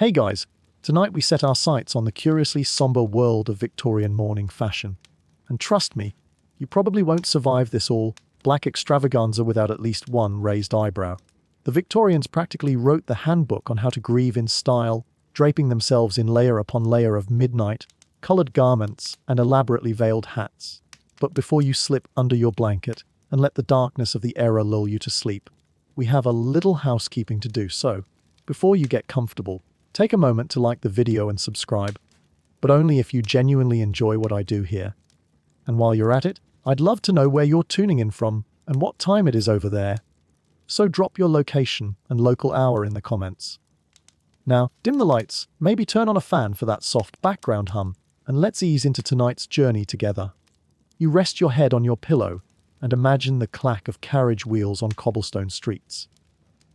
Hey guys, tonight we set our sights on the curiously somber world of Victorian mourning fashion. And trust me, you probably won't survive this all-black extravaganza without at least one raised eyebrow. The Victorians practically wrote the handbook on how to grieve in style, draping themselves in layer upon layer of midnight, colored garments, and elaborately veiled hats. But before you slip under your blanket and let the darkness of the era lull you to sleep, we have a little housekeeping to do. So, before you get comfortable, take a moment to like the video and subscribe, but only if you genuinely enjoy what I do here. And while you're at it, I'd love to know where you're tuning in from and what time it is over there. So drop your location and local hour in the comments. Now, dim the lights, maybe turn on a fan for that soft background hum, and let's ease into tonight's journey together. You rest your head on your pillow and imagine the clack of carriage wheels on cobblestone streets.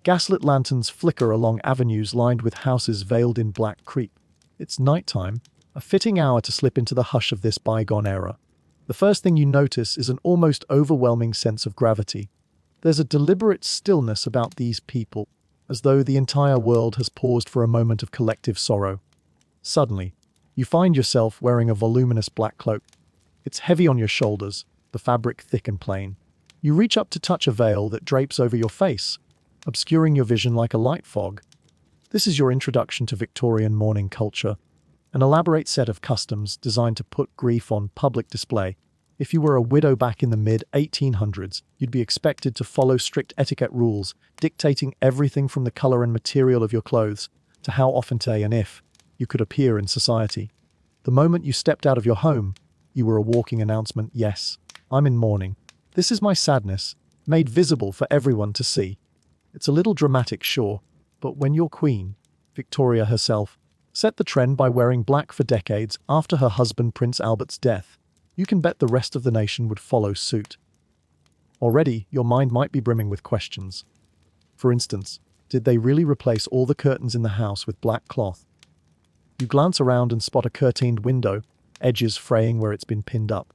Gaslit lanterns flicker along avenues lined with houses veiled in black creep. It's nighttime, a fitting hour to slip into the hush of this bygone era. The first thing you notice is an almost overwhelming sense of gravity. There's a deliberate stillness about these people, as though the entire world has paused for a moment of collective sorrow. Suddenly, you find yourself wearing a voluminous black cloak. It's heavy on your shoulders, the fabric thick and plain. You reach up to touch a veil that drapes over your face, obscuring your vision like a light fog. This is your introduction to Victorian mourning culture, an elaborate set of customs designed to put grief on public display. If you were a widow back in the mid-1800s, you'd be expected to follow strict etiquette rules, dictating everything from the color and material of your clothes to how often and if you could appear in society. The moment you stepped out of your home, you were a walking announcement. Yes, I'm in mourning. This is my sadness, made visible for everyone to see. It's a little dramatic, sure, but when your queen, Victoria herself, set the trend by wearing black for decades after her husband Prince Albert's death, you can bet the rest of the nation would follow suit. Already, your mind might be brimming with questions. For instance, did they really replace all the curtains in the house with black cloth? You glance around and spot a curtained window, edges fraying where it's been pinned up.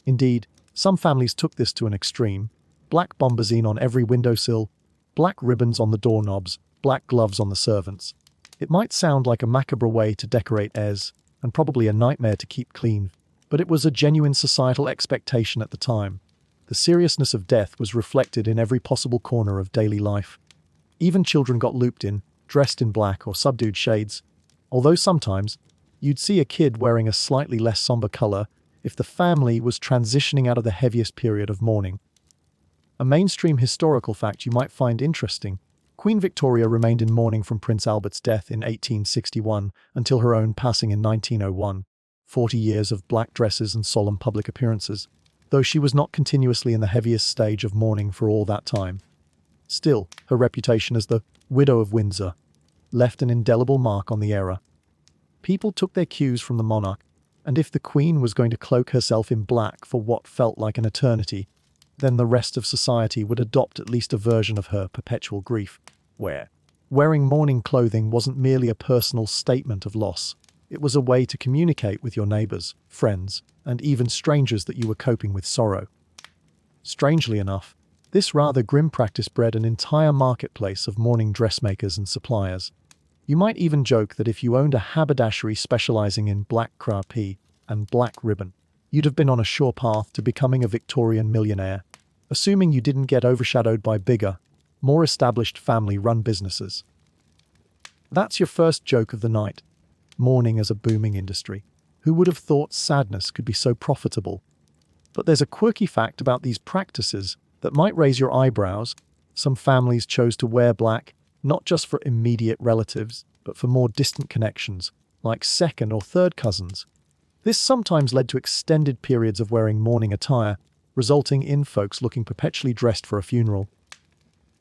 Indeed, some families took this to an extreme. Black bombazine on every windowsill, black ribbons on the doorknobs, black gloves on the servants. It might sound like a macabre way to decorate airs, and probably a nightmare to keep clean, but it was a genuine societal expectation at the time. The seriousness of death was reflected in every possible corner of daily life. Even children got looped in, dressed in black or subdued shades, although sometimes you'd see a kid wearing a slightly less somber color if the family was transitioning out of the heaviest period of mourning. A mainstream historical fact you might find interesting: Queen Victoria remained in mourning from Prince Albert's death in 1861 until her own passing in 1901, 40 years of black dresses and solemn public appearances, though she was not continuously in the heaviest stage of mourning for all that time. Still, her reputation as the Widow of Windsor left an indelible mark on the era. People took their cues from the monarch, and if the Queen was going to cloak herself in black for what felt like an eternity, then the rest of society would adopt at least a version of her perpetual grief, where wearing mourning clothing wasn't merely a personal statement of loss. It was a way to communicate with your neighbors, friends, and even strangers that you were coping with sorrow. Strangely enough, this rather grim practice bred an entire marketplace of mourning dressmakers and suppliers. You might even joke that if you owned a haberdashery specializing in black crepe and black ribbon, you'd have been on a sure path to becoming a Victorian millionaire, assuming you didn't get overshadowed by bigger, more established family-run businesses. That's your first joke of the night. Mourning as a booming industry. Who would have thought sadness could be so profitable? But there's a quirky fact about these practices that might raise your eyebrows. Some families chose to wear black, not just for immediate relatives, but for more distant connections, like second or third cousins. This sometimes led to extended periods of wearing mourning attire, resulting in folks looking perpetually dressed for a funeral.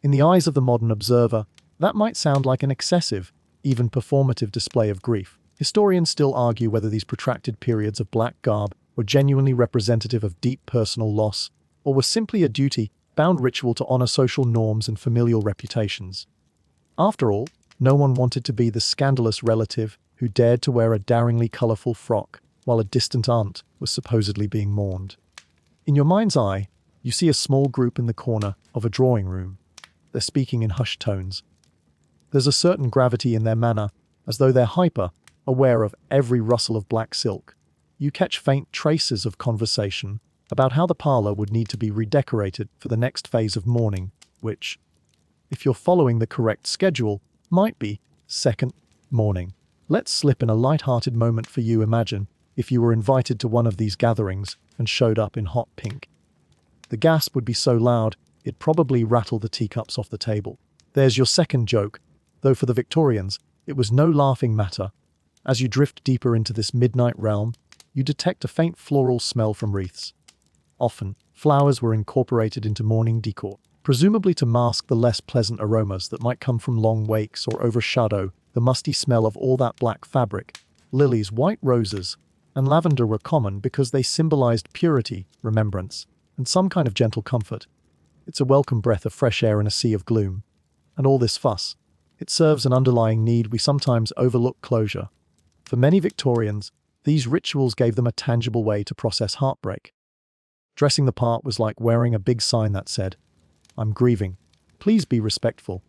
In the eyes of the modern observer, that might sound like an excessive, even performative display of grief. Historians still argue whether these protracted periods of black garb were genuinely representative of deep personal loss, or were simply a duty-bound ritual to honor social norms and familial reputations. After all, no one wanted to be the scandalous relative who dared to wear a daringly colorful frock while a distant aunt was supposedly being mourned. In your mind's eye, you see a small group in the corner of a drawing room. They're speaking in hushed tones. There's a certain gravity in their manner, as though they're hyper, aware of every rustle of black silk. You catch faint traces of conversation about how the parlor would need to be redecorated for the next phase of mourning, which, if you're following the correct schedule, might be second mourning. Let's slip in a light-hearted moment for you. Imagine if you were invited to one of these gatherings and showed up in hot pink. The gasp would be so loud, it'd probably rattle the teacups off the table. There's your second joke, though for the Victorians, it was no laughing matter. As you drift deeper into this midnight realm, you detect a faint floral smell from wreaths. Often, flowers were incorporated into mourning decor, presumably to mask the less pleasant aromas that might come from long wakes or overshadow the musty smell of all that black fabric. Lilies, white roses, and lavender were common because they symbolized purity, remembrance, and some kind of gentle comfort. It's a welcome breath of fresh air in a sea of gloom. And all this fuss, it serves an underlying need we sometimes overlook: closure. For many Victorians, these rituals gave them a tangible way to process heartbreak. Dressing the part was like wearing a big sign that said, "I'm grieving. Please be respectful."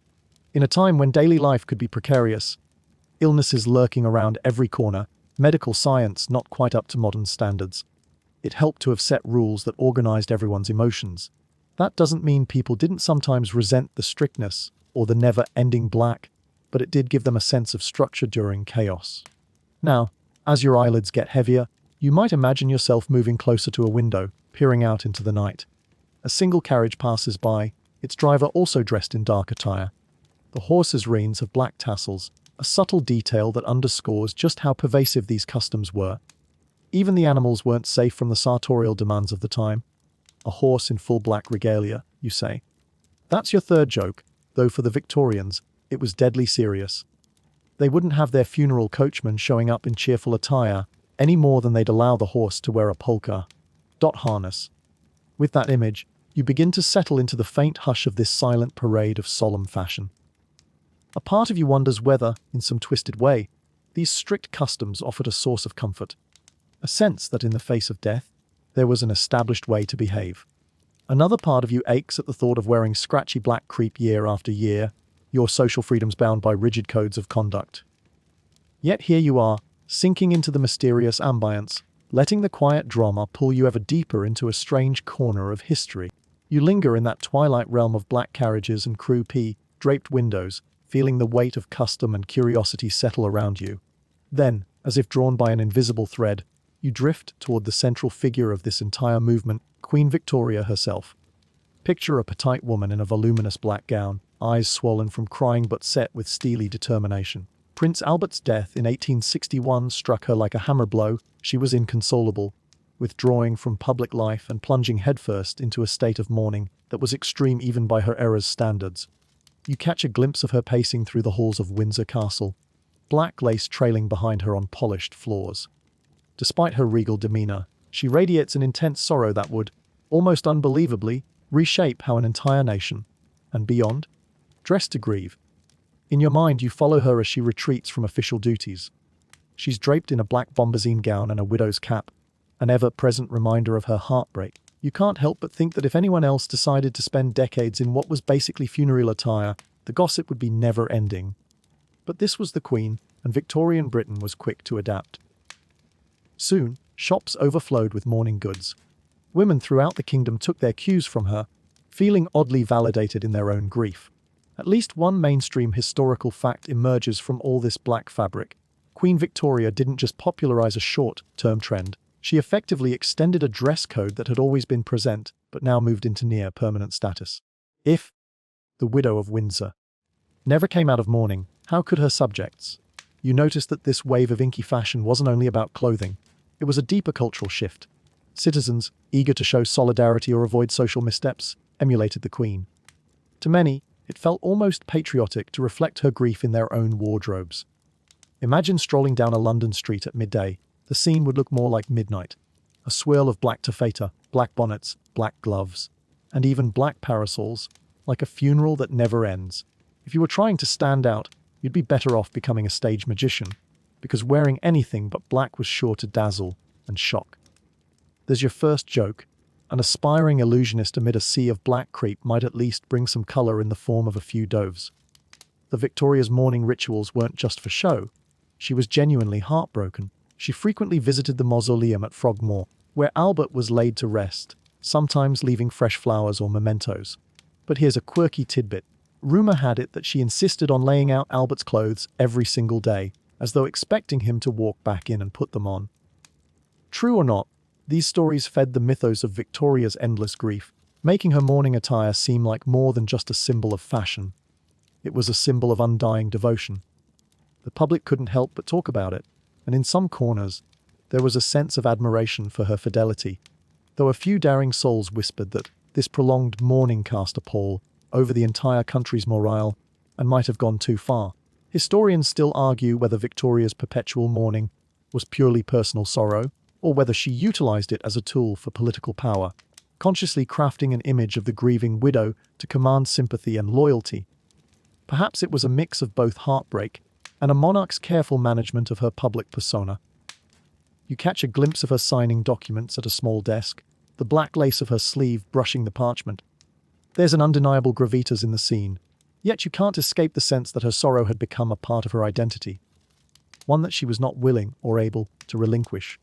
In a time when daily life could be precarious, illnesses lurking around every corner, medical science not quite up to modern standards, it helped to have set rules that organized everyone's emotions. That doesn't mean people didn't sometimes resent the strictness or the never-ending black, but it did give them a sense of structure during chaos. Now, as your eyelids get heavier, you might imagine yourself moving closer to a window, peering out into the night. A single carriage passes by, its driver also dressed in dark attire. The horses' reins have black tassels, a subtle detail that underscores just how pervasive these customs were. Even the animals weren't safe from the sartorial demands of the time. A horse in full black regalia, you say. That's your third joke, though for the Victorians, it was deadly serious. They wouldn't have their funeral coachman showing up in cheerful attire any more than they'd allow the horse to wear a polka dot harness. With that image, you begin to settle into the faint hush of this silent parade of solemn fashion. A part of you wonders whether, in some twisted way, these strict customs offered a source of comfort. A sense that in the face of death, there was an established way to behave. Another part of you aches at the thought of wearing scratchy black crepe year after year, your social freedoms bound by rigid codes of conduct. Yet here you are, sinking into the mysterious ambience, letting the quiet drama pull you ever deeper into a strange corner of history. You linger in that twilight realm of black carriages and draped windows, feeling the weight of custom and curiosity settle around you. Then, as if drawn by an invisible thread, you drift toward the central figure of this entire movement, Queen Victoria herself. Picture a petite woman in a voluminous black gown, eyes swollen from crying but set with steely determination. Prince Albert's death in 1861 struck her like a hammer blow. She was inconsolable, withdrawing from public life and plunging headfirst into a state of mourning that was extreme even by her era's standards. You catch a glimpse of her pacing through the halls of Windsor Castle, black lace trailing behind her on polished floors. Despite her regal demeanor, she radiates an intense sorrow that would, almost unbelievably, reshape how an entire nation, and beyond, dressed to grieve. In your mind, you follow her as she retreats from official duties. She's draped in a black bombazine gown and a widow's cap, an ever-present reminder of her heartbreak. You can't help but think that if anyone else decided to spend decades in what was basically funereal attire, the gossip would be never-ending. But this was the Queen, and Victorian Britain was quick to adapt. Soon, shops overflowed with mourning goods. Women throughout the kingdom took their cues from her, feeling oddly validated in their own grief. At least one mainstream historical fact emerges from all this black fabric. Queen Victoria didn't just popularize a short-term trend. She effectively extended a dress code that had always been present, but now moved into near-permanent status. If the widow of Windsor never came out of mourning, how could her subjects? You noticed that this wave of inky fashion wasn't only about clothing. It was a deeper cultural shift. Citizens, eager to show solidarity or avoid social missteps, emulated the Queen. To many, it felt almost patriotic to reflect her grief in their own wardrobes. Imagine strolling down a London street at midday. The scene would look more like midnight. A swirl of black taffeta, black bonnets, black gloves, and even black parasols, like a funeral that never ends. If you were trying to stand out, you'd be better off becoming a stage magician, because wearing anything but black was sure to dazzle and shock. There's your first joke. An aspiring illusionist amid a sea of black crepe might at least bring some color in the form of a few doves. The Victoria's mourning rituals weren't just for show. She was genuinely heartbroken. She frequently visited the mausoleum at Frogmore, where Albert was laid to rest, sometimes leaving fresh flowers or mementos. But here's a quirky tidbit. Rumor had it that she insisted on laying out Albert's clothes every single day, as though expecting him to walk back in and put them on. True or not, these stories fed the mythos of Victoria's endless grief, making her mourning attire seem like more than just a symbol of fashion. It was a symbol of undying devotion. The public couldn't help but talk about it, and in some corners, there was a sense of admiration for her fidelity, though a few daring souls whispered that this prolonged mourning cast a pall over the entire country's morale and might have gone too far. Historians still argue whether Victoria's perpetual mourning was purely personal sorrow, or whether she utilized it as a tool for political power, consciously crafting an image of the grieving widow to command sympathy and loyalty. Perhaps it was a mix of both heartbreak and a monarch's careful management of her public persona. You catch a glimpse of her signing documents at a small desk, the black lace of her sleeve brushing the parchment. There's an undeniable gravitas in the scene, yet you can't escape the sense that her sorrow had become a part of her identity, one that she was not willing or able to relinquish.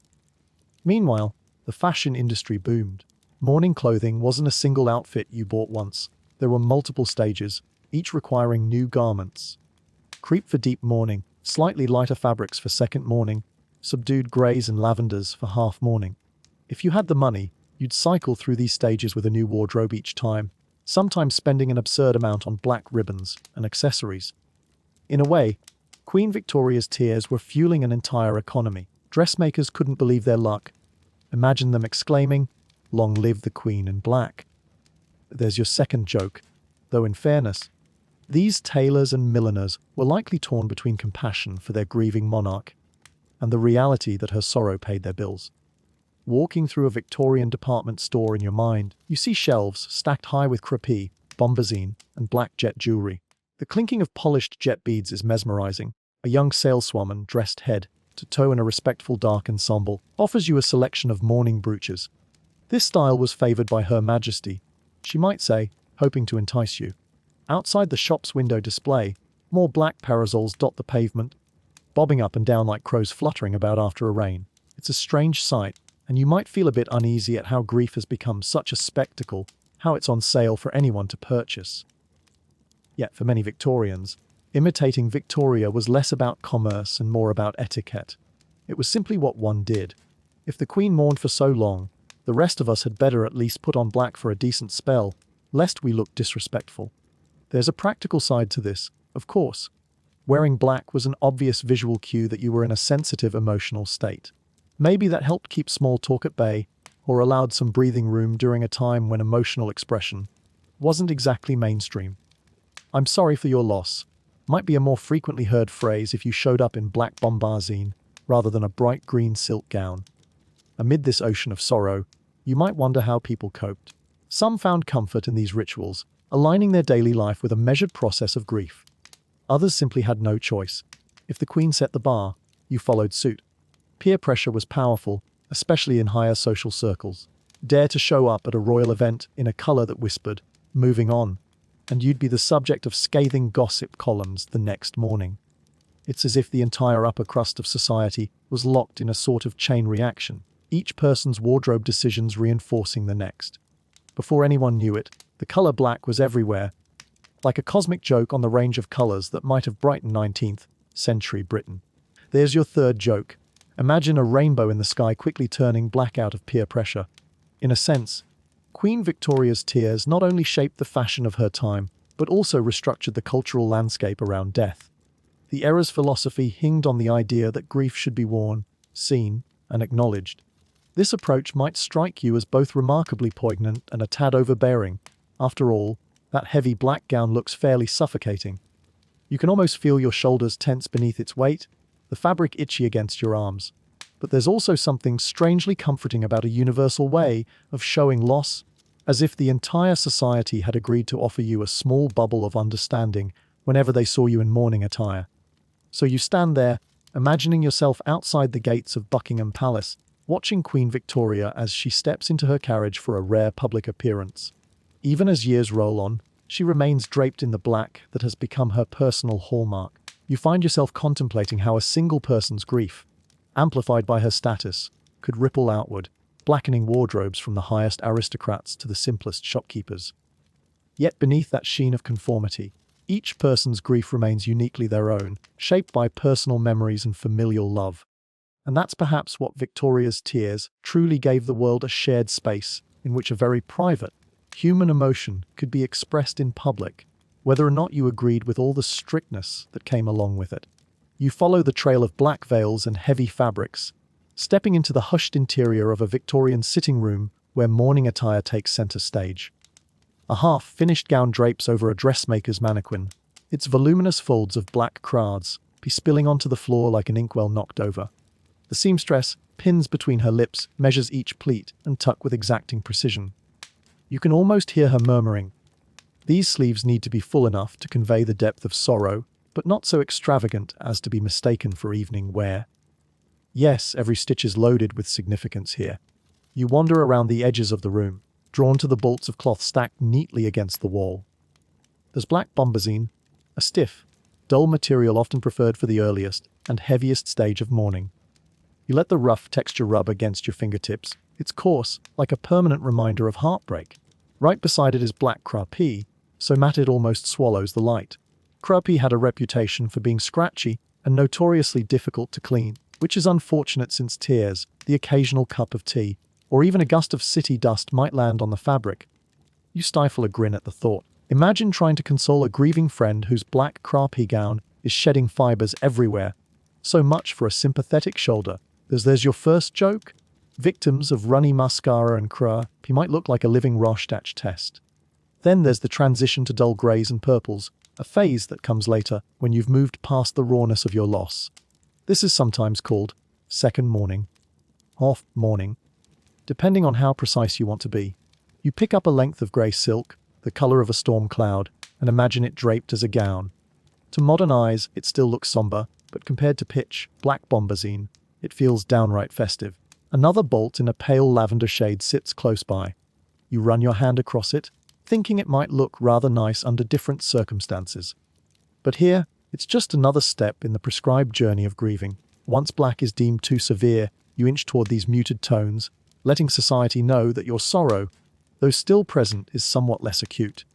Meanwhile, the fashion industry boomed. Mourning clothing wasn't a single outfit you bought once. There were multiple stages, each requiring new garments. Crepe for deep mourning, slightly lighter fabrics for second mourning, subdued greys and lavenders for half mourning. If you had the money, you'd cycle through these stages with a new wardrobe each time, sometimes spending an absurd amount on black ribbons and accessories. In a way, Queen Victoria's tears were fueling an entire economy. Dressmakers couldn't believe their luck. Imagine them exclaiming, "Long live the Queen in black." There's your second joke, though in fairness, these tailors and milliners were likely torn between compassion for their grieving monarch and the reality that her sorrow paid their bills. Walking through a Victorian department store in your mind, you see shelves stacked high with crepe, bombazine, and black jet jewelry. The clinking of polished jet beads is mesmerizing. A young saleswoman, dressed head to toe in a respectful dark ensemble, offers you a selection of mourning brooches. This style was favored by Her Majesty, she might say, hoping to entice you. Outside the shop's window display, more black parasols dot the pavement, bobbing up and down like crows fluttering about after a rain. It's a strange sight, and you might feel a bit uneasy at how grief has become such a spectacle, how it's on sale for anyone to purchase. Yet for many Victorians, imitating Victoria was less about commerce and more about etiquette. It was simply what one did. If the Queen mourned for so long, the rest of us had better at least put on black for a decent spell, lest we look disrespectful. There's a practical side to this, of course. Wearing black was an obvious visual cue that you were in a sensitive emotional state. Maybe that helped keep small talk at bay, or allowed some breathing room during a time when emotional expression wasn't exactly mainstream. "I'm sorry for your loss" might be a more frequently heard phrase if you showed up in black bombazine rather than a bright green silk gown. Amid this ocean of sorrow, you might wonder how people coped. Some found comfort in these rituals, aligning their daily life with a measured process of grief. Others simply had no choice. If the Queen set the bar, you followed suit. Peer pressure was powerful, especially in higher social circles. Dare to show up at a royal event in a colour that whispered, "Moving on," and you'd be the subject of scathing gossip columns the next morning. It's as if the entire upper crust of society was locked in a sort of chain reaction, each person's wardrobe decisions reinforcing the next. Before anyone knew it, the colour black was everywhere, like a cosmic joke on the range of colours that might have brightened 19th century Britain. There's your third joke. Imagine a rainbow in the sky quickly turning black out of peer pressure. In a sense, Queen Victoria's tears not only shaped the fashion of her time, but also restructured the cultural landscape around death. The era's philosophy hinged on the idea that grief should be worn, seen, and acknowledged. This approach might strike you as both remarkably poignant and a tad overbearing. After all, that heavy black gown looks fairly suffocating. You can almost feel your shoulders tense beneath its weight, the fabric itchy against your arms. But there's also something strangely comforting about a universal way of showing loss, as if the entire society had agreed to offer you a small bubble of understanding whenever they saw you in mourning attire. So you stand there, imagining yourself outside the gates of Buckingham Palace, watching Queen Victoria as she steps into her carriage for a rare public appearance. Even as years roll on, she remains draped in the black that has become her personal hallmark. You find yourself contemplating how a single person's grief, amplified by her status, could ripple outward, blackening wardrobes from the highest aristocrats to the simplest shopkeepers. Yet beneath that sheen of conformity, each person's grief remains uniquely their own, shaped by personal memories and familial love. And that's perhaps what Victoria's tears truly gave the world: a shared space in which a very private, human emotion could be expressed in public, whether or not you agreed with all the strictness that came along with it. You follow the trail of black veils and heavy fabrics, stepping into the hushed interior of a Victorian sitting room where mourning attire takes center stage. A half-finished gown drapes over a dressmaker's mannequin, its voluminous folds of black crades spilling onto the floor like an inkwell knocked over. The seamstress pins between her lips, measures each pleat and tuck with exacting precision. You can almost hear her murmuring. These sleeves need to be full enough to convey the depth of sorrow, but not so extravagant as to be mistaken for evening wear. Yes, every stitch is loaded with significance here. You wander around the edges of the room, drawn to the bolts of cloth stacked neatly against the wall. There's black bombazine, a stiff, dull material often preferred for the earliest and heaviest stage of mourning. You let the rough texture rub against your fingertips, its coarse, like a permanent reminder of heartbreak. Right beside it is black crapie, so matte it almost swallows the light. Crapie had a reputation for being scratchy and notoriously difficult to clean, which is unfortunate since tears, the occasional cup of tea, or even a gust of city dust might land on the fabric. You stifle a grin at the thought. Imagine trying to console a grieving friend whose black crapie gown is shedding fibers everywhere. So much for a sympathetic shoulder. There's your first joke. Victims of runny mascara and crapie might look like a living Rorschach test. Then there's the transition to dull greys and purples, a phase that comes later when you've moved past the rawness of your loss. This is sometimes called second mourning, half mourning, depending on how precise you want to be. You pick up a length of grey silk, the colour of a storm cloud, and imagine it draped as a gown. To modern eyes, it still looks sombre, but compared to pitch black bombazine, it feels downright festive. Another bolt in a pale lavender shade sits close by. You run your hand across it, thinking it might look rather nice under different circumstances. But here, it's just another step in the prescribed journey of grieving. Once black is deemed too severe, you inch toward these muted tones, letting society know that your sorrow, though still present, is somewhat less acute.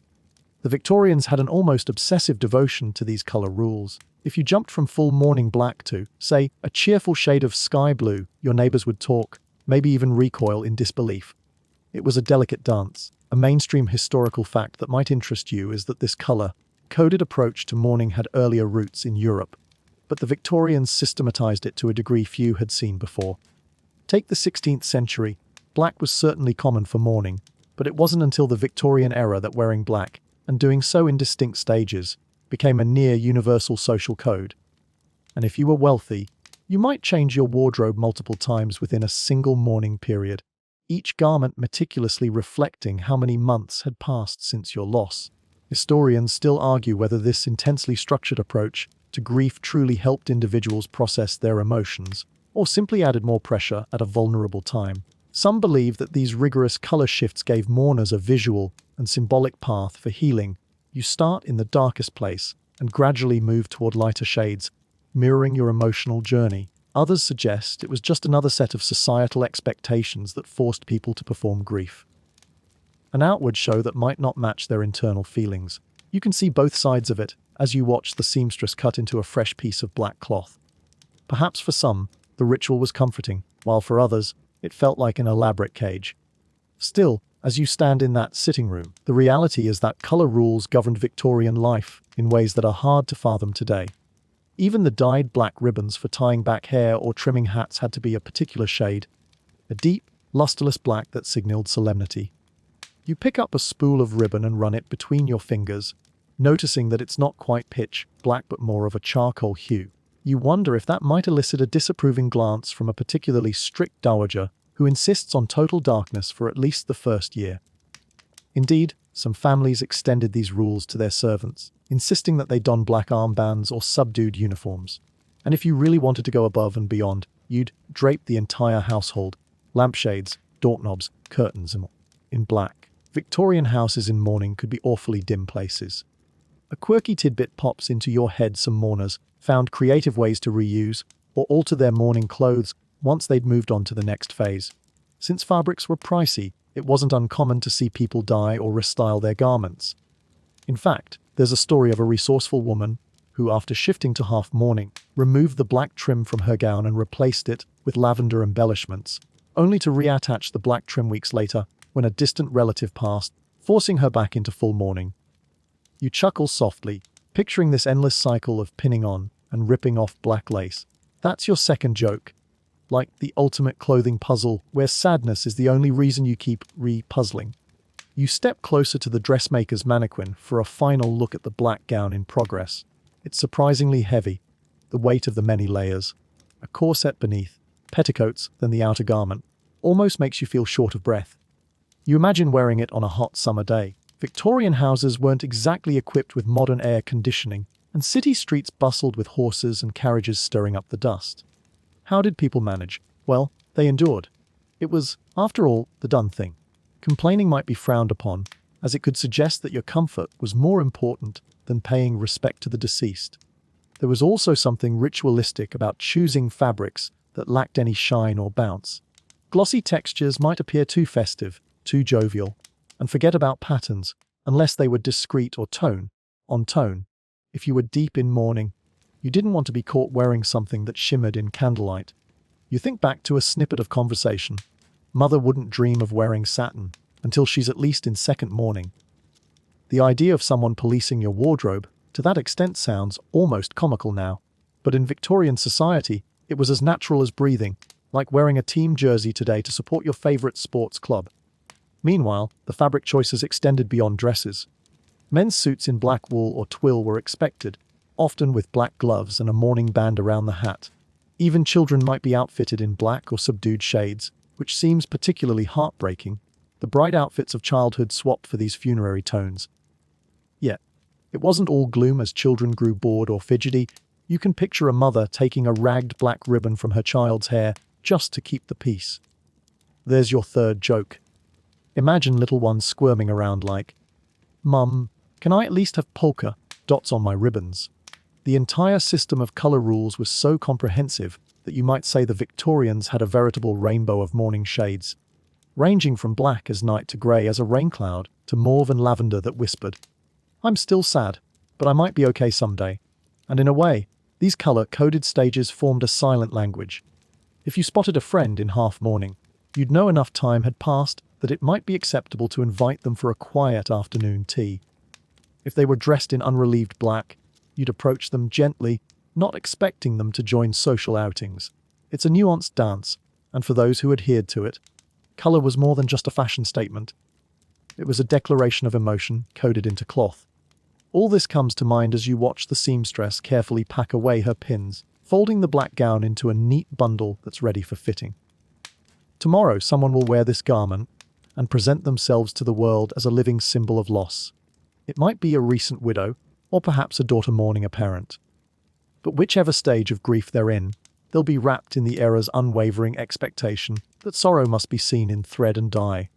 The Victorians had an almost obsessive devotion to these colour rules. If you jumped from full mourning black to, say, a cheerful shade of sky blue, your neighbours would talk, maybe even recoil in disbelief. It was a delicate dance. A mainstream historical fact that might interest you is that this colour-coded approach to mourning had earlier roots in Europe, but the Victorians systematized it to a degree few had seen before. Take the 16th century. Black was certainly common for mourning, but it wasn't until the Victorian era that wearing black, and doing so in distinct stages, became a near universal social code. And if you were wealthy, you might change your wardrobe multiple times within a single mourning period, each garment meticulously reflecting how many months had passed since your loss. Historians still argue whether this intensely structured approach to grief truly helped individuals process their emotions, or simply added more pressure at a vulnerable time. Some believe that these rigorous color shifts gave mourners a visual and symbolic path for healing. You start in the darkest place and gradually move toward lighter shades, mirroring your emotional journey. Others suggest it was just another set of societal expectations that forced people to perform grief. An outward show that might not match their internal feelings. You can see both sides of it as you watch the seamstress cut into a fresh piece of black cloth. Perhaps for some, the ritual was comforting, while for others, it felt like an elaborate cage. Still, as you stand in that sitting room, the reality is that color rules governed Victorian life in ways that are hard to fathom today. Even the dyed black ribbons for tying back hair or trimming hats had to be a particular shade, a deep, lusterless black that signaled solemnity. You pick up a spool of ribbon and run it between your fingers, noticing that it's not quite pitch black but more of a charcoal hue. You wonder if that might elicit a disapproving glance from a particularly strict dowager who insists on total darkness for at least the first year. Indeed, some families extended these rules to their servants, insisting that they don black armbands or subdued uniforms. And if you really wanted to go above and beyond, you'd drape the entire household, lampshades, doorknobs, curtains, and more, in black. Victorian houses in mourning could be awfully dim places. A quirky tidbit pops into your head: some mourners found creative ways to reuse or alter their mourning clothes once they'd moved on to the next phase. Since fabrics were pricey, it wasn't uncommon to see people dye or restyle their garments. In fact, there's a story of a resourceful woman who, after shifting to half mourning, removed the black trim from her gown and replaced it with lavender embellishments, only to reattach the black trim weeks later when a distant relative passed, forcing her back into full mourning. You chuckle softly, picturing this endless cycle of pinning on and ripping off black lace. That's your second joke. Like the ultimate clothing puzzle where sadness is the only reason you keep re-puzzling. You step closer to the dressmaker's mannequin for a final look at the black gown in progress. It's surprisingly heavy, the weight of the many layers. A corset beneath, petticoats, then the outer garment, almost makes you feel short of breath. You imagine wearing it on a hot summer day. Victorian houses weren't exactly equipped with modern air conditioning, and city streets bustled with horses and carriages stirring up the dust. How did people manage? Well, they endured. It was, after all, the done thing. Complaining might be frowned upon, as it could suggest that your comfort was more important than paying respect to the deceased. There was also something ritualistic about choosing fabrics that lacked any shine or bounce. Glossy textures might appear too festive, too jovial, and forget about patterns, unless they were discreet or on tone. If you were deep in mourning, you didn't want to be caught wearing something that shimmered in candlelight. You think back to a snippet of conversation. Mother wouldn't dream of wearing satin until she's at least in second mourning. The idea of someone policing your wardrobe to that extent sounds almost comical now, but in Victorian society, it was as natural as breathing, like wearing a team jersey today to support your favorite sports club. Meanwhile, the fabric choices extended beyond dresses. Men's suits in black wool or twill were expected, often with black gloves and a mourning band around the hat. Even children might be outfitted in black or subdued shades, which seems particularly heartbreaking. The bright outfits of childhood swapped for these funerary tones. Yet, it wasn't all gloom as children grew bored or fidgety. You can picture a mother taking a ragged black ribbon from her child's hair just to keep the peace. There's your third joke. Imagine little ones squirming around like, "Mum, can I at least have polka dots on my ribbons?" The entire system of color rules was so comprehensive that you might say the Victorians had a veritable rainbow of mourning shades, ranging from black as night to grey as a rain cloud to mauve and lavender that whispered, "I'm still sad, but I might be okay someday." And in a way, these color-coded stages formed a silent language. If you spotted a friend in half mourning, you'd know enough time had passed that it might be acceptable to invite them for a quiet afternoon tea. If they were dressed in unrelieved black, you'd approach them gently, not expecting them to join social outings. It's a nuanced dance, and for those who adhered to it, color was more than just a fashion statement. It was a declaration of emotion coded into cloth. All this comes to mind as you watch the seamstress carefully pack away her pins, folding the black gown into a neat bundle that's ready for fitting. Tomorrow, someone will wear this garment and present themselves to the world as a living symbol of loss. It might be a recent widow, or perhaps a daughter mourning a parent. But whichever stage of grief they're in, they'll be wrapped in the era's unwavering expectation that sorrow must be seen in thread and dye.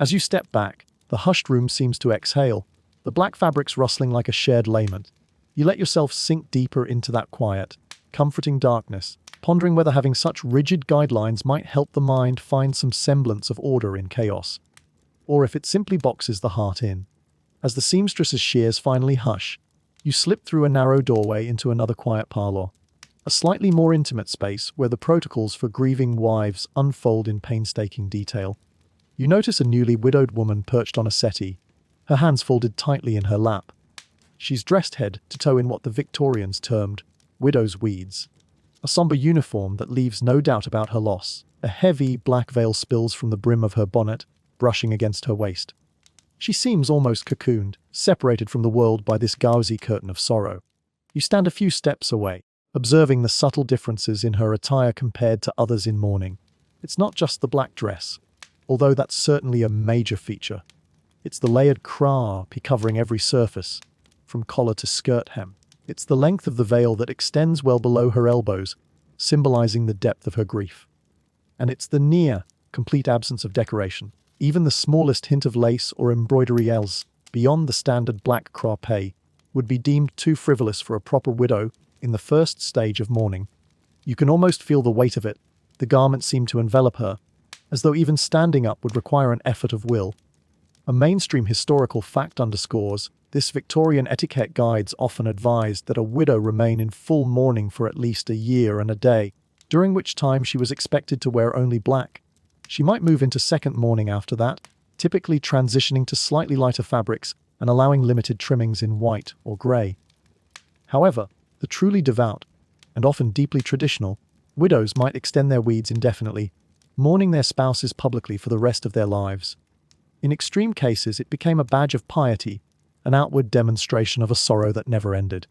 As you step back, the hushed room seems to exhale, the black fabrics rustling like a shared lament. You let yourself sink deeper into that quiet, comforting darkness, pondering whether having such rigid guidelines might help the mind find some semblance of order in chaos, or if it simply boxes the heart in. As the seamstress's shears finally hush, you slip through a narrow doorway into another quiet parlour, a slightly more intimate space where the protocols for grieving wives unfold in painstaking detail. You notice a newly widowed woman perched on a settee, her hands folded tightly in her lap. She's dressed head to toe in what the Victorians termed widow's weeds, a somber uniform that leaves no doubt about her loss. A heavy black veil spills from the brim of her bonnet, brushing against her waist. She seems almost cocooned, separated from the world by this gauzy curtain of sorrow. You stand a few steps away, observing the subtle differences in her attire compared to others in mourning. It's not just the black dress, although that's certainly a major feature. It's the layered crape covering every surface, from collar to skirt hem. It's the length of the veil that extends well below her elbows, symbolizing the depth of her grief. And it's the near, complete absence of decoration. Even the smallest hint of lace or embroidery else, beyond the standard black crape, would be deemed too frivolous for a proper widow in the first stage of mourning. You can almost feel the weight of it. The garment seemed to envelop her, as though even standing up would require an effort of will. A mainstream historical fact underscores this: Victorian etiquette guides often advised that a widow remain in full mourning for at least a year and a day, during which time she was expected to wear only black. She might move into second mourning after that, typically transitioning to slightly lighter fabrics and allowing limited trimmings in white or grey. However, the truly devout, and often deeply traditional, widows might extend their weeds indefinitely, mourning their spouses publicly for the rest of their lives. In extreme cases, it became a badge of piety, an outward demonstration of a sorrow that never ended.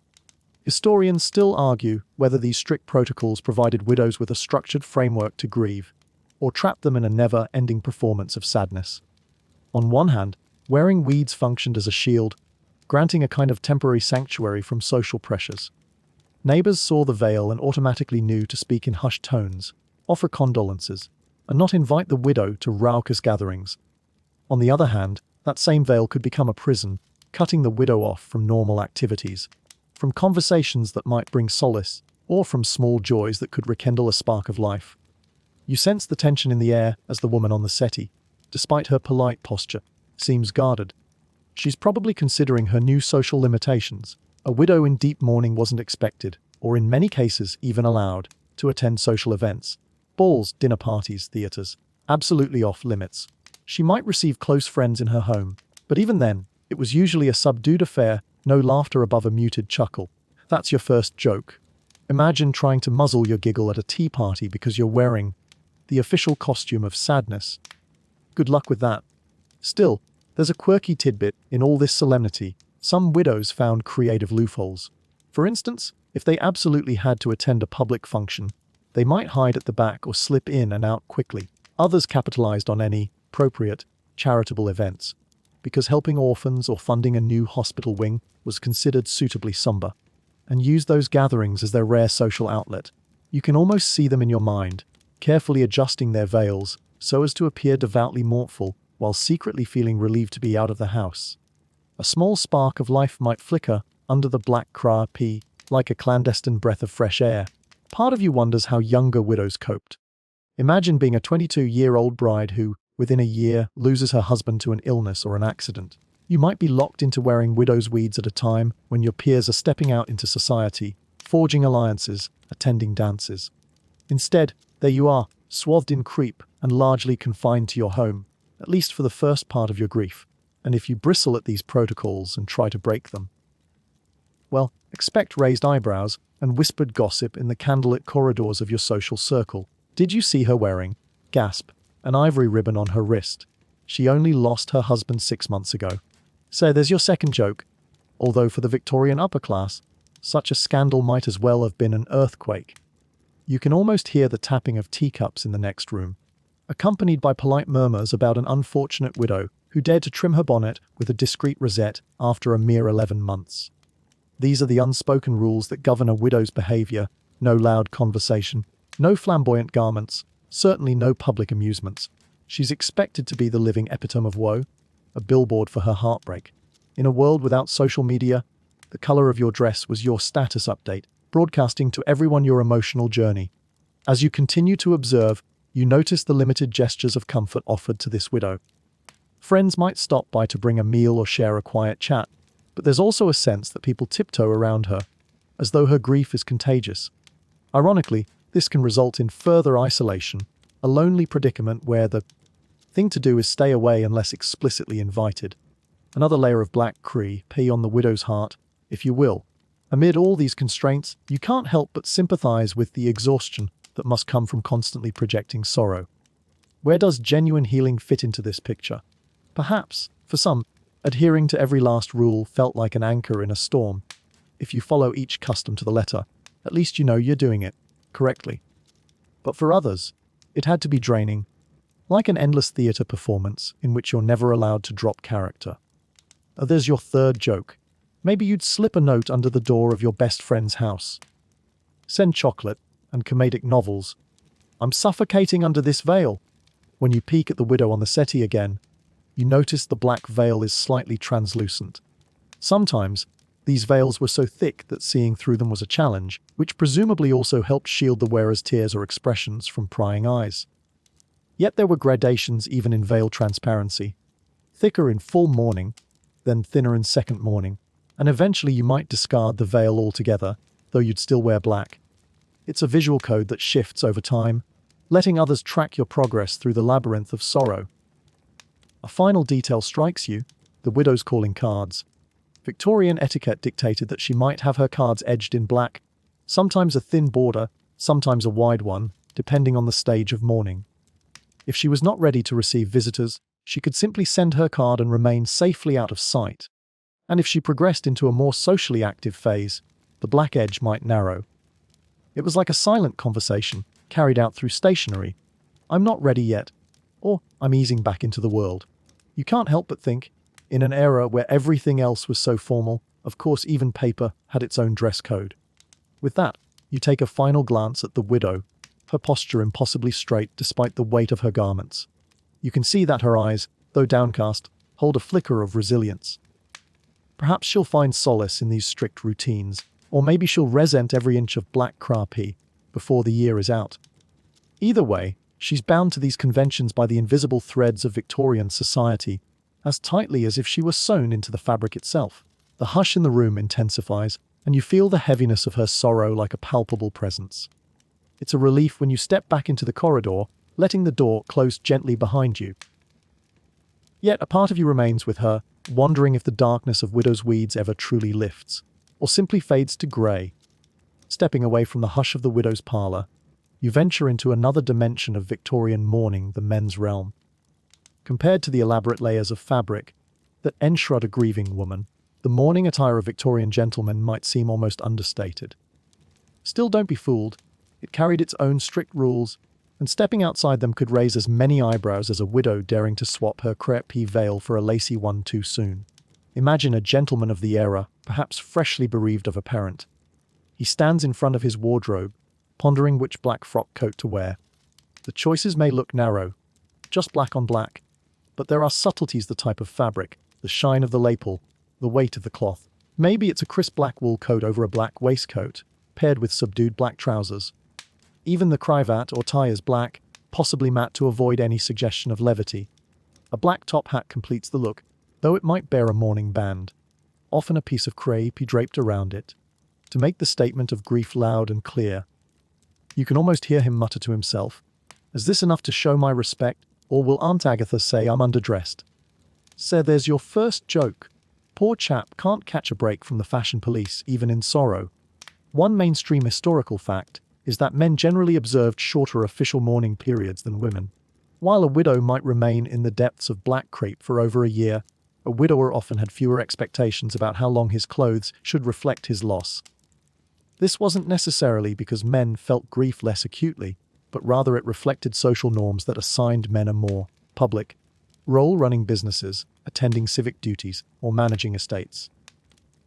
Historians still argue whether these strict protocols provided widows with a structured framework to grieve, or trapped them in a never-ending performance of sadness. On one hand, wearing weeds functioned as a shield, granting a kind of temporary sanctuary from social pressures. Neighbors saw the veil and automatically knew to speak in hushed tones, offer condolences, and not invite the widow to raucous gatherings. On the other hand, that same veil could become a prison, cutting the widow off from normal activities, from conversations that might bring solace, or from small joys that could rekindle a spark of life. You sense the tension in the air as the woman on the settee, despite her polite posture, seems guarded. She's probably considering her new social limitations. A widow in deep mourning wasn't expected, or in many cases even allowed, to attend social events. Balls, dinner parties, theatres, absolutely off limits. She might receive close friends in her home, but even then, it was usually a subdued affair, no laughter above a muted chuckle. That's your first joke. Imagine trying to muzzle your giggle at a tea party because you're wearing the official costume of sadness. Good luck with that. Still, there's a quirky tidbit in all this solemnity. Some widows found creative loopholes. For instance, if they absolutely had to attend a public function, they might hide at the back or slip in and out quickly. Others capitalized on any appropriate charitable events, because helping orphans or funding a new hospital wing was considered suitably somber, and used those gatherings as their rare social outlet. You can almost see them in your mind, carefully adjusting their veils so as to appear devoutly mournful while secretly feeling relieved to be out of the house. A small spark of life might flicker under the black crape like a clandestine breath of fresh air. Part of you wonders how younger widows coped. Imagine being a 22-year-old bride who, within a year, loses her husband to an illness or an accident. You might be locked into wearing widow's weeds at a time when your peers are stepping out into society, forging alliances, attending dances. Instead, there you are, swathed in crepe and largely confined to your home, at least for the first part of your grief. And if you bristle at these protocols and try to break them, well, expect raised eyebrows and whispered gossip in the candlelit corridors of your social circle. Did you see her wearing, gasp, an ivory ribbon on her wrist? She only lost her husband 6 months ago. So there's your second joke. Although for the Victorian upper class, such a scandal might as well have been an earthquake. You can almost hear the tapping of teacups in the next room, accompanied by polite murmurs about an unfortunate widow who dared to trim her bonnet with a discreet rosette after a mere 11 months. These are the unspoken rules that govern a widow's behavior: no loud conversation, no flamboyant garments, certainly no public amusements. She's expected to be the living epitome of woe, a billboard for her heartbreak. In a world without social media, the color of your dress was your status update, broadcasting to everyone your emotional journey. As you continue to observe, you notice the limited gestures of comfort offered to this widow. Friends might stop by to bring a meal or share a quiet chat, but there's also a sense that people tiptoe around her, as though her grief is contagious. Ironically, this can result in further isolation, a lonely predicament where the thing to do is stay away unless explicitly invited. Another layer of black crepe on the widow's heart, if you will. Amid all these constraints, you can't help but sympathize with the exhaustion that must come from constantly projecting sorrow. Where does genuine healing fit into this picture? Perhaps, for some, adhering to every last rule felt like an anchor in a storm. If you follow each custom to the letter, at least you know you're doing it correctly. But for others, it had to be draining, like an endless theater performance in which you're never allowed to drop character. There's your third joke. Maybe you'd slip a note under the door of your best friend's house. Send chocolate and comedic novels. I'm suffocating under this veil. When you peek at the widow on the settee again, you notice the black veil is slightly translucent. Sometimes, These veils were so thick that seeing through them was a challenge, which presumably also helped shield the wearer's tears or expressions from prying eyes. Yet there were gradations even in veil transparency. Thicker in full mourning, then thinner in second mourning, and eventually you might discard the veil altogether, though you'd still wear black. It's a visual code that shifts over time, letting others track your progress through the labyrinth of sorrow. A final detail strikes you: the widow's calling cards. Victorian etiquette dictated that she might have her cards edged in black, sometimes a thin border, sometimes a wide one, depending on the stage of mourning. If she was not ready to receive visitors, she could simply send her card and remain safely out of sight. And if she progressed into a more socially active phase, the black edge might narrow. It was like a silent conversation, carried out through stationery. "I'm not ready yet," or "I'm easing back into the world." You can't help but think, in an era where everything else was so formal, of course even paper had its own dress code. With that, you take a final glance at the widow, her posture impossibly straight despite the weight of her garments. You can see that her eyes, though downcast, hold a flicker of resilience. Perhaps she'll find solace in these strict routines, or maybe she'll resent every inch of black crappie before the year is out. Either way, she's bound to these conventions by the invisible threads of Victorian society, as tightly as if she were sewn into the fabric itself. The hush in the room intensifies, and you feel the heaviness of her sorrow like a palpable presence. It's a relief when you step back into the corridor, letting the door close gently behind you. Yet a part of you remains with her, wondering if the darkness of widow's weeds ever truly lifts, or simply fades to grey. Stepping away from the hush of the widow's parlour, you venture into another dimension of Victorian mourning, the men's realm. Compared to the elaborate layers of fabric that enshroud a grieving woman, the mourning attire of Victorian gentlemen might seem almost understated. Still, don't be fooled. It carried its own strict rules, and stepping outside them could raise as many eyebrows as a widow daring to swap her crêpe veil for a lacy one too soon. Imagine a gentleman of the era, perhaps freshly bereaved of a parent. He stands in front of his wardrobe, pondering which black frock coat to wear. The choices may look narrow, just black on black, but there are subtleties: the type of fabric, the shine of the lapel, the weight of the cloth. Maybe it's a crisp black wool coat over a black waistcoat, paired with subdued black trousers. Even the cravat or tie is black, possibly matte to avoid any suggestion of levity. A black top hat completes the look, though it might bear a mourning band, often a piece of crêpe draped around it, to make the statement of grief loud and clear. You can almost hear him mutter to himself, "Is this enough to show my respect? Or will Aunt Agatha say I'm underdressed?" So there's your first joke. Poor chap can't catch a break from the fashion police, even in sorrow. One mainstream historical fact is that men generally observed shorter official mourning periods than women. While a widow might remain in the depths of black crape for over a year, a widower often had fewer expectations about how long his clothes should reflect his loss. This wasn't necessarily because men felt grief less acutely, but rather it reflected social norms that assigned men a more public role, running businesses, attending civic duties, or managing estates.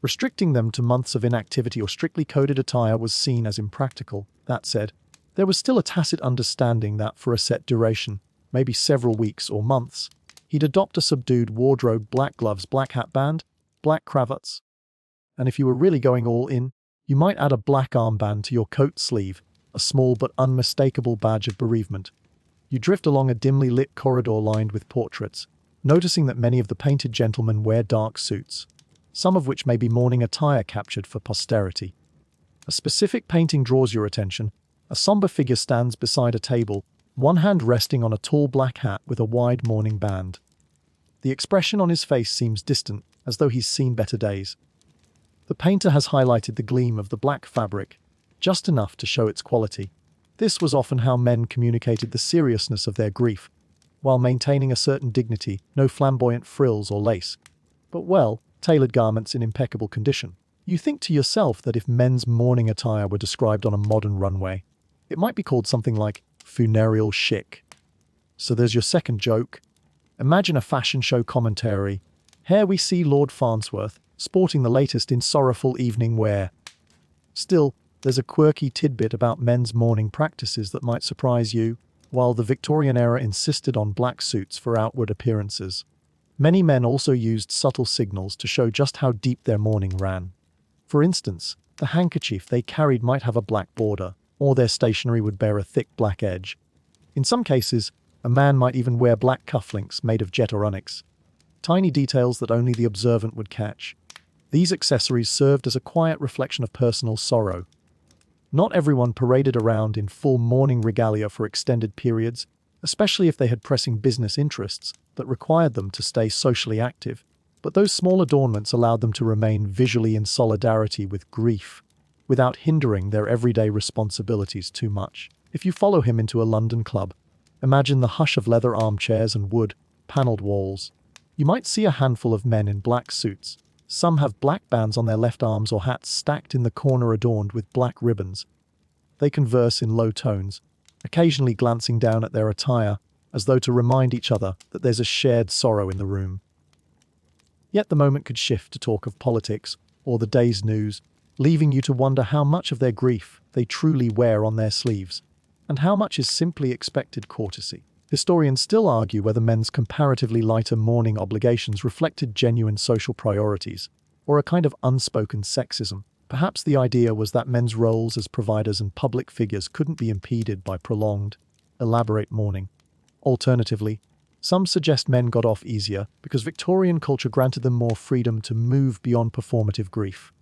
Restricting them to months of inactivity or strictly coded attire was seen as impractical. That said, there was still a tacit understanding that for a set duration, maybe several weeks or months, he'd adopt a subdued wardrobe: black gloves, black hat band, black cravats. And if you were really going all in, you might add a black armband to your coat sleeve, a small but unmistakable badge of bereavement. You drift along a dimly lit corridor lined with portraits, noticing that many of the painted gentlemen wear dark suits, some of which may be mourning attire captured for posterity. A specific painting draws your attention. A somber figure stands beside a table, one hand resting on a tall black hat with a wide mourning band. The expression on his face seems distant, as though he's seen better days. The painter has highlighted the gleam of the black fabric, just enough to show its quality. This was often how men communicated the seriousness of their grief, while maintaining a certain dignity: no flamboyant frills or lace, but well-tailored garments in impeccable condition. You think to yourself that if men's mourning attire were described on a modern runway, it might be called something like funereal chic. So there's your second joke. Imagine a fashion show commentary. Here we see Lord Farnsworth, sporting the latest in sorrowful evening wear. Still, there's a quirky tidbit about men's mourning practices that might surprise you. While the Victorian era insisted on black suits for outward appearances, many men also used subtle signals to show just how deep their mourning ran. For instance, the handkerchief they carried might have a black border, or their stationery would bear a thick black edge. In some cases, a man might even wear black cufflinks made of jet or onyx. Tiny details that only the observant would catch. These accessories served as a quiet reflection of personal sorrow. Not everyone paraded around in full mourning regalia for extended periods, especially if they had pressing business interests that required them to stay socially active. But those small adornments allowed them to remain visually in solidarity with grief, without hindering their everyday responsibilities too much. If you follow him into a London club, imagine the hush of leather armchairs and wood, panelled walls. You might see a handful of men in black suits. Some have black bands on their left arms or hats stacked in the corner adorned with black ribbons. They converse in low tones, occasionally glancing down at their attire, as though to remind each other that there's a shared sorrow in the room. Yet the moment could shift to talk of politics or the day's news, leaving you to wonder how much of their grief they truly wear on their sleeves, and how much is simply expected courtesy. Historians still argue whether men's comparatively lighter mourning obligations reflected genuine social priorities, or a kind of unspoken sexism. Perhaps the idea was that men's roles as providers and public figures couldn't be impeded by prolonged, elaborate mourning. Alternatively, some suggest men got off easier because Victorian culture granted them more freedom to move beyond performative grief.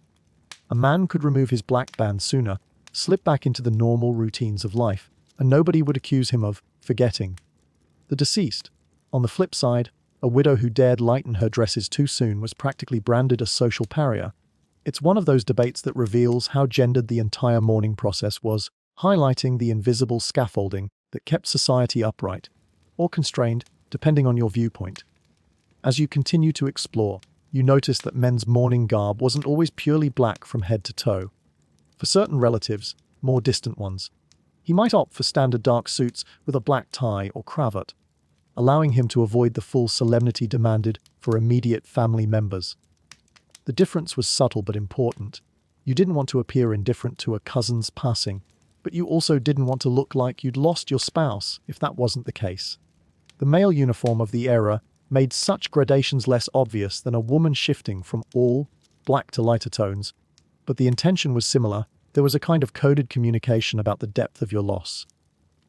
A man could remove his black band sooner, slip back into the normal routines of life, and nobody would accuse him of forgetting the deceased. On the flip side, a widow who dared lighten her dresses too soon was practically branded a social pariah. It's one of those debates that reveals how gendered the entire mourning process was, highlighting the invisible scaffolding that kept society upright, or constrained, depending on your viewpoint. As you continue to explore, you notice that men's mourning garb wasn't always purely black from head to toe. For certain relatives, more distant ones, he might opt for standard dark suits with a black tie or cravat, allowing him to avoid the full solemnity demanded for immediate family members. The difference was subtle but important. You didn't want to appear indifferent to a cousin's passing, but you also didn't want to look like you'd lost your spouse if that wasn't the case. The male uniform of the era made such gradations less obvious than a woman shifting from all black to lighter tones, but the intention was similar. There was a kind of coded communication about the depth of your loss.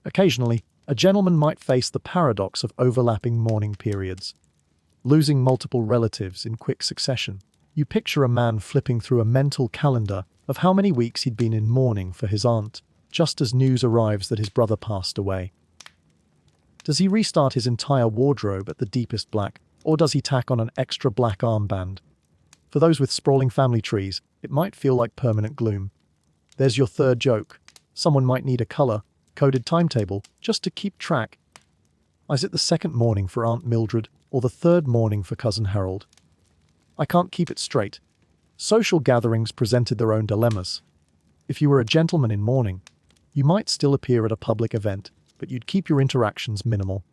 Occasionally, a gentleman might face the paradox of overlapping mourning periods, losing multiple relatives in quick succession. You picture a man flipping through a mental calendar of how many weeks he'd been in mourning for his aunt, just as news arrives that his brother passed away. Does he restart his entire wardrobe at the deepest black, or does he tack on an extra black armband? For those with sprawling family trees, it might feel like permanent gloom. There's your third joke. Someone might need a color-coded timetable just to keep track. Is it the second mourning for Aunt Mildred, or the third mourning for Cousin Harold? I can't keep it straight. Social gatherings presented their own dilemmas. If you were a gentleman in mourning, you might still appear at a public event, but you'd keep your interactions minimal.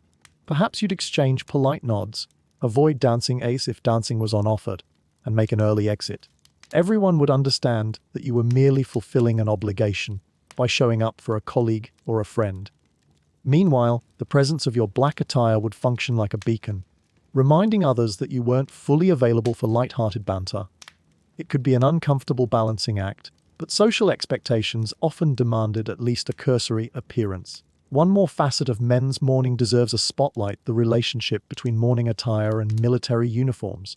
Perhaps you'd exchange polite nods, avoid dancing ace if dancing was unoffered, and make an early exit. Everyone would understand that you were merely fulfilling an obligation by showing up for a colleague or a friend. Meanwhile, the presence of your black attire would function like a beacon, reminding others that you weren't fully available for light-hearted banter. It could be an uncomfortable balancing act, but social expectations often demanded at least a cursory appearance. One more facet of men's mourning deserves a spotlight: the relationship between mourning attire and military uniforms.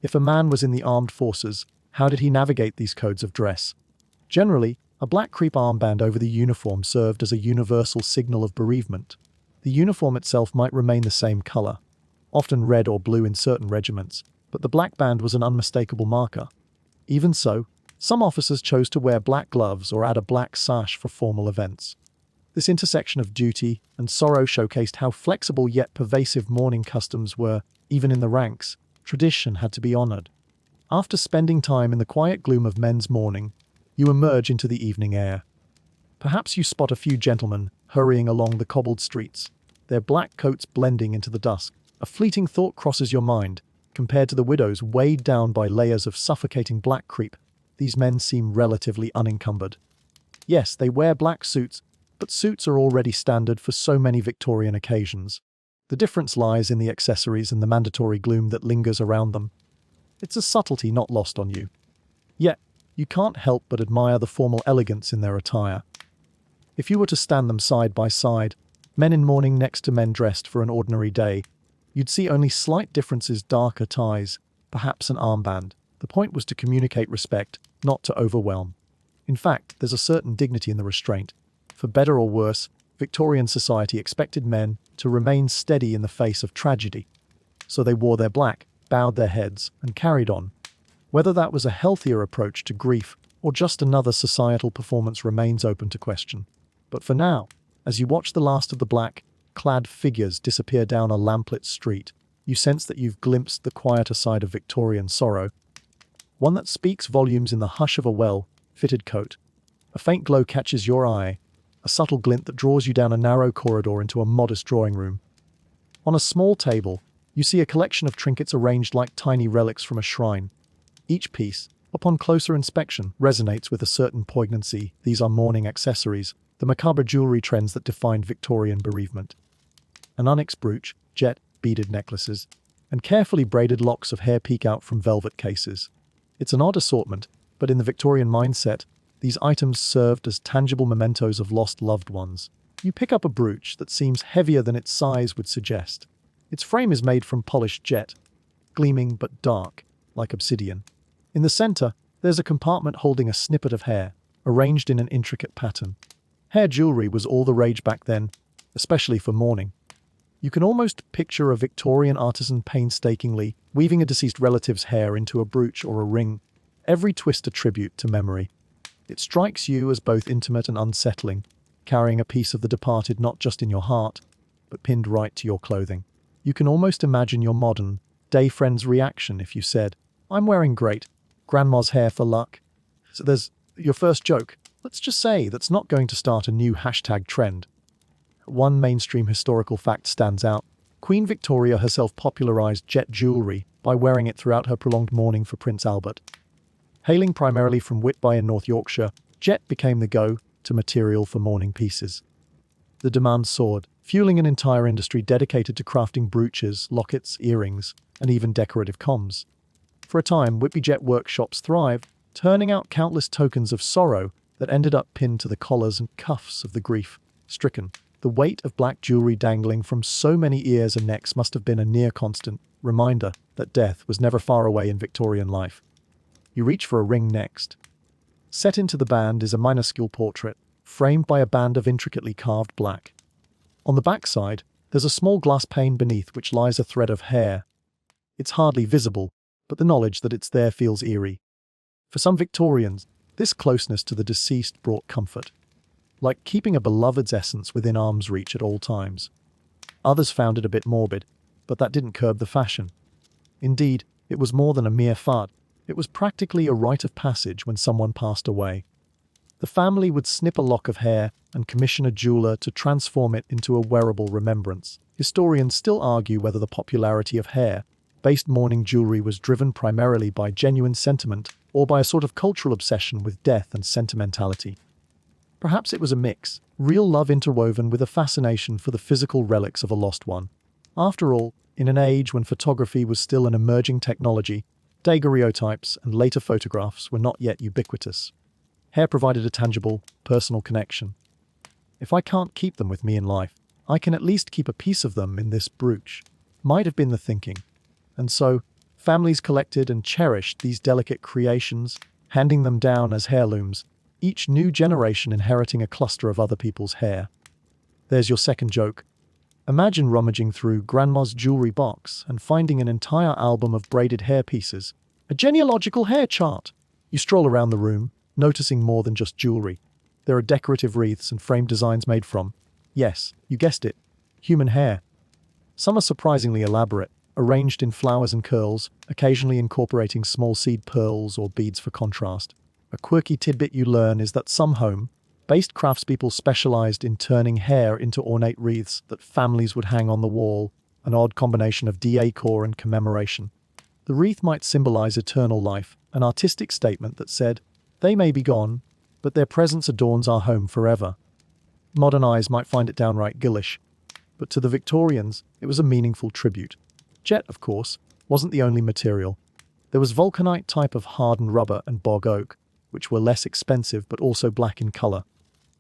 If a man was in the armed forces, how did he navigate these codes of dress? Generally, a black crepe armband over the uniform served as a universal signal of bereavement. The uniform itself might remain the same color, often red or blue in certain regiments, but the black band was an unmistakable marker. Even so, some officers chose to wear black gloves or add a black sash for formal events. This intersection of duty and sorrow showcased how flexible yet pervasive mourning customs were. Even in the ranks, tradition had to be honored. After spending time in the quiet gloom of men's mourning, you emerge into the evening air. Perhaps you spot a few gentlemen hurrying along the cobbled streets, their black coats blending into the dusk. A fleeting thought crosses your mind. Compared to the widows weighed down by layers of suffocating black crepe, these men seem relatively unencumbered. Yes, they wear black suits, but suits are already standard for so many Victorian occasions. The difference lies in the accessories and the mandatory gloom that lingers around them. It's a subtlety not lost on you. Yet, You can't help but admire the formal elegance in their attire. If you were to stand them side by side, men in mourning next to men dressed for an ordinary day, you'd see only slight differences: darker ties, perhaps an armband. The point was to communicate respect, not to overwhelm. In fact, there's a certain dignity in the restraint. For better or worse, Victorian society expected men to remain steady in the face of tragedy. So they wore their black, bowed their heads, and carried on. Whether that was a healthier approach to grief or just another societal performance remains open to question. But for now, as you watch the last of the black-clad figures disappear down a lamplit street, you sense that you've glimpsed the quieter side of Victorian sorrow, one that speaks volumes in the hush of a well-fitted coat. A faint glow catches your eye, a subtle glint that draws you down a narrow corridor into a modest drawing room. On a small table, you see a collection of trinkets arranged like tiny relics from a shrine. Each piece, upon closer inspection, resonates with a certain poignancy. These are mourning accessories, the macabre jewelry trends that defined Victorian bereavement. An onyx brooch, jet beaded necklaces, and carefully braided locks of hair peek out from velvet cases. It's an odd assortment, but in the Victorian mindset, these items served as tangible mementos of lost loved ones. You pick up a brooch that seems heavier than its size would suggest. Its frame is made from polished jet, gleaming but dark, like obsidian. In the center, there's a compartment holding a snippet of hair, arranged in an intricate pattern. Hair jewelry was all the rage back then, especially for mourning. You can almost picture a Victorian artisan painstakingly weaving a deceased relative's hair into a brooch or a ring, every twist a tribute to memory. It strikes you as both intimate and unsettling, carrying a piece of the departed not just in your heart, but pinned right to your clothing. You can almost imagine your modern-day friend's reaction if you said, "I'm wearing great grandma's hair for luck." So there's your first joke. Let's just say that's not going to start a new hashtag trend. One mainstream historical fact stands out. Queen Victoria herself popularized jet jewelry by wearing it throughout her prolonged mourning for Prince Albert. Hailing primarily from Whitby in North Yorkshire, jet became the go-to material for mourning pieces. The demand soared, fueling an entire industry dedicated to crafting brooches, lockets, earrings, and even decorative comms. For a time, Whitby jet workshops thrived, turning out countless tokens of sorrow that ended up pinned to the collars and cuffs of the grief-stricken. The weight of black jewelry dangling from so many ears and necks must have been a near-constant reminder that death was never far away in Victorian life. You reach for a ring next. Set into the band is a minuscule portrait, framed by a band of intricately carved black. On the backside, there's a small glass pane beneath which lies a thread of hair. It's hardly visible, but the knowledge that it's there feels eerie. For some Victorians, this closeness to the deceased brought comfort, like keeping a beloved's essence within arm's reach at all times. Others found it a bit morbid, but that didn't curb the fashion. Indeed, it was more than a mere fad. It was practically a rite of passage when someone passed away. The family would snip a lock of hair and commission a jeweler to transform it into a wearable remembrance. Historians still argue whether the popularity of hair-based mourning jewelry was driven primarily by genuine sentiment or by a sort of cultural obsession with death and sentimentality. Perhaps it was a mix, real love interwoven with a fascination for the physical relics of a lost one. After all, in an age when photography was still an emerging technology, daguerreotypes and later photographs were not yet ubiquitous. Hair provided a tangible, personal connection. If I can't keep them with me in life, I can at least keep a piece of them in this brooch, might have been the thinking. And so, families collected and cherished these delicate creations, handing them down as heirlooms, each new generation inheriting a cluster of other people's hair. There's your second joke. Imagine rummaging through Grandma's jewelry box and finding an entire album of braided hair pieces, a genealogical hair chart. You stroll around the room, noticing more than just jewelry. There are decorative wreaths and framed designs made from, yes, you guessed it, human hair. Some are surprisingly elaborate, arranged in flowers and curls, occasionally incorporating small seed pearls or beads for contrast. A quirky tidbit you learn is that some home-based craftspeople specialized in turning hair into ornate wreaths that families would hang on the wall, an odd combination of decor and commemoration. The wreath might symbolize eternal life, an artistic statement that said, they may be gone, but their presence adorns our home forever. Modern eyes might find it downright ghoulish, but to the Victorians, it was a meaningful tribute. Jet, of course, wasn't the only material. There was vulcanite type of hardened rubber and bog oak, which were less expensive but also black in color.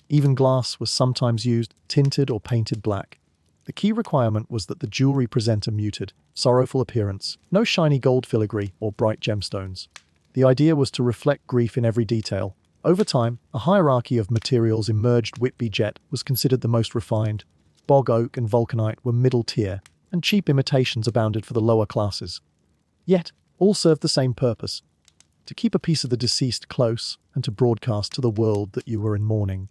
Even glass was sometimes used, tinted or painted black. The key requirement was that the jewelry present a muted, sorrowful appearance, no shiny gold filigree or bright gemstones. The idea was to reflect grief in every detail. Over time, a hierarchy of materials emerged. Whitby jet was considered the most refined. Bog oak and vulcanite were middle tier, and cheap imitations abounded for the lower classes. Yet, all served the same purpose: to keep a piece of the deceased close and to broadcast to the world that you were in mourning.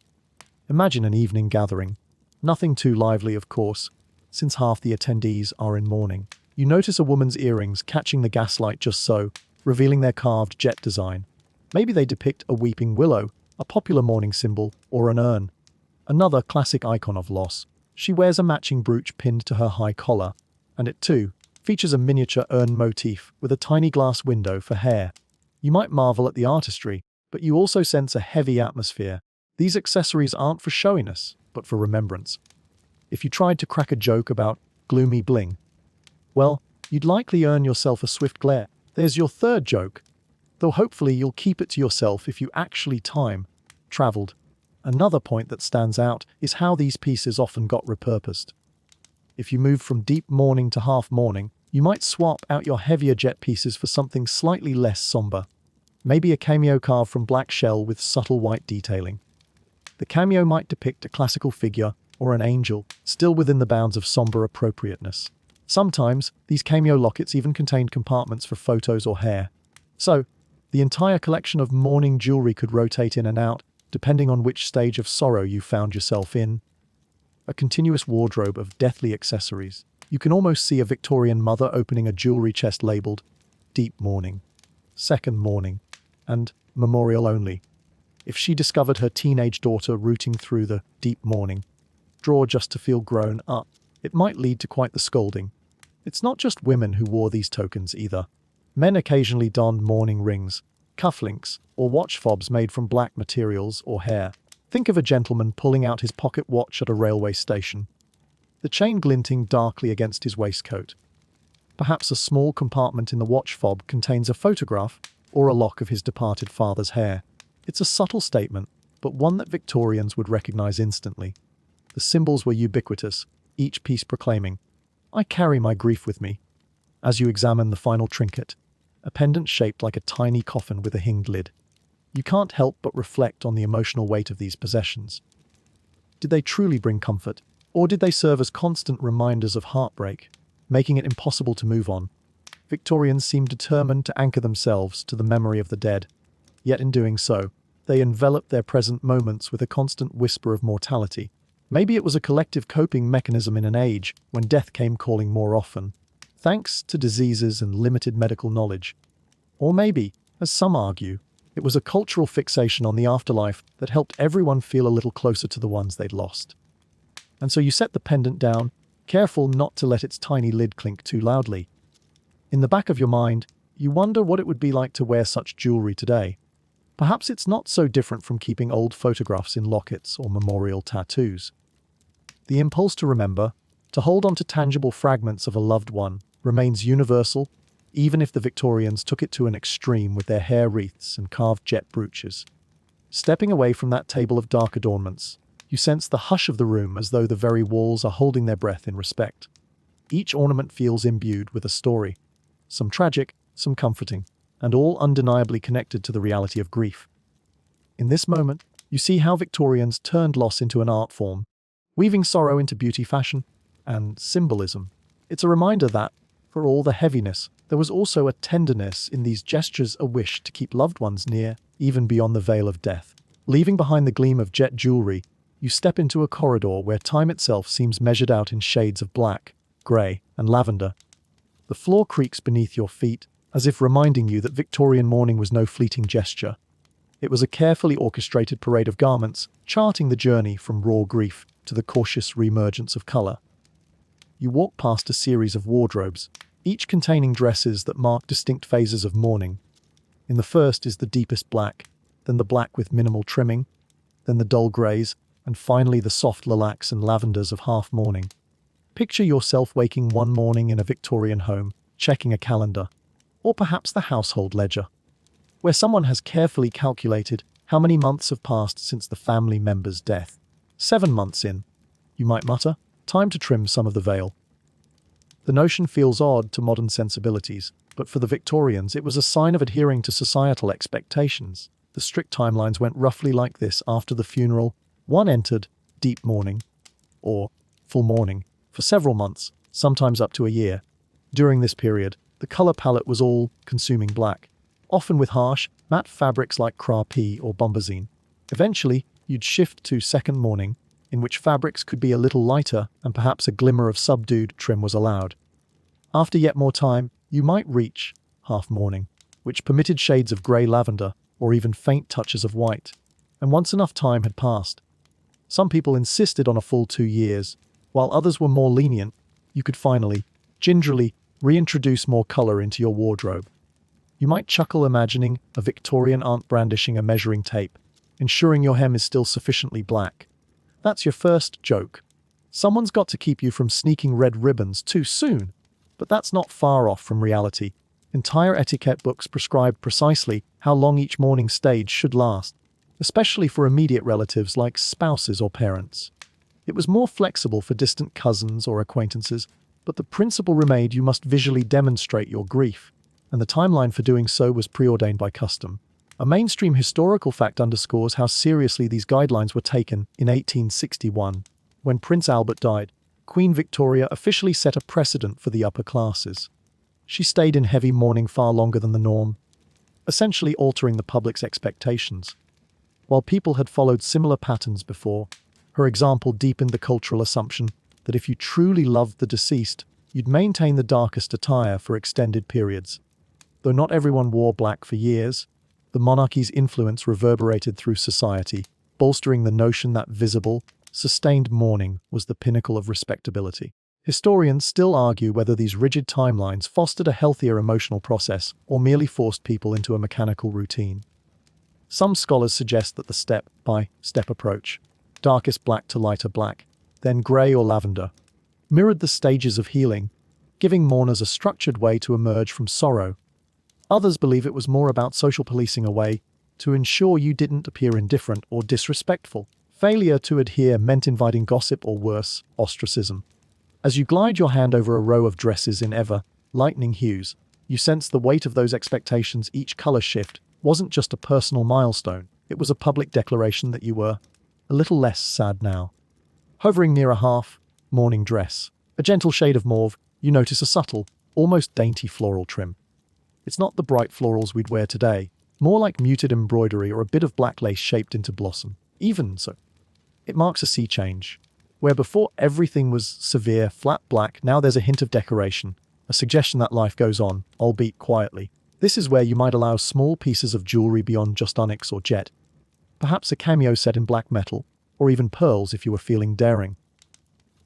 Imagine an evening gathering. Nothing too lively, of course, since half the attendees are in mourning. You notice a woman's earrings catching the gaslight just so, revealing their carved jet design. Maybe they depict a weeping willow, a popular mourning symbol, or an urn. Another classic icon of loss. She wears a matching brooch pinned to her high collar, and it too features a miniature urn motif with a tiny glass window for hair. You might marvel at the artistry, but you also sense a heavy atmosphere. These accessories aren't for showiness, but for remembrance. If you tried to crack a joke about gloomy bling, well, you'd likely earn yourself a swift glare. There's your third joke, though hopefully you'll keep it to yourself if you actually time-traveled. Another point that stands out is how these pieces often got repurposed. If you move from deep mourning to half mourning, you might swap out your heavier jet pieces for something slightly less somber. Maybe a cameo carved from black shell with subtle white detailing. The cameo might depict a classical figure or an angel, still within the bounds of somber appropriateness. Sometimes, these cameo lockets even contained compartments for photos or hair. So, the entire collection of mourning jewelry could rotate in and out, depending on which stage of sorrow you found yourself in. A continuous wardrobe of deathly accessories. You can almost see a Victorian mother opening a jewelry chest labeled Deep Mourning, Second Mourning, and Memorial Only. If she discovered her teenage daughter rooting through the deep mourning drawer just to feel grown up, it might lead to quite the scolding. It's not just women who wore these tokens either. Men occasionally donned mourning rings, cufflinks, or watch fobs made from black materials or hair. Think of a gentleman pulling out his pocket watch at a railway station, the chain glinting darkly against his waistcoat. Perhaps a small compartment in the watch fob contains a photograph or a lock of his departed father's hair. It's a subtle statement, but one that Victorians would recognize instantly. The symbols were ubiquitous, each piece proclaiming, "I carry my grief with me." As you examine the final trinket, a pendant shaped like a tiny coffin with a hinged lid, you can't help but reflect on the emotional weight of these possessions. Did they truly bring comfort, or did they serve as constant reminders of heartbreak, making it impossible to move on? Victorians seemed determined to anchor themselves to the memory of the dead, yet in doing so, they enveloped their present moments with a constant whisper of mortality. Maybe it was a collective coping mechanism in an age when death came calling more often, thanks to diseases and limited medical knowledge. Or maybe, as some argue, it was a cultural fixation on the afterlife that helped everyone feel a little closer to the ones they'd lost. And so you set the pendant down, careful not to let its tiny lid clink too loudly. In the back of your mind, you wonder what it would be like to wear such jewelry today. Perhaps it's not so different from keeping old photographs in lockets or memorial tattoos. The impulse to remember, to hold on to tangible fragments of a loved one, remains universal, even if the Victorians took it to an extreme with their hair wreaths and carved jet brooches. Stepping away from that table of dark adornments, you sense the hush of the room as though the very walls are holding their breath in respect. Each ornament feels imbued with a story, some tragic, some comforting, and all undeniably connected to the reality of grief. In this moment, you see how Victorians turned loss into an art form, weaving sorrow into beauty, fashion, and symbolism. It's a reminder that, for all the heaviness, there was also a tenderness in these gestures, a wish to keep loved ones near, even beyond the veil of death. Leaving behind the gleam of jet jewelry, you step into a corridor where time itself seems measured out in shades of black, grey, and lavender. The floor creaks beneath your feet, as if reminding you that Victorian mourning was no fleeting gesture. It was a carefully orchestrated parade of garments, charting the journey from raw grief to the cautious re-emergence of colour. You walk past a series of wardrobes, each containing dresses that mark distinct phases of mourning. In the first is the deepest black, then the black with minimal trimming, then the dull greys, and finally the soft lilacs and lavenders of half mourning. Picture yourself waking one morning in a Victorian home, checking a calendar, or perhaps the household ledger. where someone has carefully calculated how many months have passed since the family member's death. 7 months in, you might mutter, time to trim some of the veil. The notion feels odd to modern sensibilities, but for the Victorians it was a sign of adhering to societal expectations. The strict timelines went roughly like this. After the funeral, one entered deep mourning, or full mourning, for several months, sometimes up to a year. During this period, the color palette was all-consuming black, often with harsh, matte fabrics like crapé or bombazine. Eventually, you'd shift to second mourning, in which fabrics could be a little lighter and perhaps a glimmer of subdued trim was allowed. After yet more time, you might reach half mourning, which permitted shades of grey lavender or even faint touches of white. And once enough time had passed, some people insisted on a full 2 years, while others were more lenient. You could finally, gingerly, reintroduce more color into your wardrobe. You might chuckle imagining a Victorian aunt brandishing a measuring tape, ensuring your hem is still sufficiently black. That's your first joke. Someone's got to keep you from sneaking red ribbons too soon. But that's not far off from reality. Entire etiquette books prescribe precisely how long each mourning stage should last, especially for immediate relatives like spouses or parents. It was more flexible for distant cousins or acquaintances, but the principle remained: you must visually demonstrate your grief, and the timeline for doing so was preordained by custom. A mainstream historical fact underscores how seriously these guidelines were taken. In 1861, when Prince Albert died, Queen Victoria officially set a precedent for the upper classes. She stayed in heavy mourning far longer than the norm, essentially altering the public's expectations. While people had followed similar patterns before, her example deepened the cultural assumption that if you truly loved the deceased, you'd maintain the darkest attire for extended periods. Though not everyone wore black for years, the monarchy's influence reverberated through society, bolstering the notion that visible, sustained mourning was the pinnacle of respectability. Historians still argue whether these rigid timelines fostered a healthier emotional process or merely forced people into a mechanical routine. Some scholars suggest that the step-by-step approach, darkest black to lighter black, then grey or lavender, mirrored the stages of healing, giving mourners a structured way to emerge from sorrow. Others believe it was more about social policing, a way to ensure you didn't appear indifferent or disrespectful. Failure to adhere meant inviting gossip or worse, ostracism. As you glide your hand over a row of dresses in ever-lightening hues, you sense the weight of those expectations. Each color shift wasn't just a personal milestone, it was a public declaration that you were a little less sad now. Hovering near a half-mourning dress, a gentle shade of mauve, you notice a subtle, almost dainty floral trim. It's not the bright florals we'd wear today, more like muted embroidery or a bit of black lace shaped into blossom. Even so, it marks a sea change. Where before everything was severe, flat black, now there's a hint of decoration, a suggestion that life goes on, albeit quietly. This is where you might allow small pieces of jewelry beyond just onyx or jet. Perhaps a cameo set in black metal, or even pearls if you were feeling daring.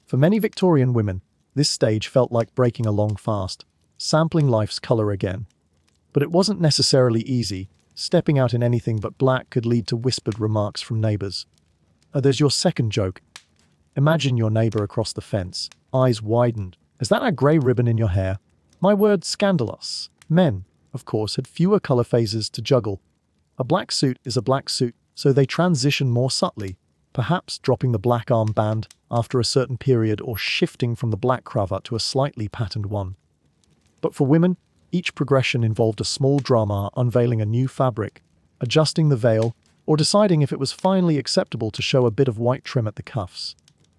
For many Victorian women, this stage felt like breaking a long fast, sampling life's color again. But it wasn't necessarily easy. Stepping out in anything but black could lead to whispered remarks from neighbors. There's your second joke. Imagine your neighbor across the fence, eyes widened. Is that a grey ribbon in your hair? My word, scandalous. Men, of course, had fewer color phases to juggle. A black suit is a black suit, so they transition more subtly, perhaps dropping the black armband after a certain period or shifting from the black cravat to a slightly patterned one. But for women, each progression involved a small drama: unveiling a new fabric, adjusting the veil, or deciding if it was finally acceptable to show a bit of white trim at the cuffs.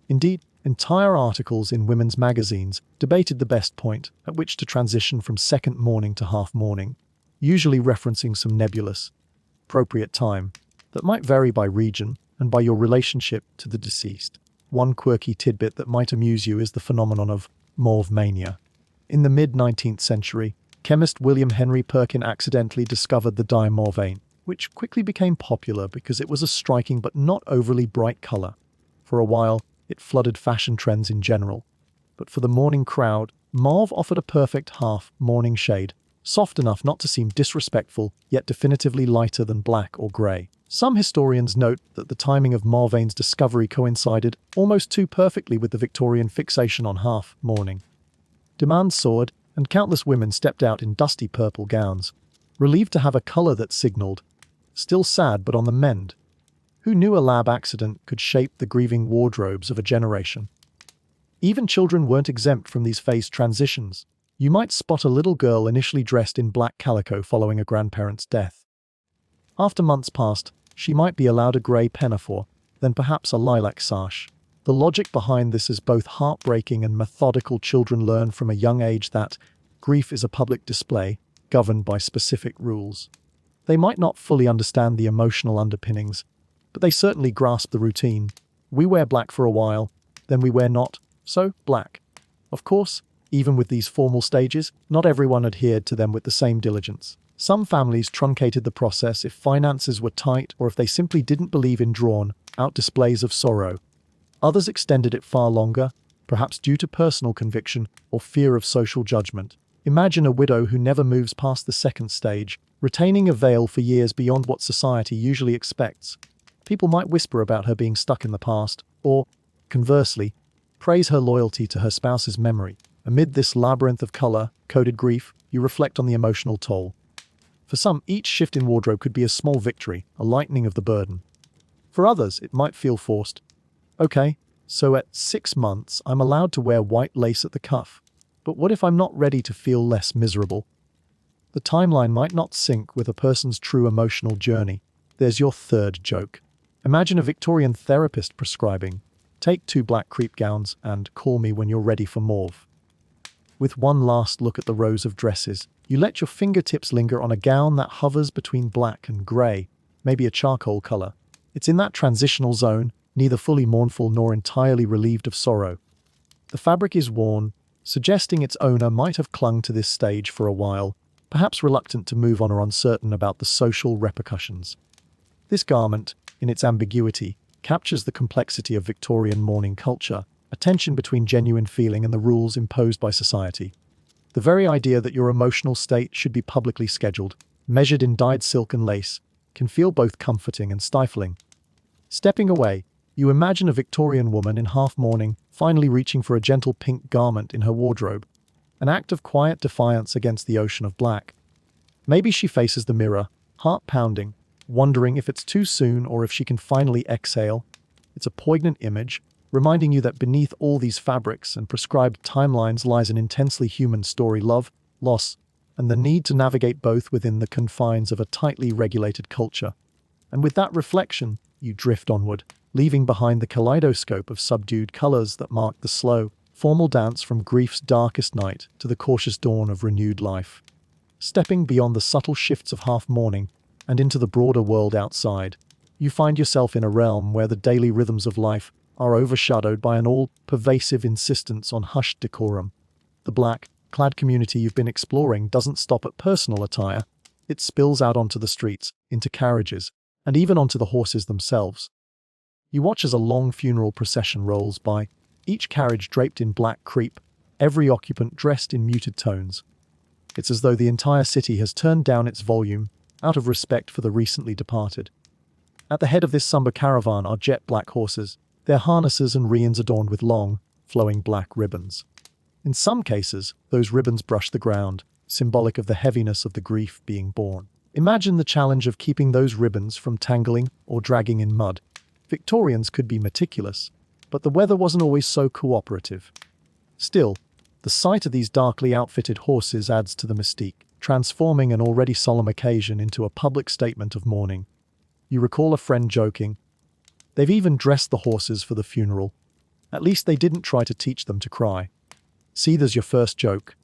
Indeed, entire articles in women's magazines debated the best point at which to transition from second mourning to half mourning, usually referencing some nebulous, appropriate time that might vary by region and by your relationship to the deceased. One quirky tidbit that might amuse you is the phenomenon of mauve mania. In the mid-19th century, chemist William Henry Perkin accidentally discovered the dye mauveine, which quickly became popular because it was a striking but not overly bright color. For a while, it flooded fashion trends in general. But for the mourning crowd, mauve offered a perfect half-mourning shade, soft enough not to seem disrespectful, yet definitively lighter than black or grey. Some historians note that the timing of mauveine's discovery coincided almost too perfectly with the Victorian fixation on half-mourning. Demand soared, and countless women stepped out in dusty purple gowns, relieved to have a color that signaled, still sad but on the mend. Who knew a lab accident could shape the grieving wardrobes of a generation? Even children weren't exempt from these phased transitions. You might spot a little girl initially dressed in black calico following a grandparent's death. After months passed, she might be allowed a grey pinafore, then perhaps a lilac sash. The logic behind this is both heartbreaking and methodical. Children learn from a young age that grief is a public display, governed by specific rules. They might not fully understand the emotional underpinnings, but they certainly grasp the routine. We wear black for a while, then we wear not so black. Of course, even with these formal stages, not everyone adhered to them with the same diligence. Some families truncated the process if finances were tight or if they simply didn't believe in drawn-out displays of sorrow. Others extended it far longer, perhaps due to personal conviction or fear of social judgment. Imagine a widow who never moves past the second stage, retaining a veil for years beyond what society usually expects. People might whisper about her being stuck in the past, or, conversely, praise her loyalty to her spouse's memory. Amid this labyrinth of color-coded grief, you reflect on the emotional toll. For some, each shift in wardrobe could be a small victory, a lightening of the burden. For others, it might feel forced. Okay, so at 6 months, I'm allowed to wear white lace at the cuff. But what if I'm not ready to feel less miserable? The timeline might not sync with a person's true emotional journey. There's your third joke. Imagine a Victorian therapist prescribing, "Take 2 black crepe gowns and call me when you're ready for mauve." With one last look at the rows of dresses, you let your fingertips linger on a gown that hovers between black and grey, maybe a charcoal color. It's in that transitional zone, neither fully mournful nor entirely relieved of sorrow. The fabric is worn, suggesting its owner might have clung to this stage for a while, perhaps reluctant to move on or uncertain about the social repercussions. This garment, in its ambiguity, captures the complexity of Victorian mourning culture, a tension between genuine feeling and the rules imposed by society. The very idea that your emotional state should be publicly scheduled, measured in dyed silk and lace, can feel both comforting and stifling. Stepping away, you imagine a Victorian woman in half-mourning, finally reaching for a gentle pink garment in her wardrobe, an act of quiet defiance against the ocean of black. Maybe she faces the mirror, heart pounding, wondering if it's too soon or if she can finally exhale. It's a poignant image, reminding you that beneath all these fabrics and prescribed timelines lies an intensely human story: love, loss, and the need to navigate both within the confines of a tightly regulated culture. And with that reflection, you drift onward, leaving behind the kaleidoscope of subdued colors that mark the slow, formal dance from grief's darkest night to the cautious dawn of renewed life. Stepping beyond the subtle shifts of half-mourning and into the broader world outside, you find yourself in a realm where the daily rhythms of life are overshadowed by an all-pervasive insistence on hushed decorum. The black-clad community you've been exploring doesn't stop at personal attire. It spills out onto the streets, into carriages, and even onto the horses themselves. You watch as a long funeral procession rolls by, each carriage draped in black crepe, every occupant dressed in muted tones. It's as though the entire city has turned down its volume, out of respect for the recently departed. At the head of this somber caravan are jet black horses, their harnesses and reins adorned with long, flowing black ribbons. In some cases, those ribbons brush the ground, symbolic of the heaviness of the grief being borne. Imagine the challenge of keeping those ribbons from tangling or dragging in mud. Victorians could be meticulous, but the weather wasn't always so cooperative. Still, the sight of these darkly outfitted horses adds to the mystique, transforming an already solemn occasion into a public statement of mourning. You recall a friend joking, "They've even dressed the horses for the funeral. At least they didn't try to teach them to cry." See, there's your first joke.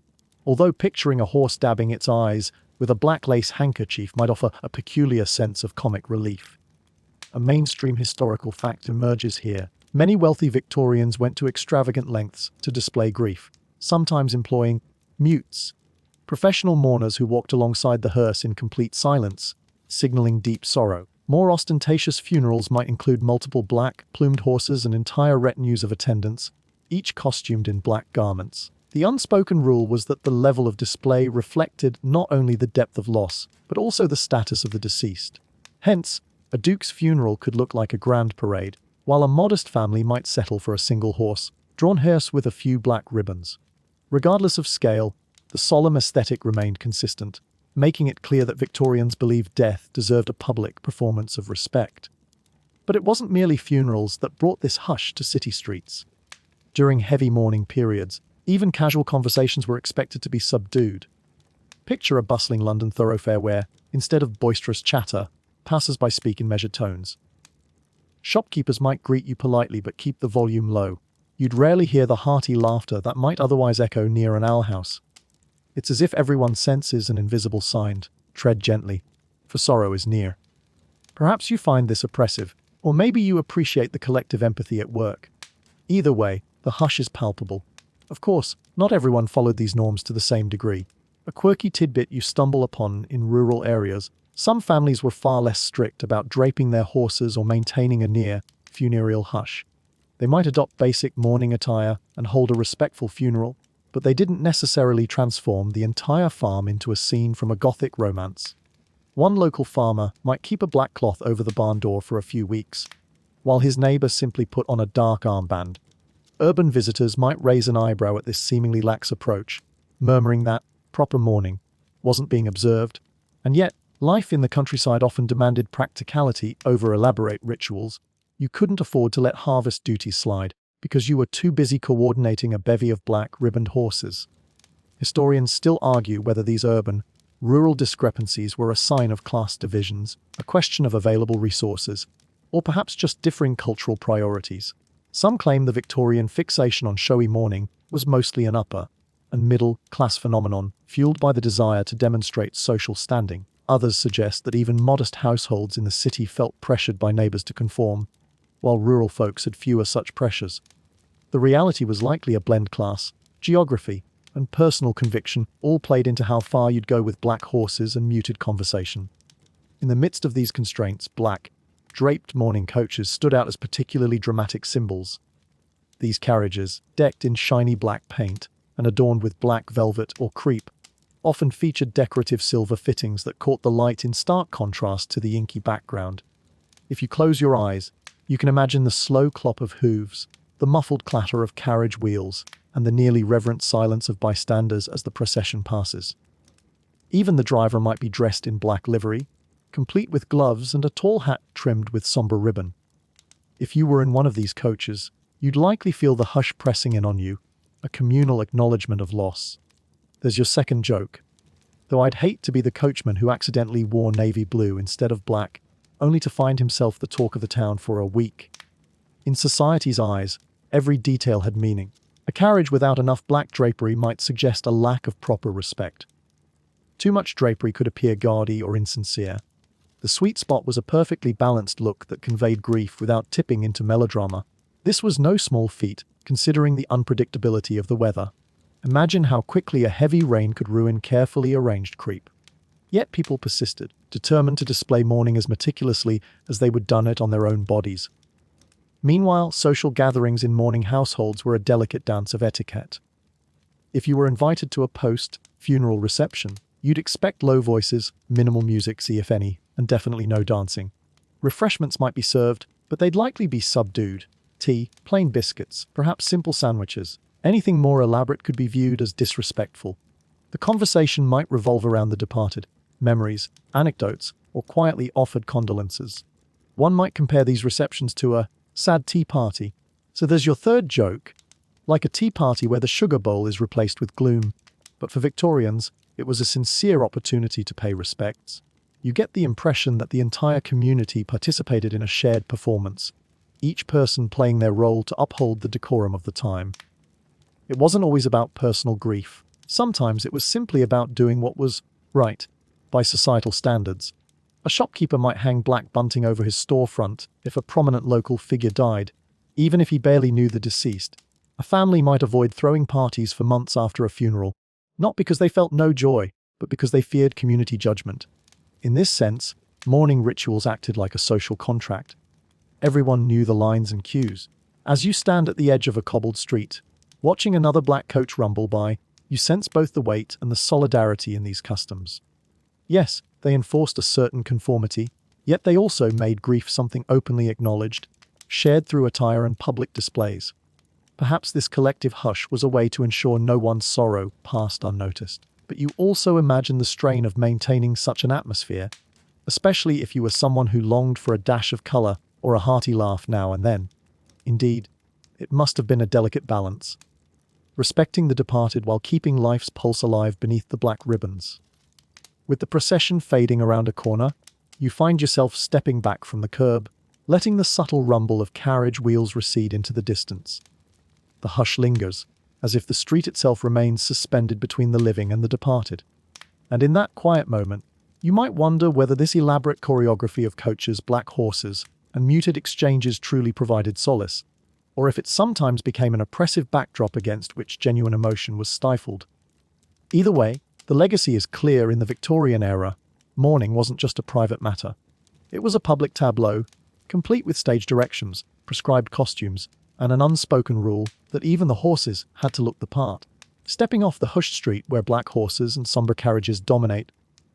Although picturing a horse dabbing its eyes with a black lace handkerchief might offer a peculiar sense of comic relief, a mainstream historical fact emerges here. Many wealthy Victorians went to extravagant lengths to display grief, sometimes employing mutes, professional mourners who walked alongside the hearse in complete silence, signaling deep sorrow. More ostentatious funerals might include multiple black-plumed horses and entire retinues of attendants, each costumed in black garments. The unspoken rule was that the level of display reflected not only the depth of loss, but also the status of the deceased. Hence, a duke's funeral could look like a grand parade, while a modest family might settle for a single horse-drawn hearse with a few black ribbons. Regardless of scale, the solemn aesthetic remained consistent. making it clear that Victorians believed death deserved a public performance of respect. But it wasn't merely funerals that brought this hush to city streets. During heavy mourning periods, even casual conversations were expected to be subdued. Picture a bustling London thoroughfare where, instead of boisterous chatter, passers-by speak in measured tones. Shopkeepers might greet you politely but keep the volume low. You'd rarely hear the hearty laughter that might otherwise echo near an alehouse. It's as if everyone senses an invisible sign: tread gently, for sorrow is near. Perhaps you find this oppressive, or maybe you appreciate the collective empathy at work. Either way, the hush is palpable. Of course, not everyone followed these norms to the same degree. A quirky tidbit you stumble upon in rural areas: some families were far less strict about draping their horses or maintaining a near-funereal hush. They might adopt basic mourning attire and hold a respectful funeral, but they didn't necessarily transform the entire farm into a scene from a Gothic romance. One local farmer might keep a black cloth over the barn door for a few weeks, while his neighbor simply put on a dark armband. Urban visitors might raise an eyebrow at this seemingly lax approach, murmuring that proper mourning wasn't being observed, and yet life in the countryside often demanded practicality over elaborate rituals. You couldn't afford to let harvest duties slide because you were too busy coordinating a bevy of black-ribboned horses. Historians still argue whether these urban-rural discrepancies were a sign of class divisions, a question of available resources, or perhaps just differing cultural priorities. Some claim the Victorian fixation on showy mourning was mostly an upper and middle-class phenomenon, fueled by the desire to demonstrate social standing. Others suggest that even modest households in the city felt pressured by neighbors to conform, while rural folks had fewer such pressures. The reality was likely a blend: class, geography, and personal conviction all played into how far you'd go with black horses and muted conversation. In the midst of these constraints, black, draped mourning coaches stood out as particularly dramatic symbols. These carriages, decked in shiny black paint and adorned with black velvet or crepe, often featured decorative silver fittings that caught the light in stark contrast to the inky background. If you close your eyes, you can imagine the slow clop of hooves, the muffled clatter of carriage wheels, and the nearly reverent silence of bystanders as the procession passes. Even the driver might be dressed in black livery, complete with gloves and a tall hat trimmed with somber ribbon. If you were in one of these coaches, you'd likely feel the hush pressing in on you, a communal acknowledgement of loss. There's your second joke. Though I'd hate to be the coachman who accidentally wore navy blue instead of black, only to find himself the talk of the town for a week. In society's eyes, every detail had meaning. A carriage without enough black drapery might suggest a lack of proper respect. Too much drapery could appear gaudy or insincere. The sweet spot was a perfectly balanced look that conveyed grief without tipping into melodrama. This was no small feat, considering the unpredictability of the weather. Imagine how quickly a heavy rain could ruin carefully arranged crepe. Yet people persisted, determined to display mourning as meticulously as they would done it on their own bodies. Meanwhile, social gatherings in mourning households were a delicate dance of etiquette. If you were invited to a post-funeral reception, you'd expect low voices, minimal music, see if any, and definitely no dancing. Refreshments might be served, but they'd likely be subdued. Tea, plain biscuits, perhaps simple sandwiches. Anything more elaborate could be viewed as disrespectful. The conversation might revolve around the departed, memories, anecdotes, or quietly offered condolences. One might compare these receptions to a sad tea party. So there's your third joke, like a tea party where the sugar bowl is replaced with gloom. But for Victorians, it was a sincere opportunity to pay respects. You get the impression that the entire community participated in a shared performance, each person playing their role to uphold the decorum of the time. It wasn't always about personal grief. Sometimes it was simply about doing what was right by societal standards. A shopkeeper might hang black bunting over his storefront if a prominent local figure died, even if he barely knew the deceased. A family might avoid throwing parties for months after a funeral, not because they felt no joy, but because they feared community judgment. In this sense, mourning rituals acted like a social contract. Everyone knew the lines and cues. As you stand at the edge of a cobbled street, watching another black coach rumble by, you sense both the weight and the solidarity in these customs. Yes, they enforced a certain conformity, yet they also made grief something openly acknowledged, shared through attire and public displays. Perhaps this collective hush was a way to ensure no one's sorrow passed unnoticed. but you also imagine the strain of maintaining such an atmosphere, especially if you were someone who longed for a dash of color or a hearty laugh now and then. Indeed, it must have been a delicate balance, respecting the departed while keeping life's pulse alive beneath the black ribbons. With the procession fading around a corner, you find yourself stepping back from the curb, letting the subtle rumble of carriage wheels recede into the distance. The hush lingers, as if the street itself remains suspended between the living and the departed. And in that quiet moment, you might wonder whether this elaborate choreography of coaches, black horses, and muted exchanges truly provided solace, or if it sometimes became an oppressive backdrop against which genuine emotion was stifled. Either way, the legacy is clear. In the Victorian era, mourning wasn't just a private matter. It was a public tableau, complete with stage directions, prescribed costumes, and an unspoken rule that even the horses had to look the part. Stepping off the hushed street where black horses and somber carriages dominate,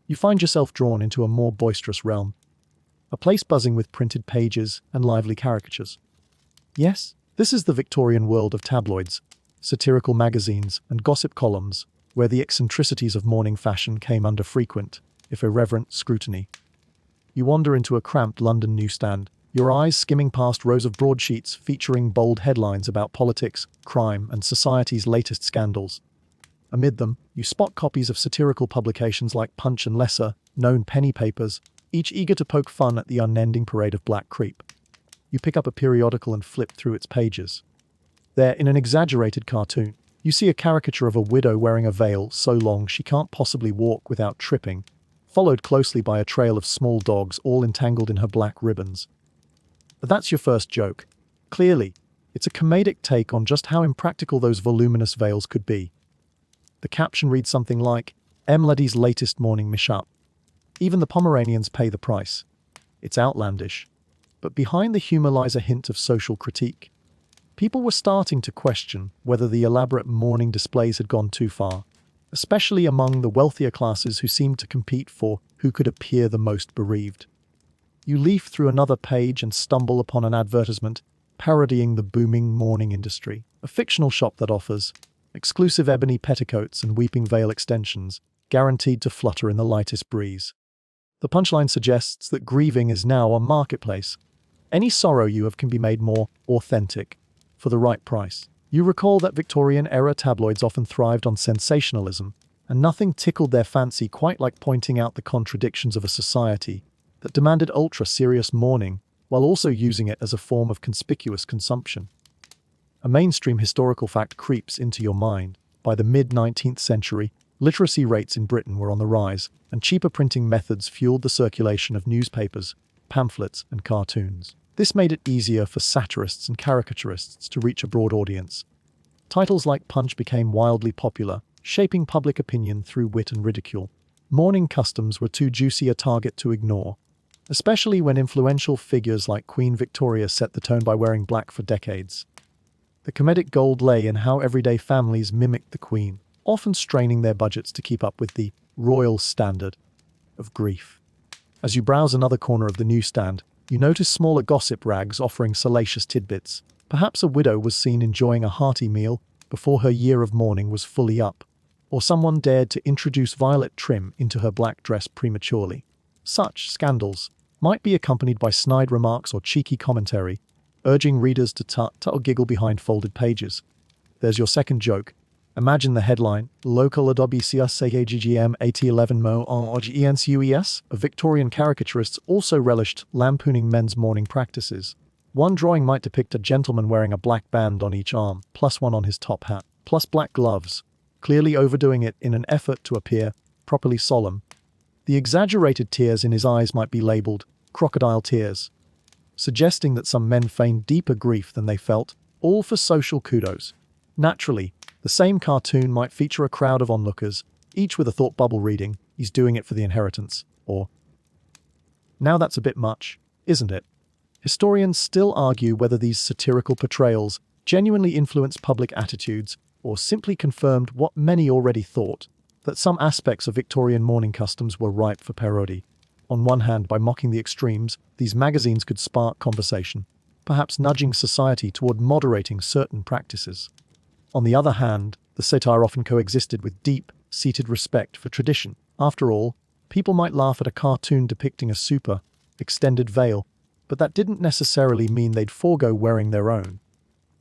you find yourself drawn into a more boisterous realm, a place buzzing with printed pages and lively caricatures. Yes, this is the Victorian world of tabloids, satirical magazines, and gossip columns, where the eccentricities of mourning fashion came under frequent, if irreverent, scrutiny. You wander into a cramped London newsstand, your eyes skimming past rows of broadsheets featuring bold headlines about politics, crime, and society's latest scandals. Amid them, you spot copies of satirical publications like Punch and lesser-known penny papers, each eager to poke fun at the unending parade of black creep. You pick up a periodical and flip through its pages. There, in an exaggerated cartoon, you see a caricature of a widow wearing a veil so long she can't possibly walk without tripping, followed closely by a trail of small dogs all entangled in her black ribbons. That's your first joke. Clearly, it's a comedic take on just how impractical those voluminous veils could be. The caption reads something like, "Lady's latest mourning mishap. Even the Pomeranians pay the price." It's outlandish, but behind the humor lies a hint of social critique. People were starting to question whether the elaborate mourning displays had gone too far, especially among the wealthier classes who seemed to compete for who could appear the most bereaved. You leaf through another page and stumble upon an advertisement parodying the booming mourning industry, a fictional shop that offers exclusive ebony petticoats and weeping veil extensions, guaranteed to flutter in the lightest breeze. The punchline suggests that grieving is now a marketplace. Any sorrow you have can be made more authentic for the right price. You recall that Victorian-era tabloids often thrived on sensationalism, and nothing tickled their fancy quite like pointing out the contradictions of a society that demanded ultra-serious mourning while also using it as a form of conspicuous consumption. A mainstream historical fact creeps into your mind. By the mid-19th century, literacy rates in Britain were on the rise, and cheaper printing methods fueled the circulation of newspapers, pamphlets, and cartoons. This made it easier for satirists and caricaturists to reach a broad audience. Titles like Punch became wildly popular, shaping public opinion through wit and ridicule. Mourning customs were too juicy a target to ignore, especially when influential figures like Queen Victoria set the tone by wearing black for decades. The comedic gold lay in how everyday families mimicked the Queen, often straining their budgets to keep up with the royal standard of grief. As you browse another corner of the newsstand, you notice smaller gossip rags offering salacious tidbits. Perhaps a widow was seen enjoying a hearty meal before her year of mourning was fully up, or someone dared to introduce violet trim into her black dress prematurely. Such scandals might be accompanied by snide remarks or cheeky commentary, urging readers to tut or giggle behind folded pages. There's your second joke. Imagine the headline, Local Adobe CSAGGM 8011 Mo OGENCUES. Victorian caricaturists also relished lampooning men's mourning practices. One drawing might depict a gentleman wearing a black band on each arm, plus one on his top hat, plus black gloves, clearly overdoing it in an effort to appear properly solemn. The exaggerated tears in his eyes might be labeled crocodile tears, suggesting that some men feigned deeper grief than they felt, all for social kudos. Naturally, the same cartoon might feature a crowd of onlookers, each with a thought bubble reading, "He's doing it for the inheritance," or "Now that's a bit much, isn't it?" Historians still argue whether these satirical portrayals genuinely influenced public attitudes or simply confirmed what many already thought, that some aspects of Victorian mourning customs were ripe for parody. On one hand, by mocking the extremes, these magazines could spark conversation, perhaps nudging society toward moderating certain practices. On the other hand, the satire often coexisted with deep, deep-seated respect for tradition. After all, people might laugh at a cartoon depicting a super extended veil, but that didn't necessarily mean they'd forego wearing their own.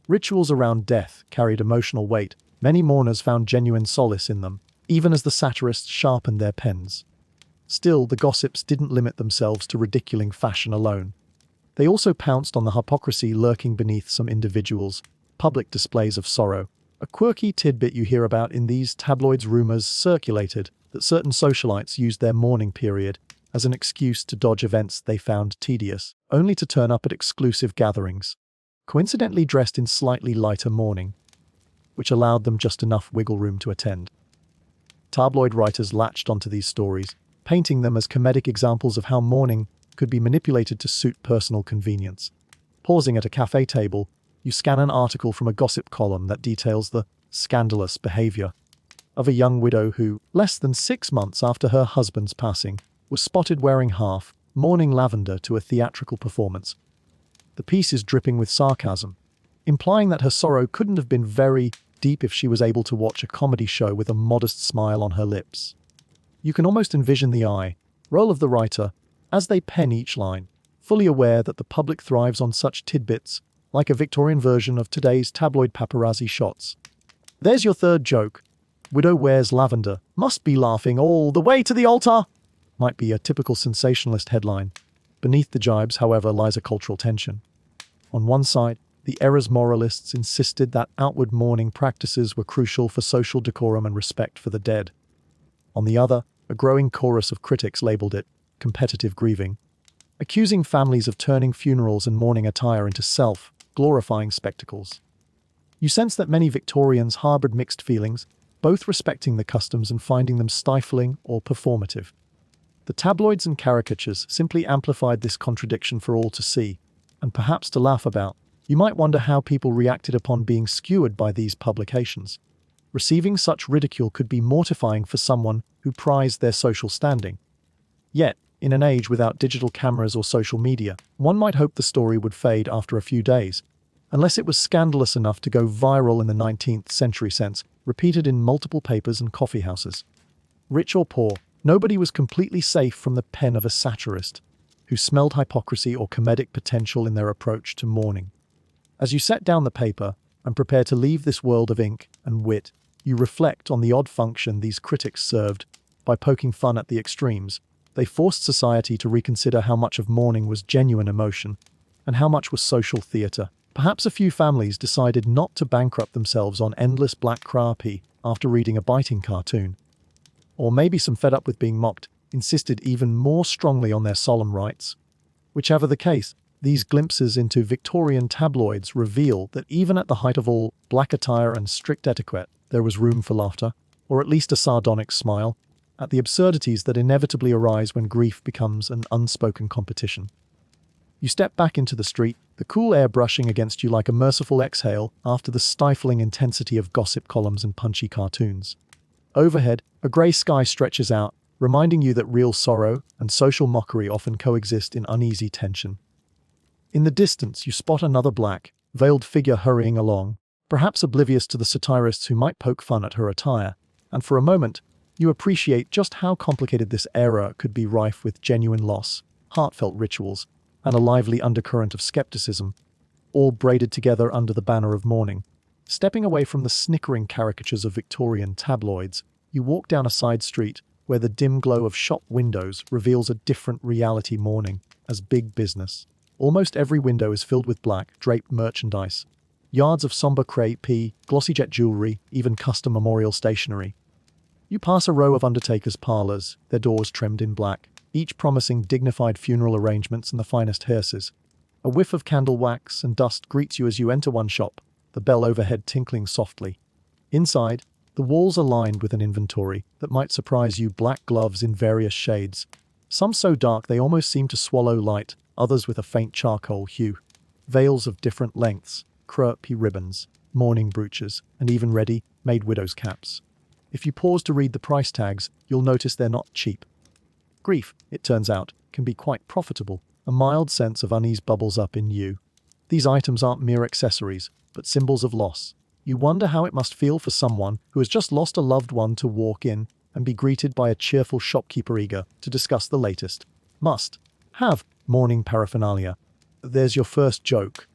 Rituals around death carried emotional weight. Many mourners found genuine solace in them, even as the satirists sharpened their pens. Still, the gossips didn't limit themselves to ridiculing fashion alone. They also pounced on the hypocrisy lurking beneath some individuals' public displays of sorrow. A quirky tidbit you hear about in these tabloids: rumors circulated that certain socialites used their mourning period as an excuse to dodge events they found tedious, only to turn up at exclusive gatherings, coincidentally dressed in slightly lighter mourning, which allowed them just enough wiggle room to attend. Tabloid writers latched onto these stories, painting them as comedic examples of how mourning could be manipulated to suit personal convenience. Pausing at a cafe table, you scan an article from a gossip column that details the scandalous behavior of a young widow who, less than 6 months after her husband's passing, was spotted wearing half mourning lavender to a theatrical performance. The piece is dripping with sarcasm, implying that her sorrow couldn't have been very deep if she was able to watch a comedy show with a modest smile on her lips. You can almost envision the eye roll of the writer as they pen each line, fully aware that the public thrives on such tidbits, like a Victorian version of today's tabloid paparazzi shots. There's your third joke. Widow wears lavender. Must be laughing all the way to the altar. Might be a typical sensationalist headline. Beneath the jibes, however, lies a cultural tension. On one side, the era's moralists insisted that outward mourning practices were crucial for social decorum and respect for the dead. On the other, a growing chorus of critics labeled it competitive grieving, accusing families of turning funerals and mourning attire into self-glorifying spectacles. You sense that many Victorians harbored mixed feelings, both respecting the customs and finding them stifling or performative. The tabloids and caricatures simply amplified this contradiction for all to see, and perhaps to laugh about. You might wonder how people reacted upon being skewered by these publications. Receiving such ridicule could be mortifying for someone who prized their social standing. Yet, in an age without digital cameras or social media, one might hope the story would fade after a few days, unless it was scandalous enough to go viral in the 19th century sense, repeated in multiple papers and coffeehouses. Rich or poor, nobody was completely safe from the pen of a satirist who smelled hypocrisy or comedic potential in their approach to mourning. As you set down the paper and prepare to leave this world of ink and wit, you reflect on the odd function these critics served. By poking fun at the extremes, they forced society to reconsider how much of mourning was genuine emotion and how much was social theatre. Perhaps a few families decided not to bankrupt themselves on endless black crappie after reading a biting cartoon. Or maybe some fed up with being mocked, insisted even more strongly on their solemn rights. Whichever the case, these glimpses into Victorian tabloids reveal that even at the height of all black attire and strict etiquette, there was room for laughter, or at least a sardonic smile, at the absurdities that inevitably arise when grief becomes an unspoken competition. You step back into the street, the cool air brushing against you like a merciful exhale after the stifling intensity of gossip columns and punchy cartoons. Overhead, a grey sky stretches out, reminding you that real sorrow and social mockery often coexist in uneasy tension. In the distance, you spot another black, veiled figure hurrying along, perhaps oblivious to the satirists who might poke fun at her attire, and for a moment, you appreciate just how complicated this era could be, rife with genuine loss, heartfelt rituals, and a lively undercurrent of skepticism, all braided together under the banner of mourning. Stepping away from the snickering caricatures of Victorian tabloids, you walk down a side street where the dim glow of shop windows reveals a different reality: mourning as big business. Almost every window is filled with black, draped merchandise, yards of somber crepe, glossy jet jewelry, even custom memorial stationery. You pass a row of undertakers' parlors, their doors trimmed in black, each promising dignified funeral arrangements and the finest hearses. A whiff of candle wax and dust greets you as you enter one shop, the bell overhead tinkling softly. Inside, the walls are lined with an inventory that might surprise you: black gloves in various shades, some so dark they almost seem to swallow light, others with a faint charcoal hue, veils of different lengths, crepe ribbons, mourning brooches, and even ready-made widow's caps. If you pause to read the price tags, you'll notice they're not cheap. Grief, it turns out, can be quite profitable. A mild sense of unease bubbles up in you. These items aren't mere accessories, but symbols of loss, You wonder how it must feel for someone who has just lost a loved one to walk in and be greeted by a cheerful shopkeeper eager to discuss the latest must-have mourning paraphernalia. There's your first joke.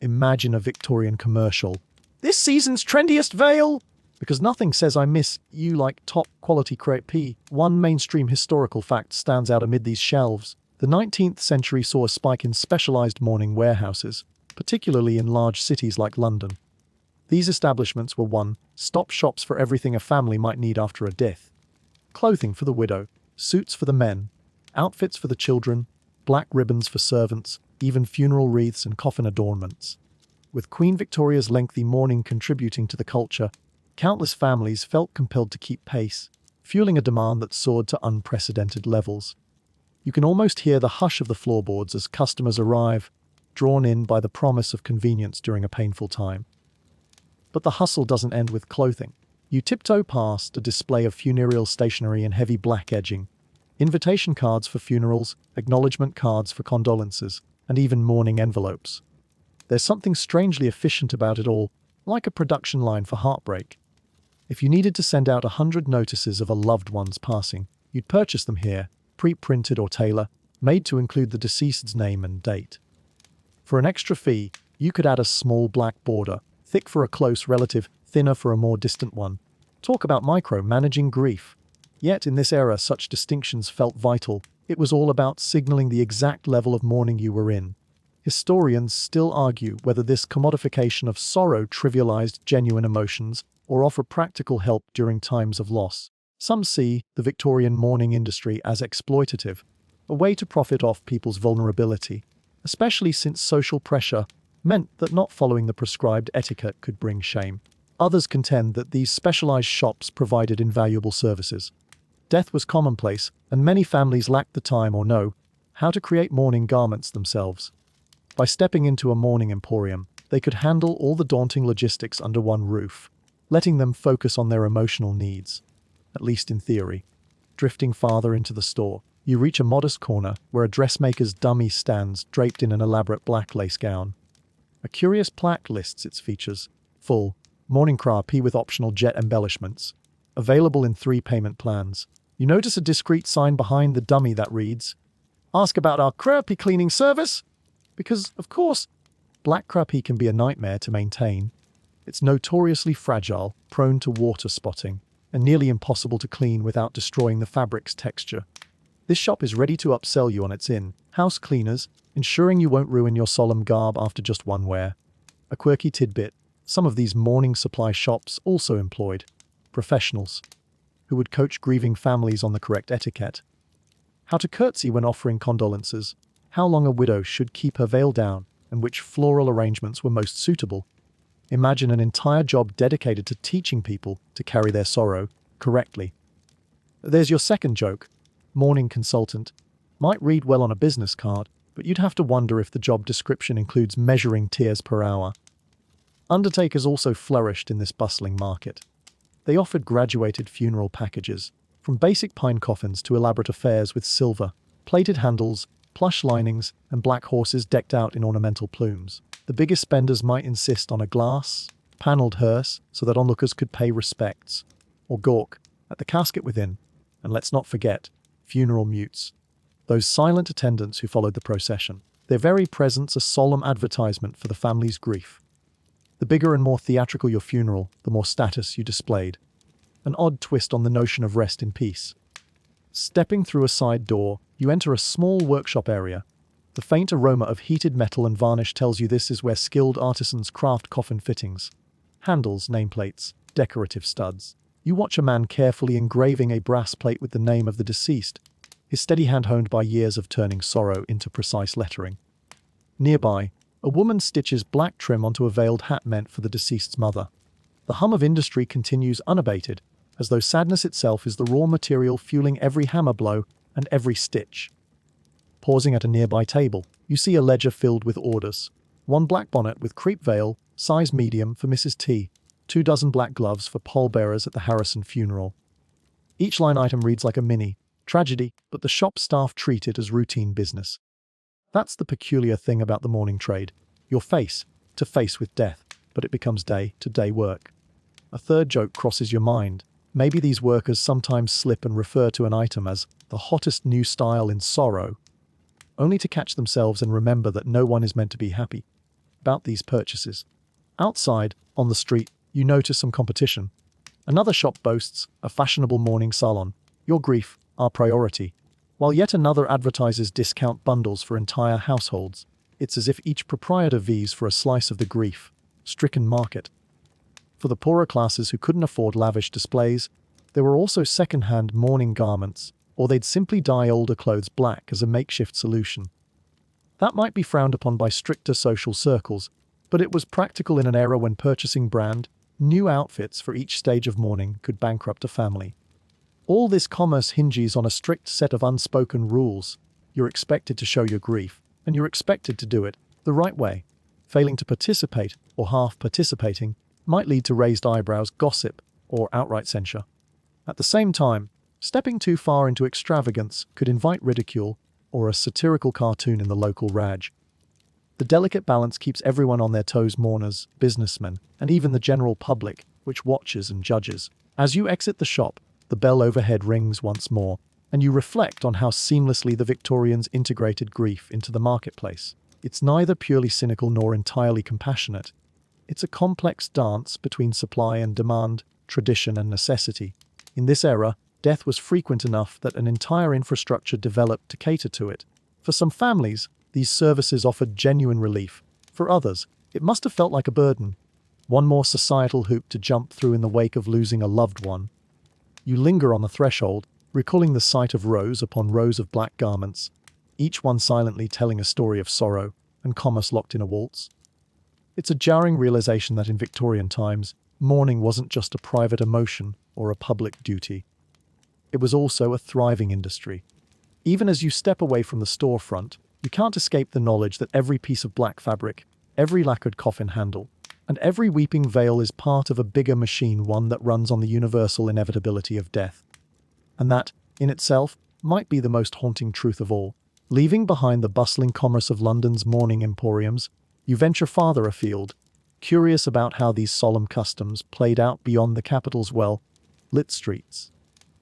Imagine a Victorian commercial. This season's trendiest veil! Because nothing says I miss you like top-quality crepe. One mainstream historical fact stands out amid these shelves. The 19th century saw a spike in specialized mourning warehouses, particularly in large cities like London. These establishments were one-stop shops for everything a family might need after a death. Clothing for the widow, suits for the men, outfits for the children, black ribbons for servants, even funeral wreaths and coffin adornments. With Queen Victoria's lengthy mourning contributing to the culture, countless families felt compelled to keep pace, fueling a demand that soared to unprecedented levels. You can almost hear the hush of the floorboards as customers arrive, drawn in by the promise of convenience during a painful time. But the hustle doesn't end with clothing. You tiptoe past a display of funereal stationery and heavy black edging, invitation cards for funerals, acknowledgement cards for condolences, and even mourning envelopes. There's something strangely efficient about it all, like a production line for heartbreak. If you needed to send out 100 notices of a loved one's passing, you'd purchase them here, pre-printed or tailor-made to include the deceased's name and date. For an extra fee, you could add a small black border, thick for a close relative, thinner for a more distant one. Talk about micro-managing grief. Yet in this era such distinctions felt vital. It was all about signaling the exact level of mourning you were in. Historians still argue whether this commodification of sorrow trivialized genuine emotions or offered practical help during times of loss. Some see the Victorian mourning industry as exploitative, a way to profit off people's vulnerability, especially since social pressure meant that not following the prescribed etiquette could bring shame. Others contend that these specialized shops provided invaluable services. Death was commonplace, and many families lacked the time or know how to create mourning garments themselves. By stepping into a mourning emporium, they could handle all the daunting logistics under one roof, letting them focus on their emotional needs, at least in theory. Drifting farther into the store, you reach a modest corner where a dressmaker's dummy stands draped in an elaborate black lace gown. A curious plaque lists its features: full, mourning crepe with optional jet embellishments, available in 3 payment plans. You notice a discreet sign behind the dummy that reads, "Ask about our crepe cleaning service." Because, of course, black crepe can be a nightmare to maintain. It's notoriously fragile, prone to water spotting, and nearly impossible to clean without destroying the fabric's texture. This shop is ready to upsell you on its in-house cleaners, ensuring you won't ruin your solemn garb after just one wear. A quirky tidbit: some of these mourning supply shops also employed professionals who would coach grieving families on the correct etiquette. How to curtsy when offering condolences, how long a widow should keep her veil down, and which floral arrangements were most suitable. Imagine an entire job dedicated to teaching people to carry their sorrow correctly. There's your second joke. Mourning consultant. Might read well on a business card, but you'd have to wonder if the job description includes measuring tears per hour. Undertakers also flourished in this bustling market. They offered graduated funeral packages, from basic pine coffins to elaborate affairs with silver, plated handles, plush linings, and black horses decked out in ornamental plumes. The biggest spenders might insist on a glass, panelled hearse so that onlookers could pay respects, or gawk at the casket within. And let's not forget, funeral mutes, those silent attendants who followed the procession. Their very presence a solemn advertisement for the family's grief. The bigger and more theatrical your funeral, the more status you displayed. An odd twist on the notion of rest in peace. Stepping through a side door, you enter a small workshop area. The faint aroma of heated metal and varnish tells you this is where skilled artisans craft coffin fittings. Handles, nameplates, decorative studs. You watch a man carefully engraving a brass plate with the name of the deceased, his steady hand honed by years of turning sorrow into precise lettering. Nearby, a woman stitches black trim onto a veiled hat meant for the deceased's mother. The hum of industry continues unabated, as though sadness itself is the raw material fueling every hammer blow and every stitch. Pausing at a nearby table, you see a ledger filled with orders. 1 black bonnet with crepe veil, size medium for Mrs. T. 2 dozen black gloves for pallbearers at the Harrison funeral. Each line item reads like a mini tragedy, but the shop staff treat it as routine business. That's the peculiar thing about the mourning trade. You're face to face with death, but it becomes day-to-day work. A third joke crosses your mind. Maybe these workers sometimes slip and refer to an item as the hottest new style in sorrow, only to catch themselves and remember that no one is meant to be happy about these purchases. Outside, on the street, you notice some competition. Another shop boasts a fashionable mourning salon. Your grief, our priority. While yet another advertises discount bundles for entire households. It's as if each proprietor vies for a slice of the grief-stricken market. For the poorer classes who couldn't afford lavish displays, there were also second-hand mourning garments, or they'd simply dye older clothes black as a makeshift solution. That might be frowned upon by stricter social circles, but it was practical in an era when purchasing brand new outfits for each stage of mourning could bankrupt a family. All this commerce hinges on a strict set of unspoken rules. You're expected to show your grief, and you're expected to do it the right way. Failing to participate, or half participating, might lead to raised eyebrows, gossip, or outright censure. At the same time, stepping too far into extravagance could invite ridicule or a satirical cartoon in the local rag. The delicate balance keeps everyone on their toes: mourners, businessmen, and even the general public, which watches and judges. As you exit the shop, the bell overhead rings once more, and you reflect on how seamlessly the Victorians integrated grief into the marketplace. It's neither purely cynical nor entirely compassionate. It's a complex dance between supply and demand, tradition and necessity. In this era, death was frequent enough that an entire infrastructure developed to cater to it. For some families, these services offered genuine relief. For others, it must have felt like a burden. One more societal hoop to jump through in the wake of losing a loved one. You linger on the threshold, recalling the sight of rows upon rows of black garments, each one silently telling a story of sorrow and commerce locked in a waltz. It's a jarring realization that in Victorian times, mourning wasn't just a private emotion or a public duty. It was also a thriving industry. Even as you step away from the storefront, you can't escape the knowledge that every piece of black fabric, every lacquered coffin handle, and every weeping veil is part of a bigger machine, one that runs on the universal inevitability of death. And that, in itself, might be the most haunting truth of all. Leaving behind the bustling commerce of London's mourning emporiums, you venture farther afield, curious about how these solemn customs played out beyond the capital's well-lit streets.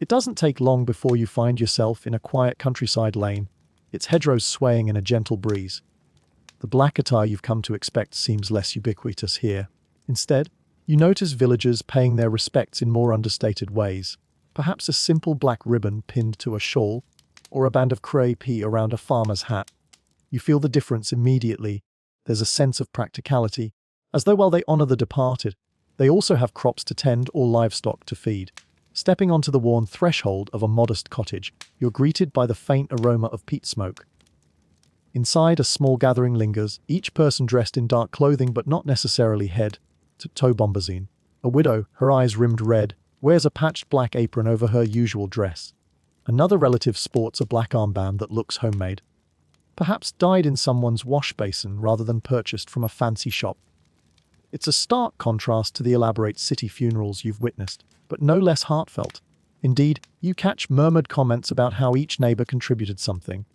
It doesn't take long before you find yourself in a quiet countryside lane, its hedgerows swaying in a gentle breeze. The black attire you've come to expect seems less ubiquitous here. Instead, you notice villagers paying their respects in more understated ways. Perhaps a simple black ribbon pinned to a shawl, or a band of crepe around a farmer's hat. You feel the difference immediately. There's a sense of practicality, as though while they honor the departed, they also have crops to tend or livestock to feed. Stepping onto the worn threshold of a modest cottage, you're greeted by the faint aroma of peat smoke. Inside, a small gathering lingers, each person dressed in dark clothing but not necessarily head-to-toe bombazine. A widow, her eyes rimmed red, wears a patched black apron over her usual dress. Another relative sports a black armband that looks homemade, perhaps dyed in someone's wash basin rather than purchased from a fancy shop. It's a stark contrast to the elaborate city funerals you've witnessed, but no less heartfelt. Indeed, you catch murmured comments about how each neighbor contributed something.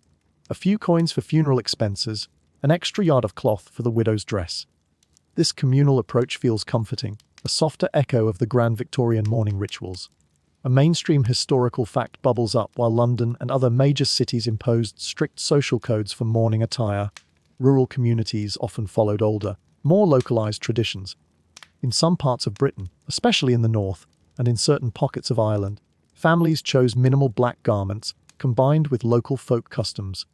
A few coins for funeral expenses, an extra yard of cloth for the widow's dress. This communal approach feels comforting, a softer echo of the grand Victorian mourning rituals. A mainstream historical fact bubbles up while London and other major cities imposed strict social codes for mourning attire. Rural communities often followed older, more localized traditions. In some parts of Britain, especially in the north, and in certain pockets of Ireland, families chose minimal black garments combined with local folk customs,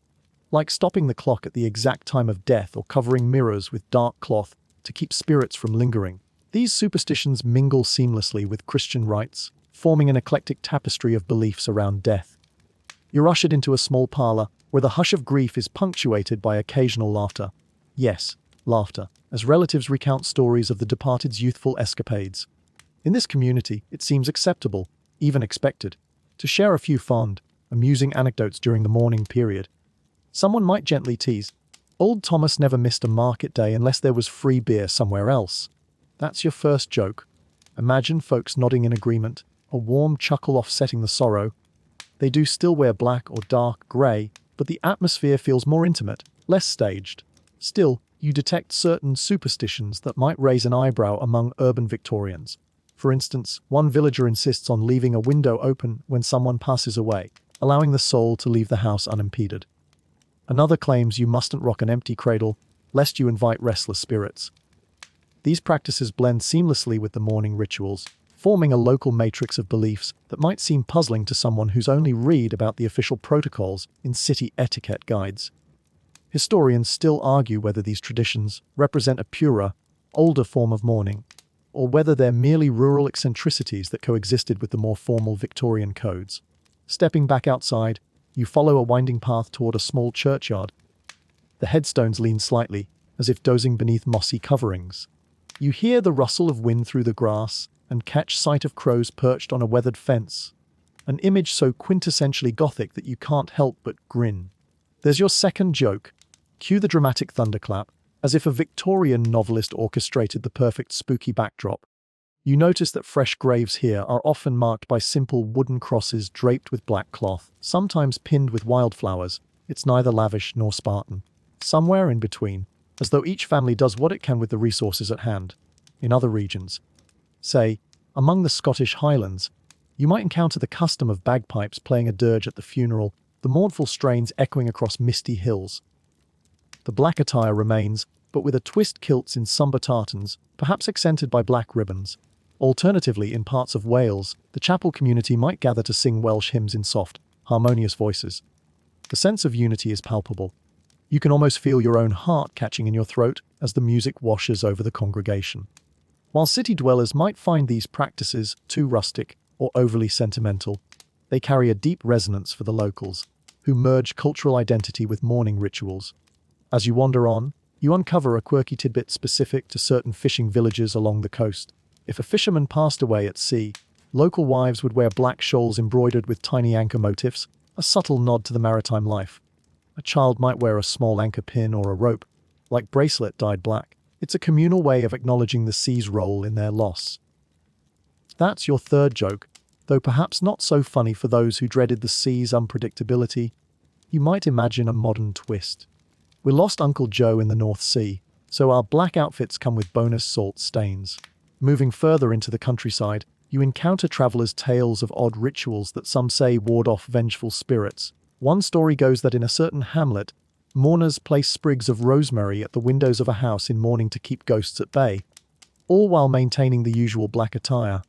like stopping the clock at the exact time of death or covering mirrors with dark cloth to keep spirits from lingering. These superstitions mingle seamlessly with Christian rites, forming an eclectic tapestry of beliefs around death. You're ushered into a small parlor where the hush of grief is punctuated by occasional laughter. Yes, laughter, as relatives recount stories of the departed's youthful escapades. In this community, it seems acceptable, even expected, to share a few fond, amusing anecdotes during the mourning period. Someone might gently tease, "Old Thomas never missed a market day unless there was free beer somewhere else." That's your first joke. Imagine folks nodding in agreement, a warm chuckle offsetting the sorrow. They do still wear black or dark grey, but the atmosphere feels more intimate, less staged. Still, you detect certain superstitions that might raise an eyebrow among urban Victorians. For instance, one villager insists on leaving a window open when someone passes away, allowing the soul to leave the house unimpeded. Another claims you mustn't rock an empty cradle, lest you invite restless spirits. These practices blend seamlessly with the mourning rituals, forming a local matrix of beliefs that might seem puzzling to someone who's only read about the official protocols in city etiquette guides. Historians still argue whether these traditions represent a purer, older form of mourning, or whether they're merely rural eccentricities that coexisted with the more formal Victorian codes. Stepping back outside, you follow a winding path toward a small churchyard. The headstones lean slightly, as if dozing beneath mossy coverings. You hear the rustle of wind through the grass and catch sight of crows perched on a weathered fence, an image so quintessentially Gothic that you can't help but grin. There's your second joke. Cue the dramatic thunderclap, as if a Victorian novelist orchestrated the perfect spooky backdrop. You notice that fresh graves here are often marked by simple wooden crosses draped with black cloth, sometimes pinned with wildflowers. It's neither lavish nor Spartan. Somewhere in between, as though each family does what it can with the resources at hand. In other regions, say, among the Scottish Highlands, you might encounter the custom of bagpipes playing a dirge at the funeral, the mournful strains echoing across misty hills. The black attire remains, but with a twist, kilts in sombre tartans, perhaps accented by black ribbons. Alternatively, in parts of Wales, the chapel community might gather to sing Welsh hymns in soft, harmonious voices. The sense of unity is palpable. You can almost feel your own heart catching in your throat as the music washes over the congregation. While city dwellers might find these practices too rustic or overly sentimental, they carry a deep resonance for the locals, who merge cultural identity with mourning rituals. As you wander on, you uncover a quirky tidbit specific to certain fishing villages along the coast. If a fisherman passed away at sea, local wives would wear black shawls embroidered with tiny anchor motifs, a subtle nod to the maritime life. A child might wear a small anchor pin or a rope, like bracelet dyed black. It's a communal way of acknowledging the sea's role in their loss. That's your third joke, though perhaps not so funny for those who dreaded the sea's unpredictability. You might imagine a modern twist. We lost Uncle Joe in the North Sea, so our black outfits come with bonus salt stains. Moving further into the countryside, you encounter travelers' tales of odd rituals that some say ward off vengeful spirits. One story goes that in a certain hamlet, mourners place sprigs of rosemary at the windows of a house in mourning to keep ghosts at bay, all while maintaining the usual black attire.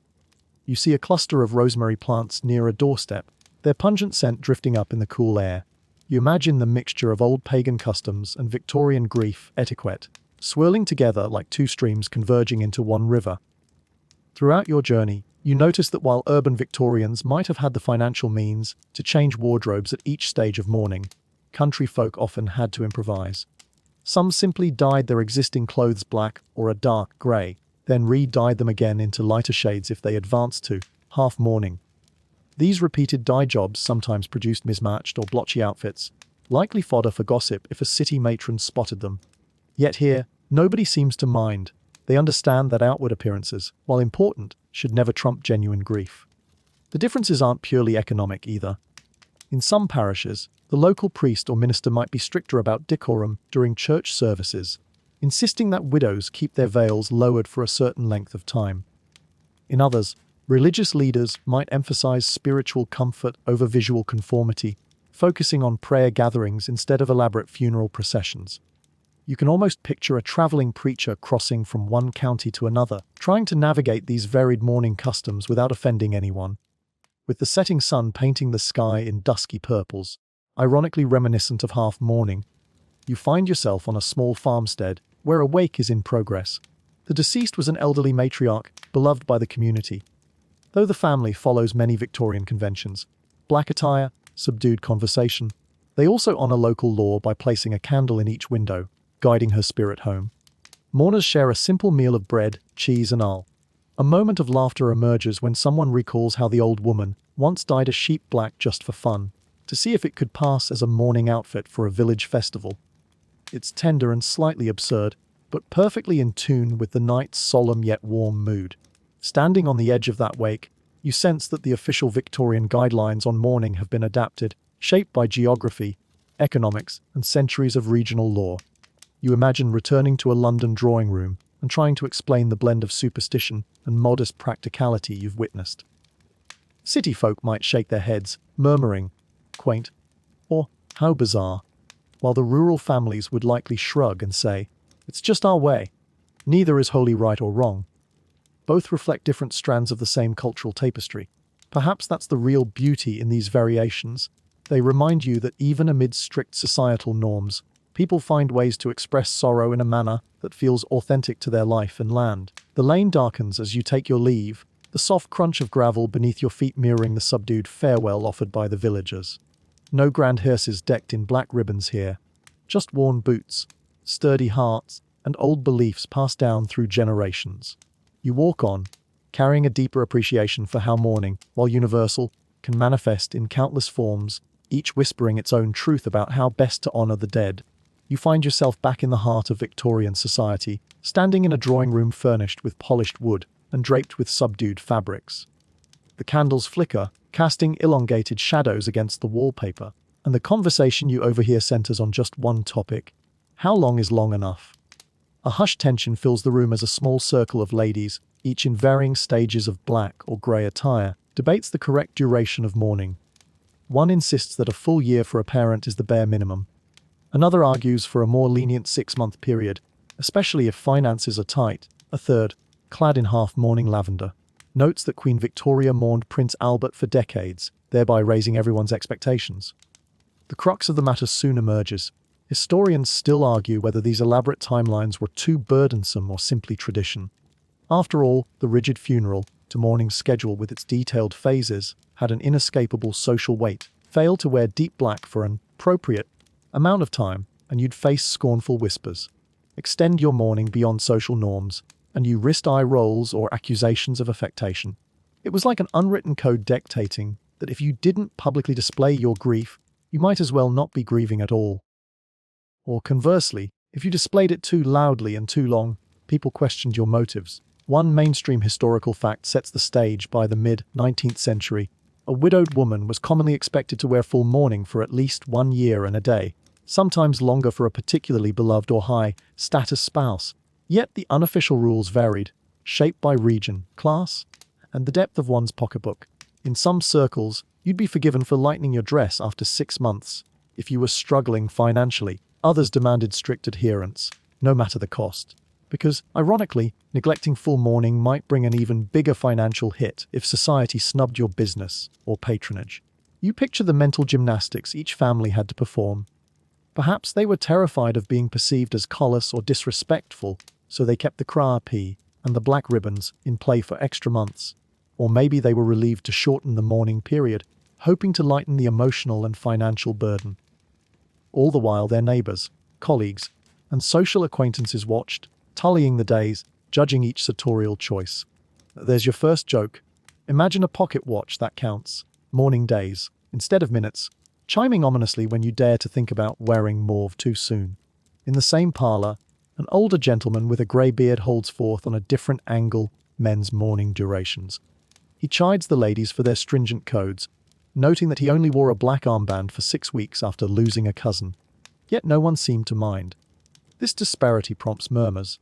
You see a cluster of rosemary plants near a doorstep, their pungent scent drifting up in the cool air. You imagine the mixture of old pagan customs and Victorian grief etiquette, swirling together like two streams converging into one river. Throughout your journey, you notice that while urban Victorians might have had the financial means to change wardrobes at each stage of mourning, country folk often had to improvise. Some simply dyed their existing clothes black or a dark grey, then re-dyed them again into lighter shades if they advanced to half-mourning. These repeated dye jobs sometimes produced mismatched or blotchy outfits, likely fodder for gossip if a city matron spotted them. Yet here, nobody seems to mind. They understand that outward appearances, while important, should never trump genuine grief. The differences aren't purely economic either. In some parishes, the local priest or minister might be stricter about decorum during church services, insisting that widows keep their veils lowered for a certain length of time. In others, religious leaders might emphasize spiritual comfort over visual conformity, focusing on prayer gatherings instead of elaborate funeral processions. You can almost picture a traveling preacher crossing from one county to another, trying to navigate these varied mourning customs without offending anyone. With the setting sun painting the sky in dusky purples, ironically reminiscent of half-mourning, you find yourself on a small farmstead where a wake is in progress. The deceased was an elderly matriarch, beloved by the community. Though the family follows many Victorian conventions, black attire, subdued conversation, they also honor local law by placing a candle in each window, guiding her spirit home. Mourners share a simple meal of bread, cheese and ale. A moment of laughter emerges when someone recalls how the old woman once dyed a sheep black just for fun, to see if it could pass as a mourning outfit for a village festival. It's tender and slightly absurd, but perfectly in tune with the night's solemn yet warm mood. Standing on the edge of that wake, you sense that the official Victorian guidelines on mourning have been adapted, shaped by geography, economics, and centuries of regional law. You imagine returning to a London drawing room and trying to explain the blend of superstition and modest practicality you've witnessed. City folk might shake their heads, murmuring, "Quaint," or "How bizarre," while the rural families would likely shrug and say, "It's just our way." Neither is wholly right or wrong. Both reflect different strands of the same cultural tapestry. Perhaps that's the real beauty in these variations. They remind you that even amid strict societal norms, people find ways to express sorrow in a manner that feels authentic to their life and land. The lane darkens as you take your leave, the soft crunch of gravel beneath your feet mirroring the subdued farewell offered by the villagers. No grand hearses decked in black ribbons here, just worn boots, sturdy hearts, and old beliefs passed down through generations. You walk on, carrying a deeper appreciation for how mourning, while universal, can manifest in countless forms, each whispering its own truth about how best to honor the dead. You find yourself back in the heart of Victorian society, standing in a drawing room furnished with polished wood and draped with subdued fabrics. The candles flicker, casting elongated shadows against the wallpaper, and the conversation you overhear centers on just one topic: how long is long enough? A hushed tension fills the room as a small circle of ladies, each in varying stages of black or grey attire, debates the correct duration of mourning. One insists that a full year for a parent is the bare minimum. Another argues for a more lenient 6-month period, especially if finances are tight. A third, clad in half mourning lavender, notes that Queen Victoria mourned Prince Albert for decades, thereby raising everyone's expectations. The crux of the matter soon emerges. Historians still argue whether these elaborate timelines were too burdensome or simply tradition. After all, the rigid funeral, to mourning's schedule with its detailed phases, had an inescapable social weight. Fail to wear deep black for an appropriate amount of time, and you'd face scornful whispers. Extend your mourning beyond social norms, and you risked eye rolls or accusations of affectation. It was like an unwritten code dictating that if you didn't publicly display your grief, you might as well not be grieving at all. Or conversely, if you displayed it too loudly and too long, people questioned your motives. One mainstream historical fact sets the stage. By the mid-19th century, a widowed woman was commonly expected to wear full mourning for at least 1 year and a day, sometimes longer for a particularly beloved or high-status spouse. Yet the unofficial rules varied, shaped by region, class, and the depth of one's pocketbook. In some circles, you'd be forgiven for lightening your dress after 6 months if you were struggling financially. Others demanded strict adherence, no matter the cost. Because, ironically, neglecting full mourning might bring an even bigger financial hit if society snubbed your business or patronage. You picture the mental gymnastics each family had to perform. Perhaps they were terrified of being perceived as callous or disrespectful, so they kept the crape and the black ribbons in play for extra months. Or maybe they were relieved to shorten the mourning period, hoping to lighten the emotional and financial burden. All the while their neighbors, colleagues, and social acquaintances watched, tallying the days, judging each sartorial choice. There's your first joke. Imagine a pocket watch that counts mourning days, instead of minutes, chiming ominously when you dare to think about wearing mauve too soon. In the same parlor, an older gentleman with a grey beard holds forth on a different angle men's mourning durations. He chides the ladies for their stringent codes, noting that he only wore a black armband for 6 weeks after losing a cousin. Yet no one seemed to mind. This disparity prompts murmurs.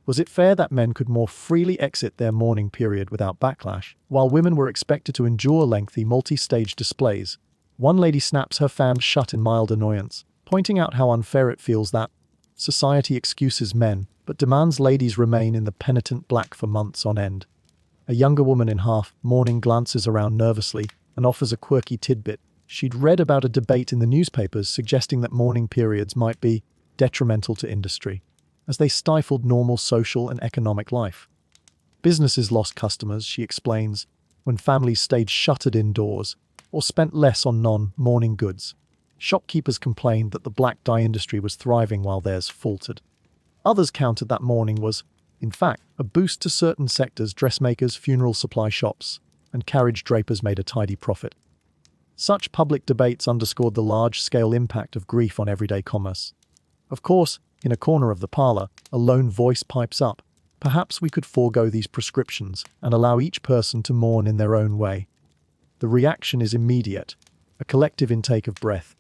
Was it fair that men could more freely exit their mourning period without backlash, while women were expected to endure lengthy multi-stage displays? One lady snaps her fan shut in mild annoyance, pointing out how unfair it feels that society excuses men, but demands ladies remain in the penitent black for months on end. A younger woman in half mourning glances around nervously and offers a quirky tidbit. She'd read about a debate in the newspapers suggesting that mourning periods might be detrimental to industry, as they stifled normal social and economic life. Businesses lost customers, she explains, when families stayed shuttered indoors or spent less on non-mourning goods. Shopkeepers complained that the black dye industry was thriving while theirs faltered. Others countered that mourning was, in fact, a boost to certain sectors. Dressmakers, funeral supply shops, and carriage drapers made a tidy profit. Such public debates underscored the large-scale impact of grief on everyday commerce. Of course, in a corner of the parlor, a lone voice pipes up. Perhaps we could forego these prescriptions and allow each person to mourn in their own way. The reaction is immediate, a collective intake of breath,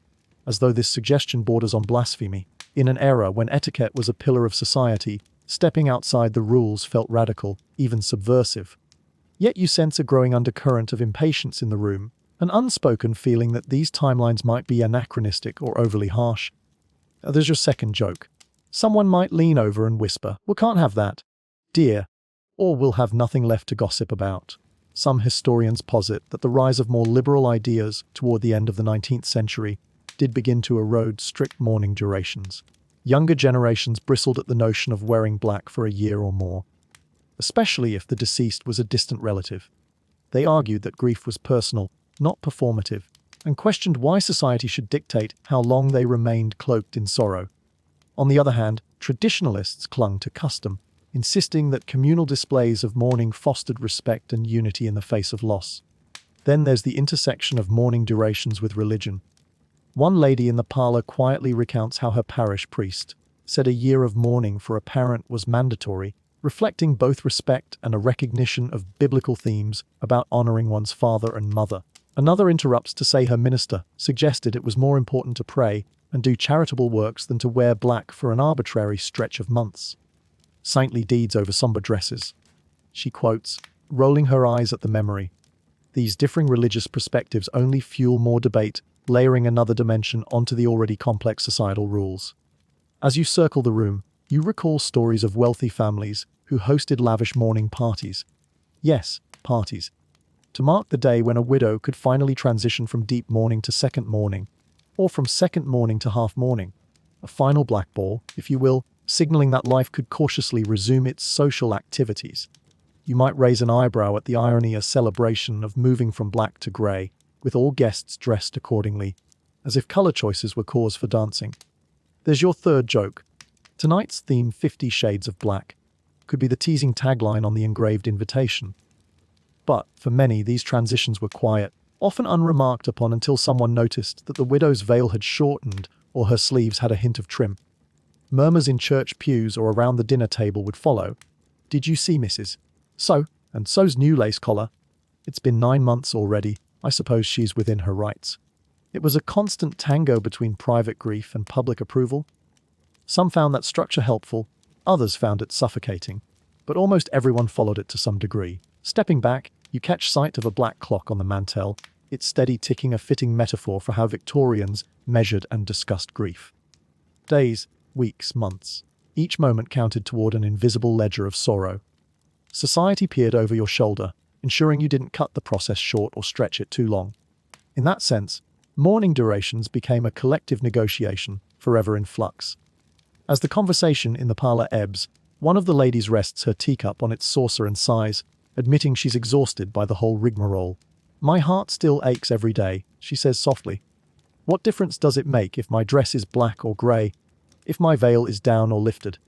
as though this suggestion borders on blasphemy. In an era when etiquette was a pillar of society, stepping outside the rules felt radical, even subversive. Yet you sense a growing undercurrent of impatience in the room, an unspoken feeling that these timelines might be anachronistic or overly harsh. There's your second joke. Someone might lean over and whisper, "We can't have that, dear," or "we'll have nothing left to gossip about." Some historians posit that the rise of more liberal ideas toward the end of the 19th century did begin to erode strict mourning durations. Younger generations bristled at the notion of wearing black for a year or more, especially if the deceased was a distant relative. They argued that grief was personal, not performative, and questioned why society should dictate how long they remained cloaked in sorrow. On the other hand, traditionalists clung to custom, insisting that communal displays of mourning fostered respect and unity in the face of loss. Then there's the intersection of mourning durations with religion. One lady in the parlor quietly recounts how her parish priest said a year of mourning for a parent was mandatory, reflecting both respect and a recognition of biblical themes about honoring one's father and mother. Another interrupts to say her minister suggested it was more important to pray and do charitable works than to wear black for an arbitrary stretch of months. Saintly deeds over somber dresses, she quotes, rolling her eyes at the memory. These differing religious perspectives only fuel more debate, layering another dimension onto the already complex societal rules. As you circle the room, you recall stories of wealthy families who hosted lavish mourning parties. Yes, parties. To mark the day when a widow could finally transition from deep mourning to second mourning, or from second mourning to half mourning. A final black ball, if you will, signaling that life could cautiously resume its social activities. You might raise an eyebrow at the irony of celebration of moving from black to grey, with all guests dressed accordingly, as if colour choices were cause for dancing. There's your third joke. Tonight's theme, 50 Shades of Black, could be the teasing tagline on the engraved invitation. But, for many, these transitions were quiet, often unremarked upon until someone noticed that the widow's veil had shortened or her sleeves had a hint of trim. Murmurs in church pews or around the dinner table would follow. "Did you see Mrs. So, and so's new lace collar? It's been 9 months already. I suppose she's within her rights." It was a constant tango between private grief and public approval. Some found that structure helpful, others found it suffocating, but almost everyone followed it to some degree. Stepping back, you catch sight of a black clock on the mantel, its steady ticking a fitting metaphor for how Victorians measured and discussed grief. Days, weeks, months. Each moment counted toward an invisible ledger of sorrow. Society peered over your shoulder, ensuring you didn't cut the process short or stretch it too long. In that sense, mourning durations became a collective negotiation, forever in flux. As the conversation in the parlor ebbs, one of the ladies rests her teacup on its saucer and sighs, admitting she's exhausted by the whole rigmarole. "My heart still aches every day," she says softly. "What difference does it make if my dress is black or grey? If my veil is down or lifted?"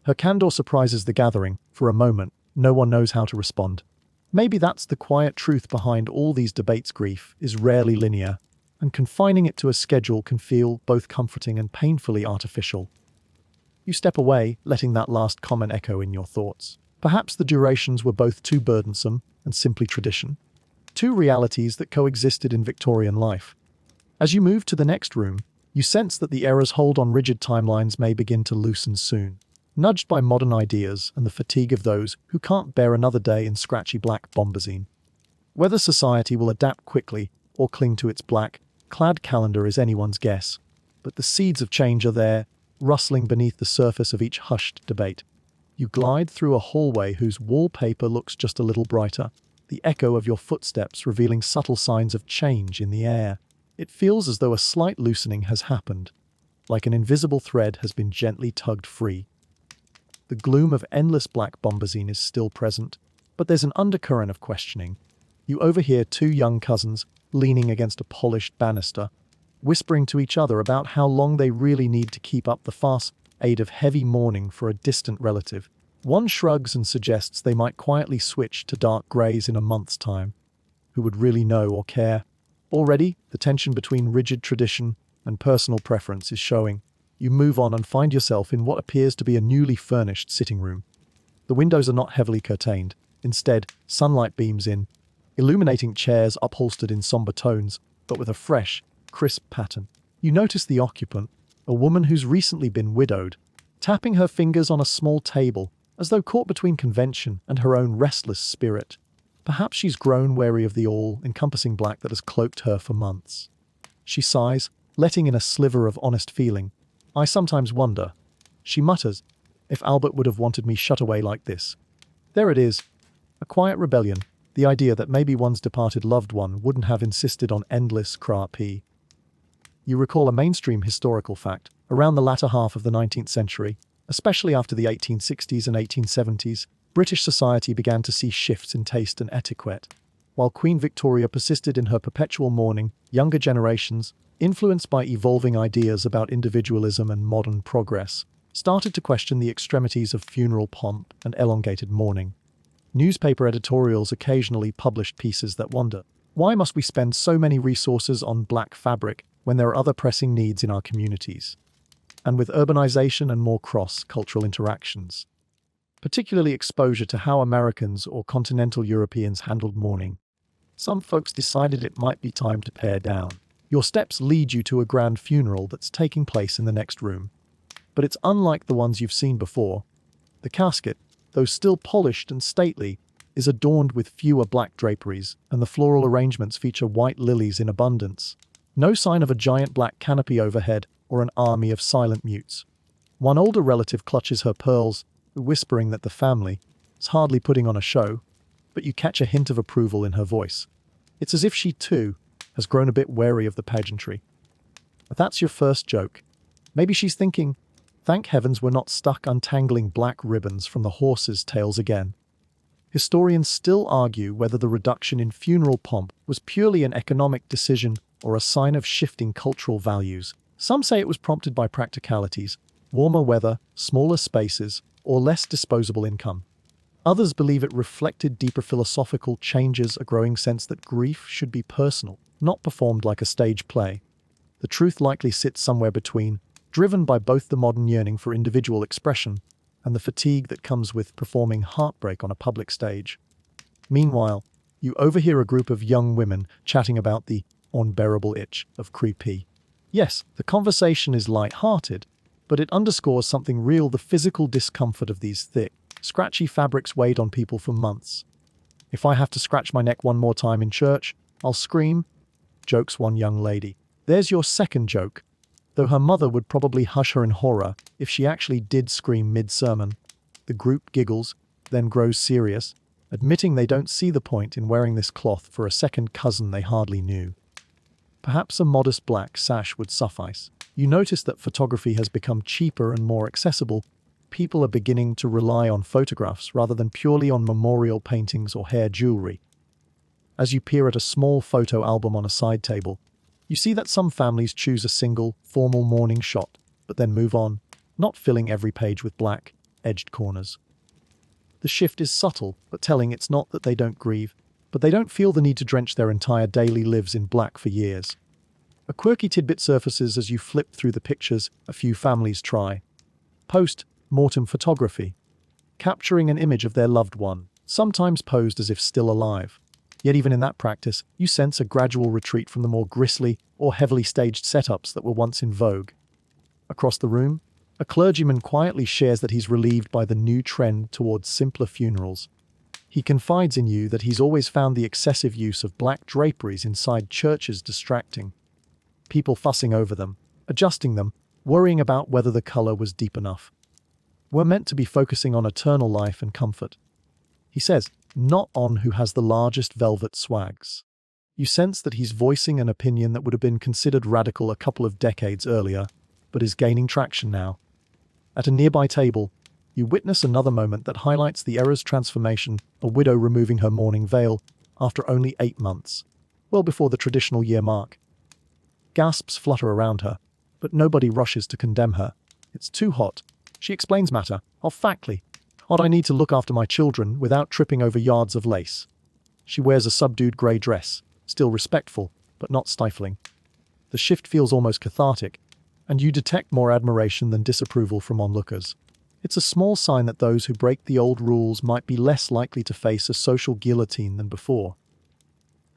Her candor surprises the gathering. For a moment, no one knows how to respond. Maybe that's the quiet truth behind all these debates. Grief is rarely linear, and confining it to a schedule can feel both comforting and painfully artificial. You step away, letting that last comment echo in your thoughts. Perhaps the durations were both too burdensome and simply tradition. Two realities that coexisted in Victorian life. As you move to the next room, you sense that the era's hold on rigid timelines may begin to loosen soon, nudged by modern ideas and the fatigue of those who can't bear another day in scratchy black bombazine. Whether society will adapt quickly or cling to its black-clad calendar is anyone's guess, but the seeds of change are there, rustling beneath the surface of each hushed debate. You glide through a hallway whose wallpaper looks just a little brighter, the echo of your footsteps revealing subtle signs of change in the air. It feels as though a slight loosening has happened, like an invisible thread has been gently tugged free. The gloom of endless black bombazine is still present, but there's an undercurrent of questioning. You overhear two young cousins, leaning against a polished banister, whispering to each other about how long they really need to keep up the facade of heavy mourning for a distant relative. One shrugs and suggests they might quietly switch to dark greys in a month's time. Who would really know or care? Already, the tension between rigid tradition and personal preference is showing. You move on and find yourself in what appears to be a newly furnished sitting room. The windows are not heavily curtained. Instead, sunlight beams in, illuminating chairs upholstered in somber tones, but with a fresh, crisp pattern. You notice the occupant, a woman who's recently been widowed, tapping her fingers on a small table, as though caught between convention and her own restless spirit. Perhaps she's grown wary of the all-encompassing black that has cloaked her for months. She sighs, letting in a sliver of honest feeling. "I sometimes wonder," she mutters, "if Albert would have wanted me shut away like this." There it is, a quiet rebellion, the idea that maybe one's departed loved one wouldn't have insisted on endless crapi. You recall a mainstream historical fact. Around the latter half of the 19th century, especially after the 1860s and 1870s, British society began to see shifts in taste and etiquette. While Queen Victoria persisted in her perpetual mourning, younger generations, influenced by evolving ideas about individualism and modern progress, started to question the extremities of funeral pomp and elongated mourning. Newspaper editorials occasionally published pieces that wonder, why must we spend so many resources on black fabric when there are other pressing needs in our communities? And with urbanization and more cross-cultural interactions, particularly exposure to how Americans or continental Europeans handled mourning, some folks decided it might be time to pare down. Your steps lead you to a grand funeral that's taking place in the next room. But it's unlike the ones you've seen before. The casket, though still polished and stately, is adorned with fewer black draperies, and the floral arrangements feature white lilies in abundance. No sign of a giant black canopy overhead or an army of silent mutes. One older relative clutches her pearls, whispering that the family is hardly putting on a show, but you catch a hint of approval in her voice. It's as if she, too, has grown a bit wary of the pageantry. But that's your first joke. Maybe she's thinking, thank heavens we're not stuck untangling black ribbons from the horses' tails again. Historians still argue whether the reduction in funeral pomp was purely an economic decision or a sign of shifting cultural values. Some say it was prompted by practicalities, warmer weather, smaller spaces, or less disposable income. Others believe it reflected deeper philosophical changes, a growing sense that grief should be personal, not performed like a stage play. The truth likely sits somewhere between, driven by both the modern yearning for individual expression and the fatigue that comes with performing heartbreak on a public stage. Meanwhile, you overhear a group of young women chatting about the unbearable itch of creepy. Yes, the conversation is light-hearted, but it underscores something real: the physical discomfort of these thick, scratchy fabrics weighed on people for months. "If I have to scratch my neck one more time in church, I'll scream," jokes one young lady. There's your second joke, though her mother would probably hush her in horror if she actually did scream mid-sermon. The group giggles, then grows serious, admitting they don't see the point in wearing this cloth for a second cousin they hardly knew. Perhaps a modest black sash would suffice. You notice that photography has become cheaper and more accessible. People are beginning to rely on photographs rather than purely on memorial paintings or hair jewelry. As you peer at a small photo album on a side table, you see that some families choose a single, formal mourning shot, but then move on, not filling every page with black, edged corners. The shift is subtle, but telling. It's not that they don't grieve, but they don't feel the need to drench their entire daily lives in black for years. A quirky tidbit surfaces as you flip through the pictures a few families try. Post-mortem photography, capturing an image of their loved one, sometimes posed as if still alive. Yet even in that practice, you sense a gradual retreat from the more grisly or heavily staged setups that were once in vogue. Across the room, a clergyman quietly shares that he's relieved by the new trend towards simpler funerals. He confides in you that he's always found the excessive use of black draperies inside churches distracting. People fussing over them, adjusting them, worrying about whether the color was deep enough. We're meant to be focusing on eternal life and comfort, he says, not on who has the largest velvet swags. You sense that he's voicing an opinion that would have been considered radical a couple of decades earlier, but is gaining traction now. At a nearby table, you witness another moment that highlights the era's transformation: a widow removing her mourning veil after only 8 months, well before the traditional year mark. Gasps flutter around her, but nobody rushes to condemn her. It's too hot, she explains matter-of-factly. I need to look after my children without tripping over yards of lace. She wears a subdued grey dress, still respectful, but not stifling. The shift feels almost cathartic, and you detect more admiration than disapproval from onlookers. It's a small sign that those who break the old rules might be less likely to face a social guillotine than before.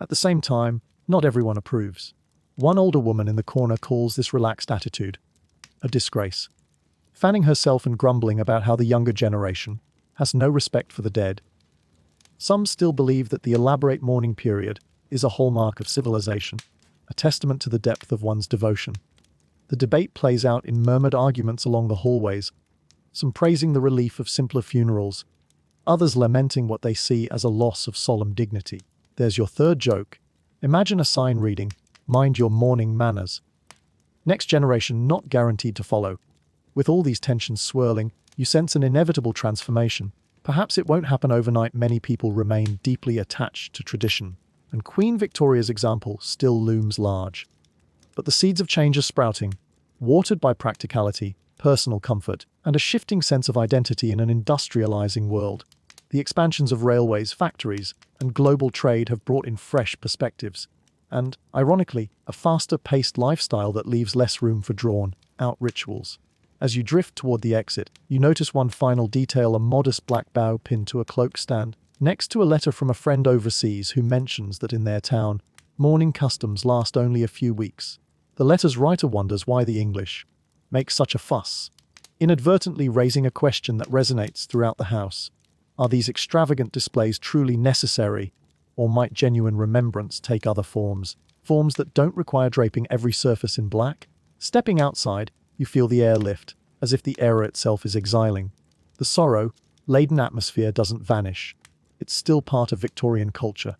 At the same time, not everyone approves. One older woman in the corner calls this relaxed attitude a disgrace, fanning herself and grumbling about how the younger generation has no respect for the dead. Some still believe that the elaborate mourning period is a hallmark of civilization, a testament to the depth of one's devotion. The debate plays out in murmured arguments along the hallways, some praising the relief of simpler funerals, others lamenting what they see as a loss of solemn dignity. There's your third joke. Imagine a sign reading, "Mind your mourning manners." Next generation not guaranteed to follow. With all these tensions swirling, you sense an inevitable transformation. Perhaps it won't happen overnight. Many people remain deeply attached to tradition, and Queen Victoria's example still looms large. But the seeds of change are sprouting, watered by practicality, personal comfort, and a shifting sense of identity in an industrializing world. The expansions of railways, factories, and global trade have brought in fresh perspectives, and, ironically, a faster-paced lifestyle that leaves less room for drawn-out rituals. As you drift toward the exit, you notice one final detail: a modest black bough pinned to a cloak stand, next to a letter from a friend overseas who mentions that in their town, mourning customs last only a few weeks. The letter's writer wonders why the English make such a fuss, inadvertently raising a question that resonates throughout the house. Are these extravagant displays truly necessary, or might genuine remembrance take other forms? Forms that don't require draping every surface in black? Stepping outside, you feel the air lift, as if the era itself is exiling. The sorrow-laden atmosphere doesn't vanish. It's still part of Victorian culture,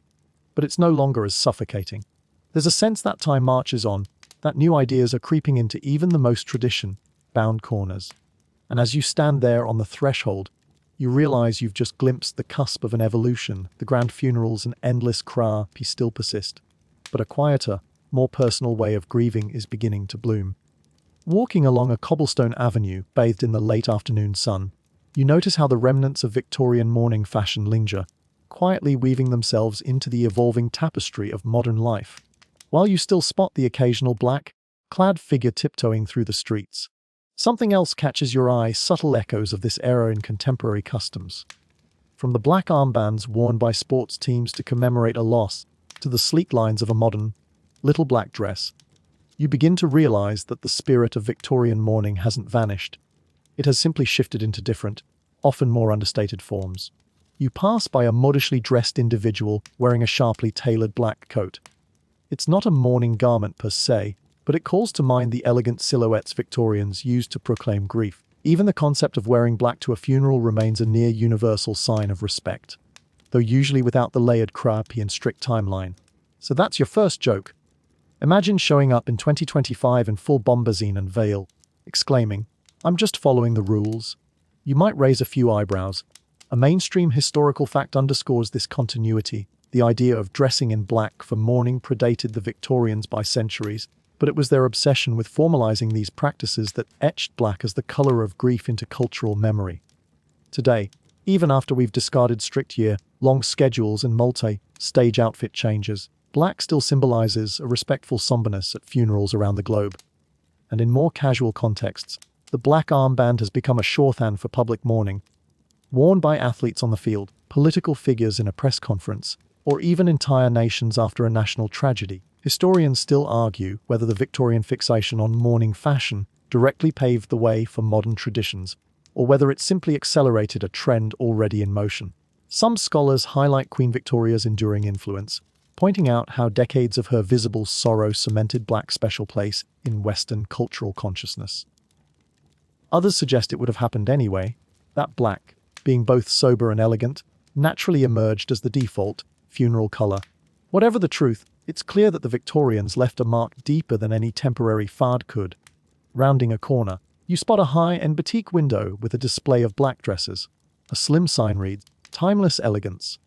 but it's no longer as suffocating. There's a sense that time marches on, that new ideas are creeping into even the most tradition-bound corners. And as you stand there on the threshold, you realize you've just glimpsed the cusp of an evolution. The grand funerals and endless cry still persist, but a quieter, more personal way of grieving is beginning to bloom. Walking along a cobblestone avenue bathed in the late afternoon sun, you notice how the remnants of Victorian mourning fashion linger, quietly weaving themselves into the evolving tapestry of modern life. While you still spot the occasional black-clad figure tiptoeing through the streets, something else catches your eye: subtle echoes of this era in contemporary customs. From the black armbands worn by sports teams to commemorate a loss, to the sleek lines of a modern, little black dress, you begin to realize that the spirit of Victorian mourning hasn't vanished. It has simply shifted into different, often more understated forms. You pass by a modishly dressed individual wearing a sharply tailored black coat. It's not a mourning garment per se, but it calls to mind the elegant silhouettes Victorians used to proclaim grief. Even the concept of wearing black to a funeral remains a near-universal sign of respect, though usually without the layered crape and strict timeline. So that's your first joke. Imagine showing up in 2025 in full bombazine and veil, exclaiming, "I'm just following the rules." You might raise a few eyebrows. A mainstream historical fact underscores this continuity. The idea of dressing in black for mourning predated the Victorians by centuries, but it was their obsession with formalizing these practices that etched black as the color of grief into cultural memory. Today, even after we've discarded strict year-long schedules and multi-stage outfit changes, black still symbolizes a respectful somberness at funerals around the globe. And in more casual contexts, the black armband has become a shorthand for public mourning, worn by athletes on the field, political figures in a press conference, or even entire nations after a national tragedy. Historians still argue whether the Victorian fixation on mourning fashion directly paved the way for modern traditions, or whether it simply accelerated a trend already in motion. Some scholars highlight Queen Victoria's enduring influence, pointing out how decades of her visible sorrow cemented black's special place in Western cultural consciousness. Others suggest it would have happened anyway, that black, being both sober and elegant, naturally emerged as the default funeral color. Whatever the truth, it's clear that the Victorians left a mark deeper than any temporary fad could. Rounding a corner, you spot a high-end boutique window with a display of black dresses. A slim sign reads, "Timeless Elegance."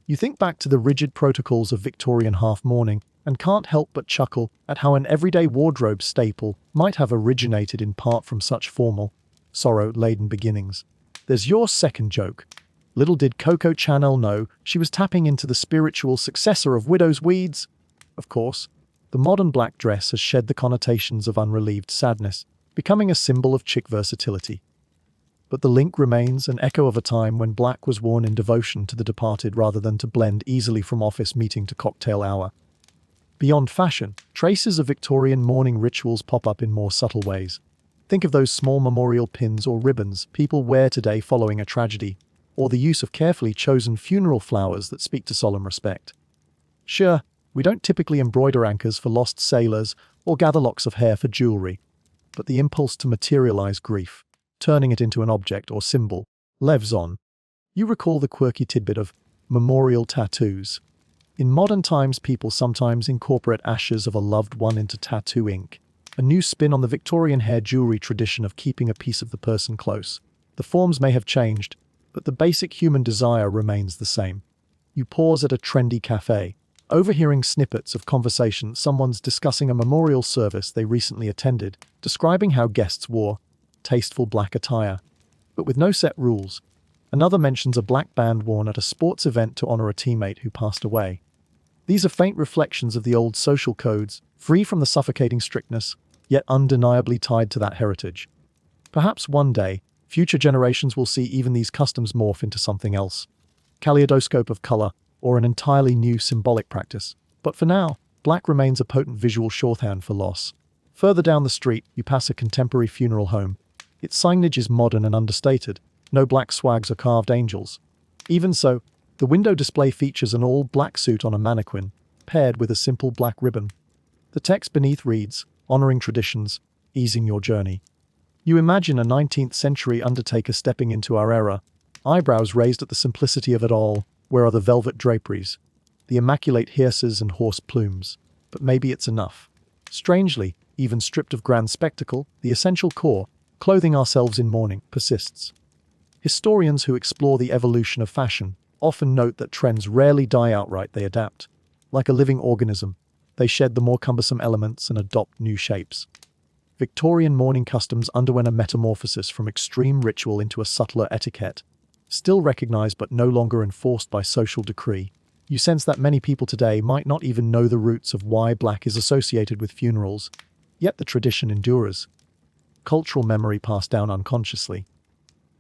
You think back to the rigid protocols of Victorian half-mourning and can't help but chuckle at how an everyday wardrobe staple might have originated in part from such formal, sorrow-laden beginnings. There's your second joke. Little did Coco Chanel know she was tapping into the spiritual successor of widow's weeds. Of course, the modern black dress has shed the connotations of unrelieved sadness, becoming a symbol of chic versatility. But the link remains an echo of a time when black was worn in devotion to the departed rather than to blend easily from office meeting to cocktail hour. Beyond fashion, traces of Victorian mourning rituals pop up in more subtle ways. Think of those small memorial pins or ribbons people wear today following a tragedy, or the use of carefully chosen funeral flowers that speak to solemn respect. Sure, we don't typically embroider anchors for lost sailors or gather locks of hair for jewelry, but the impulse to materialize grief, turning it into an object or symbol, lives on. You recall the quirky tidbit of memorial tattoos. In modern times, people sometimes incorporate ashes of a loved one into tattoo ink, a new spin on the Victorian hair jewelry tradition of keeping a piece of the person close. The forms may have changed, but the basic human desire remains the same. You pause at a trendy cafe, overhearing snippets of conversation someone's discussing a memorial service they recently attended, describing how guests wore tasteful black attire, but with no set rules. Another mentions a black band worn at a sports event to honor a teammate who passed away. These are faint reflections of the old social codes, free from the suffocating strictness, yet undeniably tied to that heritage. Perhaps one day, future generations will see even these customs morph into something else. Kaleidoscope of color, or an entirely new symbolic practice. But for now, black remains a potent visual shorthand for loss. Further down the street, you pass a contemporary funeral home. Its signage is modern and understated. No black swags or carved angels. Even so, the window display features an all-black suit on a mannequin, paired with a simple black ribbon. The text beneath reads, "Honoring traditions, easing your journey." You imagine a 19th century undertaker stepping into our era, eyebrows raised at the simplicity of it all. Where are the velvet draperies, the immaculate hearses and horse plumes? But maybe it's enough. Strangely, even stripped of grand spectacle, the essential core, clothing ourselves in mourning, persists. Historians who explore the evolution of fashion often note that trends rarely die outright, they adapt. Like a living organism, they shed the more cumbersome elements and adopt new shapes. Victorian mourning customs underwent a metamorphosis from extreme ritual into a subtler etiquette, still recognized but no longer enforced by social decree. You sense that many people today might not even know the roots of why black is associated with funerals, yet the tradition endures. Cultural memory passed down unconsciously.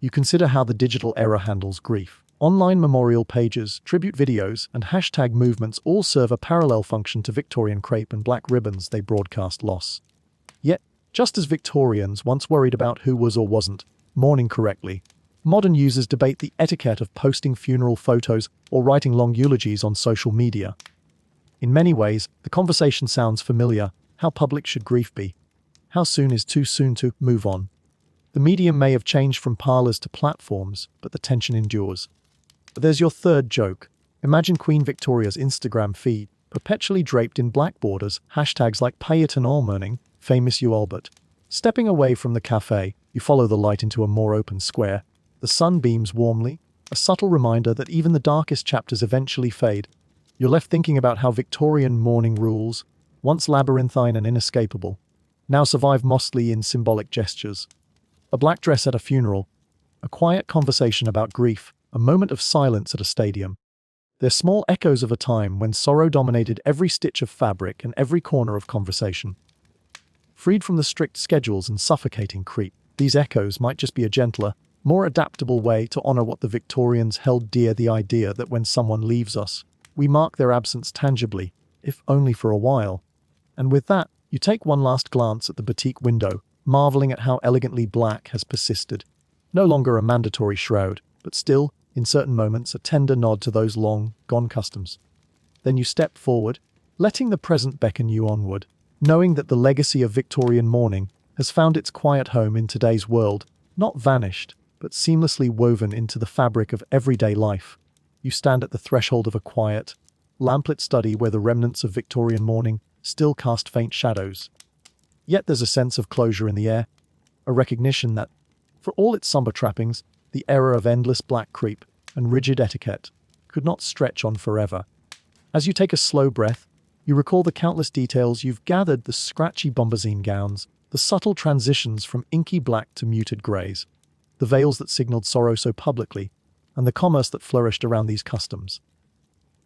You consider how the digital era handles grief. Online memorial pages, tribute videos, and hashtag movements all serve a parallel function to Victorian crepe and black ribbons they broadcast loss. Yet, just as Victorians once worried about who was or wasn't mourning correctly, modern users debate the etiquette of posting funeral photos or writing long eulogies on social media. In many ways, the conversation sounds familiar. How public should grief be? How soon is too soon to move on? The medium may have changed from parlors to platforms, but the tension endures. But there's your third joke. Imagine Queen Victoria's Instagram feed, perpetually draped in black borders, hashtags like Payton Mourning, famous you Albert. Stepping away from the cafe, you follow the light into a more open square. The sun beams warmly, a subtle reminder that even the darkest chapters eventually fade. You're left thinking about how Victorian mourning rules, once labyrinthine and inescapable, now survive mostly in symbolic gestures. A black dress at a funeral, a quiet conversation about grief, a moment of silence at a stadium. They're small echoes of a time when sorrow dominated every stitch of fabric and every corner of conversation. Freed from the strict schedules and suffocating creep, these echoes might just be a gentler, more adaptable way to honor what the Victorians held dear, the idea that when someone leaves us, we mark their absence tangibly, if only for a while. And with that, you take one last glance at the boutique window, marveling at how elegantly black has persisted. No longer a mandatory shroud, but still, in certain moments, a tender nod to those long-gone customs. Then you step forward, letting the present beckon you onward, knowing that the legacy of Victorian mourning has found its quiet home in today's world, not vanished, but seamlessly woven into the fabric of everyday life. You stand at the threshold of a quiet, lamplit study where the remnants of Victorian mourning still cast faint shadows. Yet there's a sense of closure in the air, a recognition that, for all its somber trappings, the era of endless black creep and rigid etiquette could not stretch on forever. As you take a slow breath, you recall the countless details you've gathered, the scratchy bombazine gowns, the subtle transitions from inky black to muted greys, the veils that signaled sorrow so publicly, and the commerce that flourished around these customs.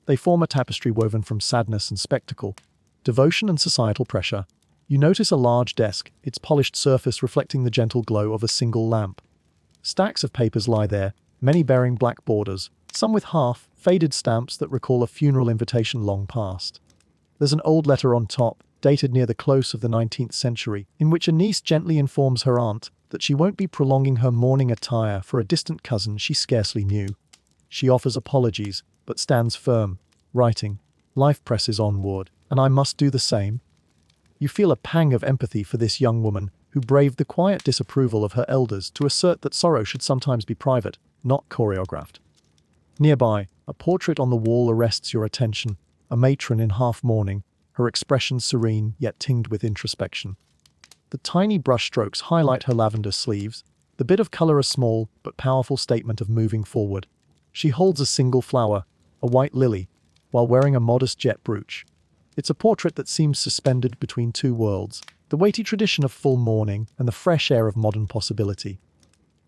They form a tapestry woven from sadness and spectacle, devotion and societal pressure. You notice a large desk, its polished surface reflecting the gentle glow of a single lamp. Stacks of papers lie there, many bearing black borders, some with half-faded stamps that recall a funeral invitation long past. There's an old letter on top, dated near the close of the 19th century, in which a niece gently informs her aunt that she won't be prolonging her mourning attire for a distant cousin she scarcely knew. She offers apologies, but stands firm, writing, "Life presses onward, and I must do the same." You feel a pang of empathy for this young woman who braved the quiet disapproval of her elders to assert that sorrow should sometimes be private, not choreographed. Nearby, a portrait on the wall arrests your attention, a matron in half-mourning, her expression serene yet tinged with introspection. The tiny brushstrokes highlight her lavender sleeves, the bit of color a small but powerful statement of moving forward. She holds a single flower, a white lily, while wearing a modest jet brooch. It's a portrait that seems suspended between two worlds, the weighty tradition of full mourning and the fresh air of modern possibility.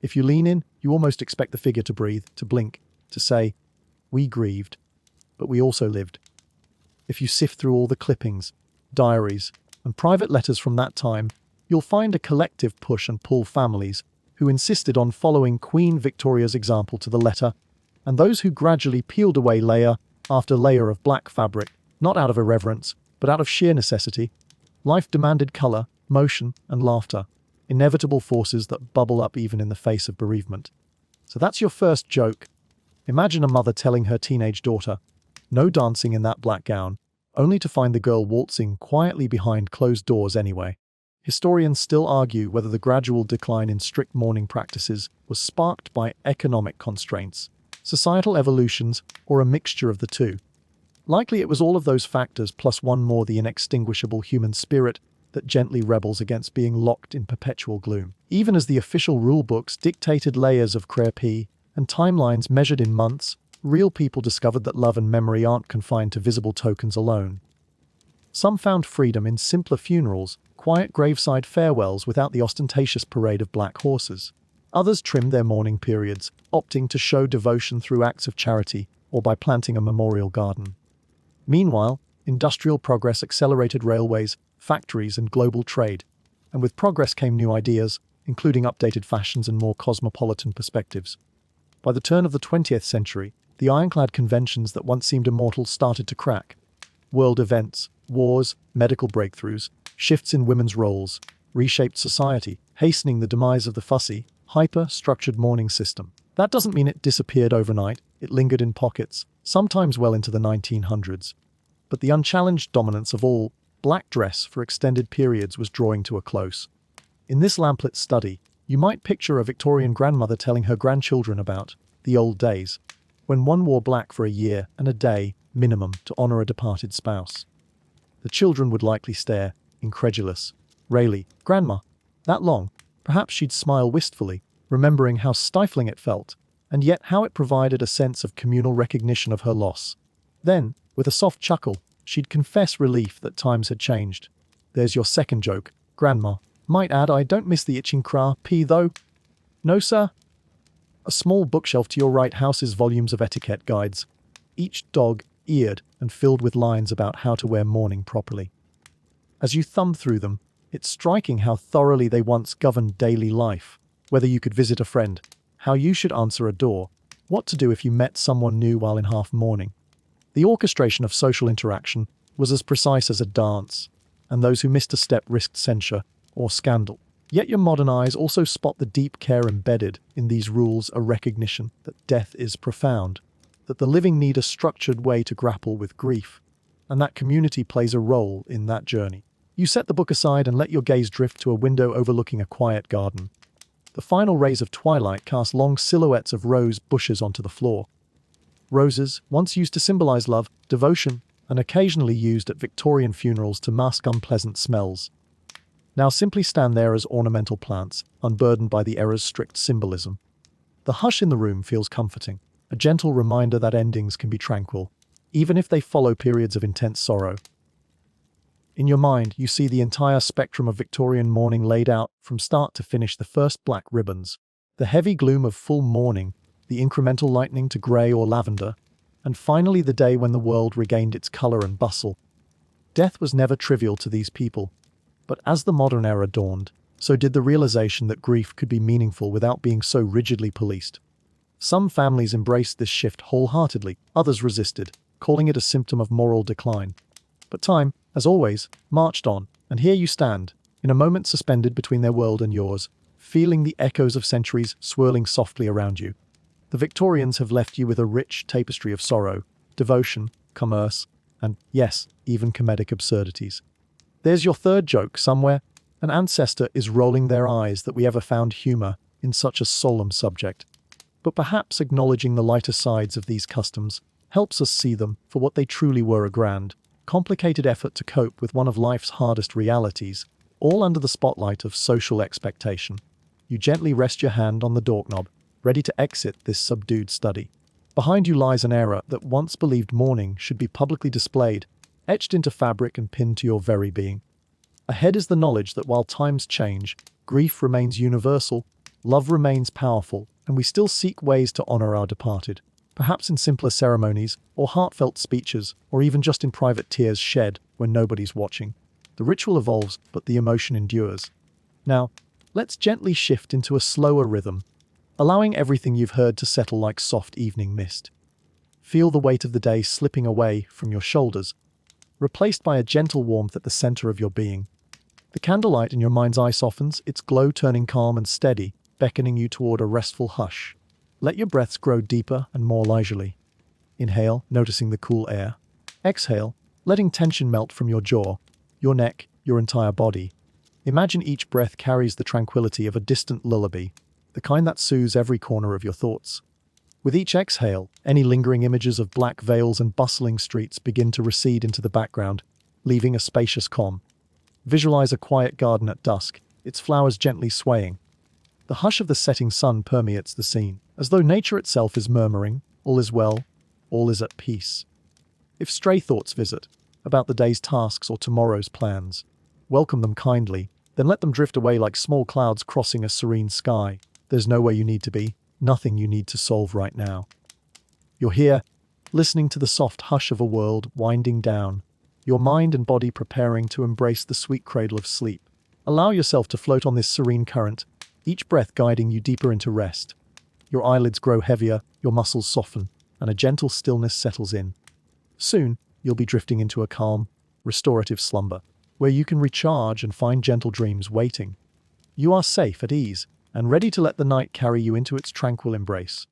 If you lean in, you almost expect the figure to breathe, to blink, to say, "We grieved, but we also lived." If you sift through all the clippings, diaries, and private letters from that time, you'll find a collective push and pull families who insisted on following Queen Victoria's example to the letter, and those who gradually peeled away layer after layer of black fabric, not out of irreverence, but out of sheer necessity. Life demanded color, motion, and laughter, inevitable forces that bubble up even in the face of bereavement. So that's your first joke. Imagine a mother telling her teenage daughter, "No dancing in that black gown," only to find the girl waltzing quietly behind closed doors anyway. Historians still argue whether the gradual decline in strict mourning practices was sparked by economic constraints, societal evolutions, or a mixture of the two. Likely it was all of those factors plus one more, the inextinguishable human spirit that gently rebels against being locked in perpetual gloom. Even as the official rulebooks dictated layers of crépi and timelines measured in months, real people discovered that love and memory aren't confined to visible tokens alone. Some found freedom in simpler funerals, quiet graveside farewells without the ostentatious parade of black horses. Others trimmed their mourning periods, opting to show devotion through acts of charity or by planting a memorial garden. Meanwhile, industrial progress accelerated railways, factories, and global trade, and with progress came new ideas, including updated fashions and more cosmopolitan perspectives. By the turn of the 20th century, the ironclad conventions that once seemed immortal started to crack. World events, wars, medical breakthroughs, shifts in women's roles, reshaped society, hastening the demise of the fussy, hyper-structured mourning system. That doesn't mean it disappeared overnight, it lingered in pockets, sometimes well into the 1900s. But the unchallenged dominance of all black dress for extended periods was drawing to a close. In this lamplit study, you might picture a Victorian grandmother telling her grandchildren about the old days, when one wore black for a year and a day, minimum, to honor a departed spouse. The children would likely stare, incredulous. "Really, Grandma? That long?" Perhaps she'd smile wistfully, remembering how stifling it felt, and yet how it provided a sense of communal recognition of her loss. Then, with a soft chuckle, she'd confess relief that times had changed. "There's your second joke, Grandma. Might add I don't miss the itching cra-p though." "No, sir." A small bookshelf to your right houses volumes of etiquette guides, each dog-eared and filled with lines about how to wear mourning properly. As you thumb through them, it's striking how thoroughly they once governed daily life, whether you could visit a friend, how you should answer a door, what to do if you met someone new while in half mourning. The orchestration of social interaction was as precise as a dance, and those who missed a step risked censure or scandal. Yet your modern eyes also spot the deep care embedded in these rules, a recognition that death is profound, that the living need a structured way to grapple with grief, and that community plays a role in that journey. You set the book aside and let your gaze drift to a window overlooking a quiet garden. The final rays of twilight cast long silhouettes of rose bushes onto the floor. Roses, once used to symbolize love, devotion, and occasionally used at Victorian funerals to mask unpleasant smells, now simply stand there as ornamental plants, unburdened by the era's strict symbolism. The hush in the room feels comforting, a gentle reminder that endings can be tranquil, even if they follow periods of intense sorrow. In your mind, you see the entire spectrum of Victorian mourning laid out from start to finish: the first black ribbons, the heavy gloom of full mourning, the incremental lightening to grey or lavender, and finally the day when the world regained its colour and bustle. Death was never trivial to these people, but as the modern era dawned, so did the realization that grief could be meaningful without being so rigidly policed. Some families embraced this shift wholeheartedly, others resisted, calling it a symptom of moral decline. But time, as always, marched on, and here you stand, in a moment suspended between their world and yours, feeling the echoes of centuries swirling softly around you. The Victorians have left you with a rich tapestry of sorrow, devotion, commerce, and, yes, even comedic absurdities. There's your third joke somewhere. An ancestor is rolling their eyes that we ever found humor in such a solemn subject. But perhaps acknowledging the lighter sides of these customs helps us see them for what they truly were: a grand, complicated effort to cope with one of life's hardest realities, all under the spotlight of social expectation. You gently rest your hand on the doorknob, ready to exit this subdued study. Behind you lies an era that once believed mourning should be publicly displayed, etched into fabric and pinned to your very being. Ahead is the knowledge that while times change, grief remains universal, love remains powerful, and we still seek ways to honor our departed, perhaps in simpler ceremonies, or heartfelt speeches, or even just in private tears shed when nobody's watching. The ritual evolves, but the emotion endures. Now, let's gently shift into a slower rhythm, allowing everything you've heard to settle like soft evening mist. Feel the weight of the day slipping away from your shoulders, replaced by a gentle warmth at the center of your being. The candlelight in your mind's eye softens, its glow turning calm and steady, beckoning you toward a restful hush. Let your breaths grow deeper and more leisurely. Inhale, noticing the cool air. Exhale, letting tension melt from your jaw, your neck, your entire body. Imagine each breath carries the tranquility of a distant lullaby, the kind that soothes every corner of your thoughts. With each exhale, any lingering images of black veils and bustling streets begin to recede into the background, leaving a spacious calm. Visualize a quiet garden at dusk, its flowers gently swaying. The hush of the setting sun permeates the scene, as though nature itself is murmuring, "All is well, all is at peace." If stray thoughts visit, about the day's tasks or tomorrow's plans, welcome them kindly, then let them drift away like small clouds crossing a serene sky. There's nowhere you need to be, nothing you need to solve right now. You're here, listening to the soft hush of a world winding down, your mind and body preparing to embrace the sweet cradle of sleep. Allow yourself to float on this serene current, each breath guiding you deeper into rest. Your eyelids grow heavier, your muscles soften, and a gentle stillness settles in. Soon, you'll be drifting into a calm, restorative slumber, where you can recharge and find gentle dreams waiting. You are safe, at ease, and ready to let the night carry you into its tranquil embrace.